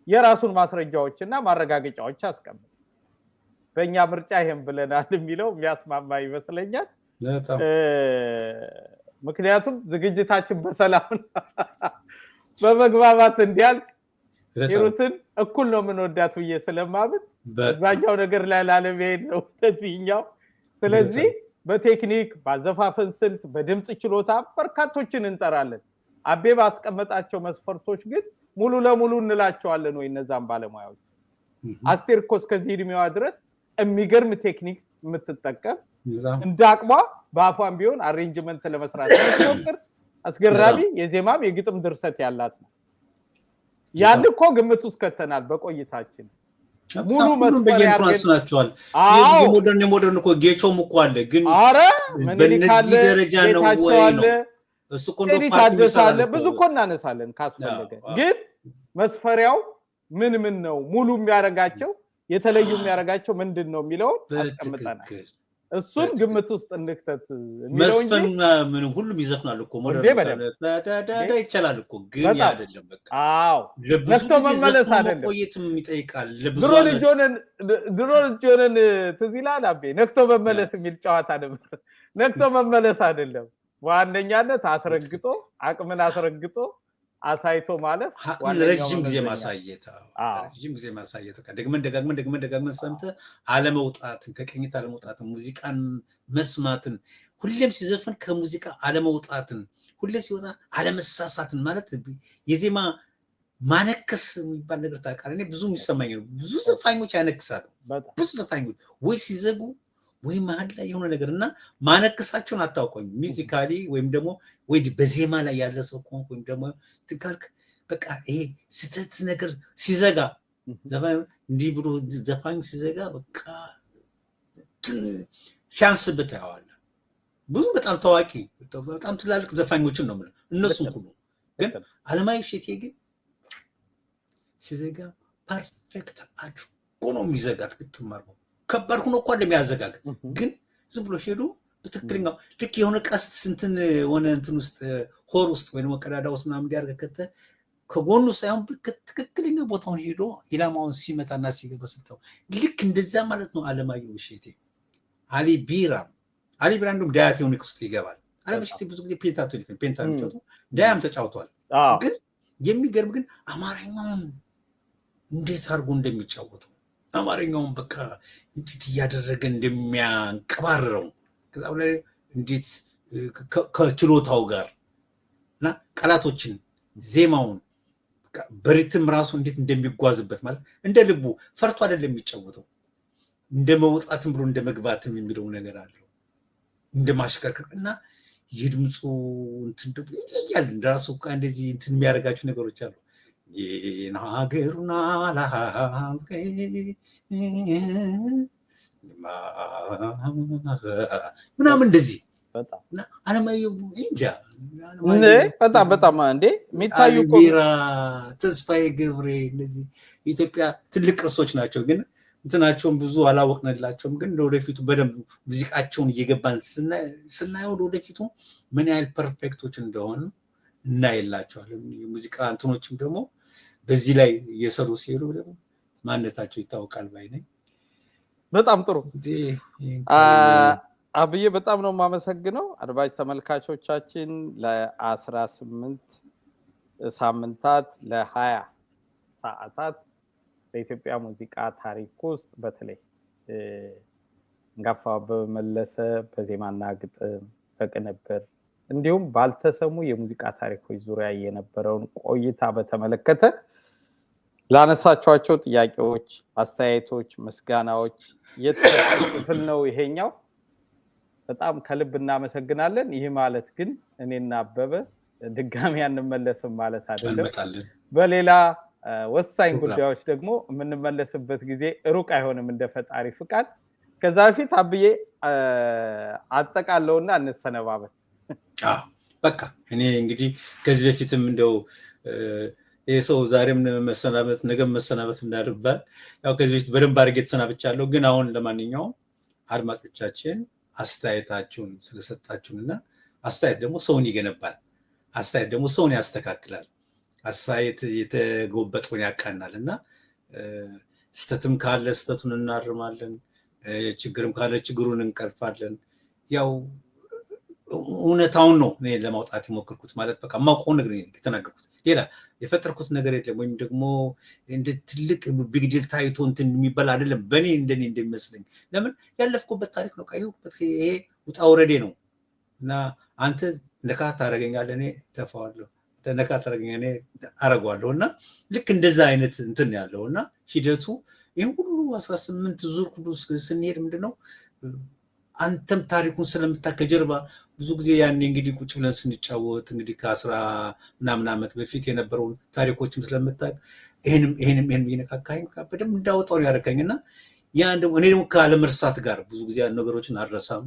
የራሱን ማስረጃዎችና ማረጋገጫዎች አስቀምጣ በእኛ ምርጫ ይሄን ብለናል የሚለው የሚያስማማ ይመስለኛል። ምክንያቱም ዝግጅታችን በሰላም በመግባባት እንዲያልቅ ሂሩትን እኩል ነው የምንወዳት ብዬ ስለማምን በዛኛው ነገር ላይ ላለመሄድ ነው ለዚህኛው። ስለዚህ በቴክኒክ ባዘፋፈን ስልት በድምጽ ችሎታ በርካቶችን እንጠራለን። አቤ ባስቀመጣቸው መስፈርቶች ግን ሙሉ ለሙሉ እንላቸዋለን ወይ እነዛን ባለሙያዎች። አስቴር እኮ እስከዚህ እድሜዋ ድረስ የሚገርም ቴክኒክ የምትጠቀም እንዳቅሟ በአፏን ቢሆን አሬንጅመንት ለመስራት ሞክር አስገራሚ የዜማም የግጥም ድርሰት ያላት ነው። ያን እኮ ግምት ውስጥ ከተናል በቆይታችን ሙሉ መስፈሪያ ያስናቸዋል። የሞደርን እኮ ጌቾም እኮ አለ ግን በእነዚህ ደረጃ ነው ወይ ነው እሱ እኮ ነው ፓርቲ ይሰራል። ብዙ እኮ እናነሳለን ካስፈለገ ግን መስፈሪያው ምን ነው ሙሉ የሚያረጋቸው የተለዩ የሚያረጋቸው ምንድነው የሚለው አስቀምጠናል። እሱን ግምት ውስጥ እንክተት የሚለው እንጂ መስፈን ምን ሁሉም ይዘፍናል እኮ ሞደርን ይቻላል እኮ ግን አይደለም። በቃ አዎ ለብዙ መመለስ አይደለም ቆይትም ይጠይቃል። ለብዙ ድሮ ልጆነን ትዝ ይላል አቤ ነክቶ መመለስ የሚል ጨዋታ ነበር። ነክቶ መመለስ አይደለም ዋነኛነት አስረግጦ አቅምን አስረግጦ አሳይቶ ማለት ረጅም ጊዜ ማሳየት ደግመን ሰምተ አለመውጣትን ከቀኝት አለመውጣትን ሙዚቃን መስማትን ሁሌም ሲዘፈን ከሙዚቃ አለመውጣትን ሁሌ ሲወጣ አለመሳሳትን ማለት የዜማ ማነከስ የሚባል ነገር ታውቃለህ። እኔ ብዙ የሚሰማኝ ነው። ብዙ ዘፋኞች ያነክሳሉ። ብዙ ዘፋኞች ወይ ሲዘጉ ወይም መሀል ላይ የሆነ ነገር እና ማነክሳቸውን አታውቀኝ ሚውዚካሊ ወይም ደግሞ ወይ በዜማ ላይ ያለ ሰው ከሆንክ ወይም ደግሞ ትካልክ በቃ ይሄ ስተት ነገር ሲዘጋ ዘፋኝ እንዲህ ብሎ ዘፋኝ ሲዘጋ በቃ ሲያንስበት ያዋለ ብዙ በጣም ታዋቂ በጣም ትላልቅ ዘፋኞችን ነው ማለት እነሱን ሁሉ ግን አለማየሁ እሸቴ ግን ሲዘጋ ፐርፌክት አድርጎ ነው የሚዘጋት ግጥም አድርጎ ከባድ ሆኖ እኮ እንደሚያዘጋግ ግን ዝም ብሎ ሄዶ በትክክለኛው ልክ የሆነ ቀስት እንትን ሆነ እንትን ውስጥ ሆር ውስጥ ወይ ደግሞ ቀዳዳ ውስጥ ምናምን እንዲያርገከተ ከጎኑ ሳይሆን ትክክለኛ ቦታውን ሄዶ ኢላማውን ሲመታና ሲገባ ስታው ልክ እንደዛ ማለት ነው አለማየሁ እሸቴ። አሊ ቢራ እንደውም ዳያቶኒክ ውስጥ ይገባል። አለማየሁ እሸቴ ብዙ ጊዜ ፔንታቶኒክ ዳያም ተጫውቷል። ግን የሚገርም ግን አማርኛውን እንዴት አድርጎ እንደሚጫወተው አማርኛውን በቃ እንዴት እያደረገ እንደሚያንቀባርረው ከዛ በላይ እንዴት ከችሎታው ጋር እና ቃላቶችን ዜማውን በሪትም ራሱ እንዴት እንደሚጓዝበት ማለት እንደ ልቡ ፈርቶ አይደለም የሚጫወተው እንደ መውጣትም ብሎ እንደ መግባትም የሚለው ነገር አለው እንደ ማሽከርከር እና የድምፁ እንትን ደግሞ ይለያል እንደራሱ እንደዚህ እንትን የሚያደርጋቸው ነገሮች አሉ። የናገሩና ምናምን እንደዚህ አለማየሁ እንጃ በጣም እንዴ የሚታዩ ቢራ ተስፋዬ ገብሬ እነዚህ ኢትዮጵያ ትልቅ ቅርሶች ናቸው። ግን እንትናቸውን ብዙ አላወቅንላቸውም። ግን ለወደፊቱ በደንብ ሙዚቃቸውን እየገባን ስናየው ለወደፊቱ ምን ያህል ፐርፌክቶች እንደሆኑ እናይላቸዋለን። የሙዚቃ እንትኖችም ደግሞ በዚህ ላይ እየሰሩ ሲሄዱ ደግሞ ማንነታቸው ይታወቃል ባይ ነኝ። በጣም ጥሩ አብዬ በጣም ነው የማመሰግነው። አድማጭ ተመልካቾቻችን ለ18 ሳምንታት ለ20 ሰዓታት በኢትዮጵያ ሙዚቃ ታሪክ ውስጥ በተለይ አንጋፋ አበበ መለሰ በዜማና ግጥም በቅንብር እንዲሁም ባልተሰሙ የሙዚቃ ታሪኮች ዙሪያ የነበረውን ቆይታ በተመለከተ ላነሳቸዋቸው ጥያቄዎች፣ አስተያየቶች፣ ምስጋናዎች የተከፈለ ነው ይሄኛው። በጣም ከልብ እናመሰግናለን። ይህ ማለት ግን እኔና አበበ ድጋሚ አንመለስም ማለት አይደለም። በሌላ ወሳኝ ጉዳዮች ደግሞ የምንመለስበት ጊዜ ሩቅ አይሆንም እንደ ፈጣሪ ፍቃድ። ከዛ በፊት አብዬ አጠቃለውና እንሰነባበት። በቃ እኔ እንግዲህ ከዚህ በፊትም እንደው የሰው ዛሬም መሰናበት ነገም መሰናበት እንዳልባል ያው ከዚህ በፊት በደንብ አድርጌ ተሰናብቻለሁ። ግን አሁን ለማንኛውም አድማጮቻችን አስተያየታችሁን ስለሰጣችሁንና አስተያየት ደግሞ ሰውን ይገነባል፣ አስተያየት ደግሞ ሰውን ያስተካክላል፣ አስተያየት የተጎበጠውን ያቃናል እና ስተትም ካለ ስተቱን እናርማለን፣ ችግርም ካለ ችግሩን እንቀርፋለን። ያው እውነታውን ነው እኔ ለማውጣት የሞከርኩት ማለት በቃ ማውቀው ነገር የተናገርኩት ሌላ የፈጠርኩት ነገር የለም። ወይም ደግሞ እንደ ትልቅ ቢግ ዲል ታይቶ እንትን የሚባል አይደለም። በእኔ እንደኔ እንደሚመስለኝ ለምን ያለፍኩበት ታሪክ ነው። ቀይሁበት ይሄ ውጣ ውረዴ ነው እና አንተ ነካ ታረገኛለህ እኔ ተፋዋለሁ፣ ነካ ታረገኛለህ እኔ አረጋዋለሁ እና ልክ እንደዛ አይነት እንትን ያለው እና ሂደቱ ይሄን ሁሉ 18 ዙር ሁሉ ስንሄድ ምንድነው አንተም ታሪኩን ስለምታከጀርባ ብዙ ጊዜ ያኔ እንግዲህ ቁጭ ብለን ስንጫወት እንግዲህ ከ10 ምናምን ዓመት በፊት የነበረውን ታሪኮችም ስለምታውቅ ይሄንም እየነካካኝ በደንብ እንዳወጣው ነው ያደረገኝና ያን ደግሞ እኔ ደግሞ ካለመርሳት ጋር ብዙ ጊዜ ነገሮችን አልረሳም።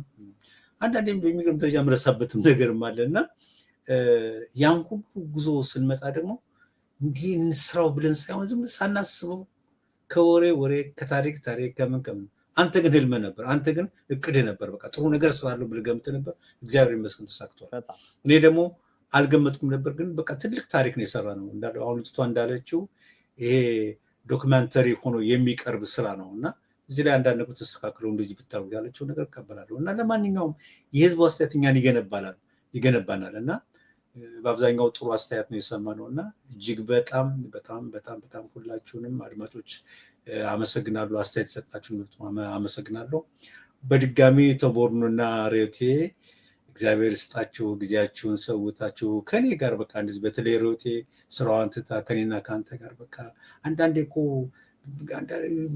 አንዳንዴም በሚገርም ደረጃ የምረሳበትም ነገርም አለና ያን ሁሉ ጉዞ ስንመጣ ደግሞ እንዲህ እንስራው ብለን ሳይሆን ዝም ብለን ሳናስበው ከወሬ ከታሪክ ከምን አንተ ግን ህልም ነበር፣ አንተ ግን እቅድ ነበር። በቃ ጥሩ ነገር ስላለው ብለህ ገምተህ ነበር። እግዚአብሔር ይመስገን ተሳክቷል። እኔ ደግሞ አልገመትኩም ነበር፣ ግን በቃ ትልቅ ታሪክ ነው የሰራ ነው እንዳለው አሁን ልጅቷ እንዳለችው ይሄ ዶክመንተሪ ሆኖ የሚቀርብ ስራ ነው እና እዚህ ላይ አንዳንድ ነገር ተስተካክለው እንደዚህ ብታደርጉ ያለችው ነገር እቀበላለሁ እና ለማንኛውም የህዝቡ አስተያየት እኛን ይገነባናል እና በአብዛኛው ጥሩ አስተያየት ነው የሰማነው እና እጅግ በጣም ሁላችሁንም አድማጮች አመሰግናለሁ። አስተያየት ሰጣችሁን አመሰግናለሁ። በድጋሚ ተቦርኖና ሪዮቴ እግዚአብሔር ይስጣችሁ፣ ጊዜያችሁን ሰውታችሁ ከኔ ጋር በቃ እንደዚህ በተለይ ሪዮቴ ስራዋን ትታ ከኔና ካንተ ጋር በቃ አንዳንዴ እኮ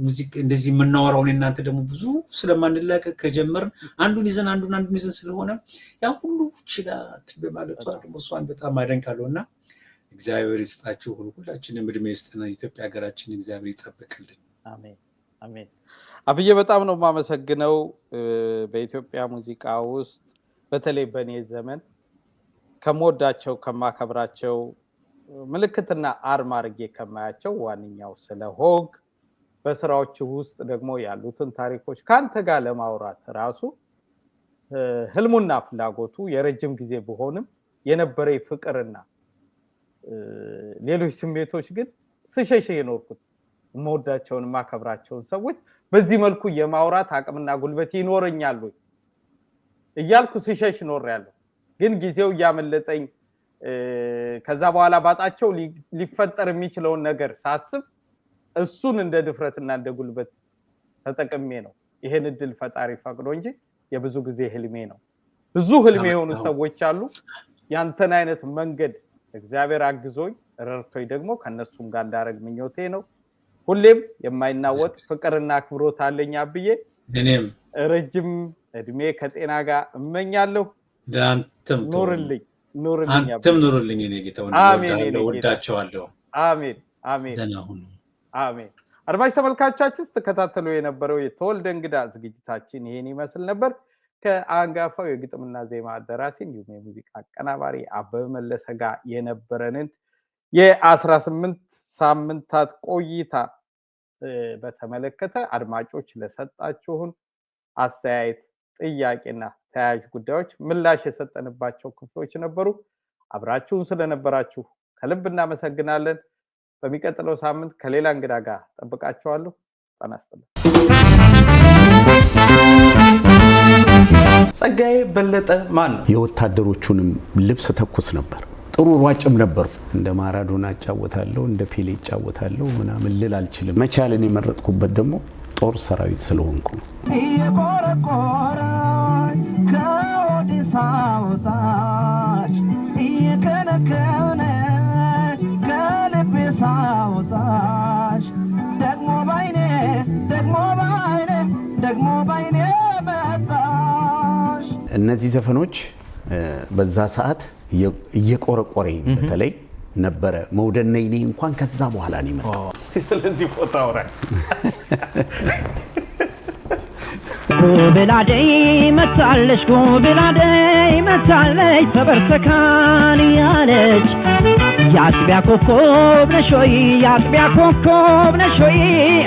ሙዚቃ እንደዚህ የምናወራውን እናንተ ደግሞ ብዙ ስለማንላቀቅ ከጀመርን አንዱን ይዘን ስለሆነ ያ ሁሉ ችላ በማለቷ ደግሞ እሷን በጣም አደንቃለሁና እግዚአብሔር ይስጣችሁ ሁላችንም እድሜ ይስጠና ኢትዮጵያ ሀገራችን እግዚአብሔር ይጠብቅልን አሜን አሜን አብዬ በጣም ነው ማመሰግነው በኢትዮጵያ ሙዚቃ ውስጥ በተለይ በኔ ዘመን ከመወዳቸው ከማከብራቸው ምልክትና አርማ አርጌ ከማያቸው ዋንኛው ስለሆግ በስራዎች ውስጥ ደግሞ ያሉትን ታሪኮች ካንተ ጋር ለማውራት ራሱ ህልሙና ፍላጎቱ የረጅም ጊዜ ቢሆንም የነበረ ፍቅርና ሌሎች ስሜቶች ግን ስሸሽ የኖርኩት መወዳቸውን ማከብራቸውን ሰዎች በዚህ መልኩ የማውራት አቅምና ጉልበት ይኖርኛል እያልኩ ስሸሽ ኖርያለሁ ግን ጊዜው ያመለጠኝ ከዛ በኋላ ባጣቸው ሊፈጠር የሚችለውን ነገር ሳስብ እሱን እንደ ድፍረትና እንደ ጉልበት ተጠቅሜ ነው ይሄን እድል ፈጣሪ ፈቅዶ እንጂ የብዙ ጊዜ ህልሜ ነው ብዙ ህልሜ የሆኑ ሰዎች አሉ ያንተን አይነት መንገድ እግዚአብሔር አግዞኝ ረርቶኝ ደግሞ ከነሱም ጋር እንዳረግ ምኞቴ ነው ሁሌም የማይናወጥ ፍቅርና አክብሮት አለኝ አብዬ እኔም ረጅም እድሜ ከጤና ጋር እመኛለሁ ዳንተም አንተም ኑርልኝ እኔ ጌታው ወዳቸዋለሁ አሜን አሜን ደናሁን አሜን አድማጭ ተመልካቾቻችን ተከታተሉ የነበረው የተወልደ እንግዳ ዝግጅታችን ይሄን ይመስል ነበር ከአንጋፋው የግጥምና ዜማ ደራሲ እንዲሁም የሙዚቃ አቀናባሪ አበበ መለሰ ጋር የነበረንን የ18 ሳምንታት ቆይታ በተመለከተ አድማጮች ለሰጣችሁን አስተያየት ጥያቄና ተያያዥ ጉዳዮች ምላሽ የሰጠንባቸው ክፍሎች ነበሩ አብራችሁን ስለነበራችሁ ከልብ እናመሰግናለን በሚቀጥለው ሳምንት ከሌላ እንግዳ ጋር ተጠብቃችኋለሁ ታናስተለ ጸጋዬ በለጠ ማን ነው የወታደሮቹንም ልብስ ተኩስ ነበር ጥሩ ሯጭም ነበር እንደ ማራዶና ጫወታለሁ እንደ ፔሌ ጫወታለሁ ምናምን ልል አልችልም መቻልን የመረጥኩበት ደግሞ ጦር ሰራዊት ስለሆንኩ ነው ከኦዲሳውታሽ እየከነከነ ከልቤ ሳውታሽ ደግሞ ባይኔ መጣሽ እነዚህ ዘፈኖች በዛ ሰዓት እየቆረቆረኝ በተለይ ነበረ መውደድ ነኝ እንኳን ከዛ በኋላ ነው የመጣው እስቲ ስለዚህ ፎቶ አውራ ጉብላደይ መታለች ተበርተካን ያለች ያጥቢያ ኮከብ ነሾይ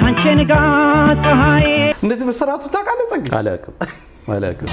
አንቺ ንጋት ፀሐይ እንደዚህ መሰራቱ ታውቃለህ ጸጋ አላውቅም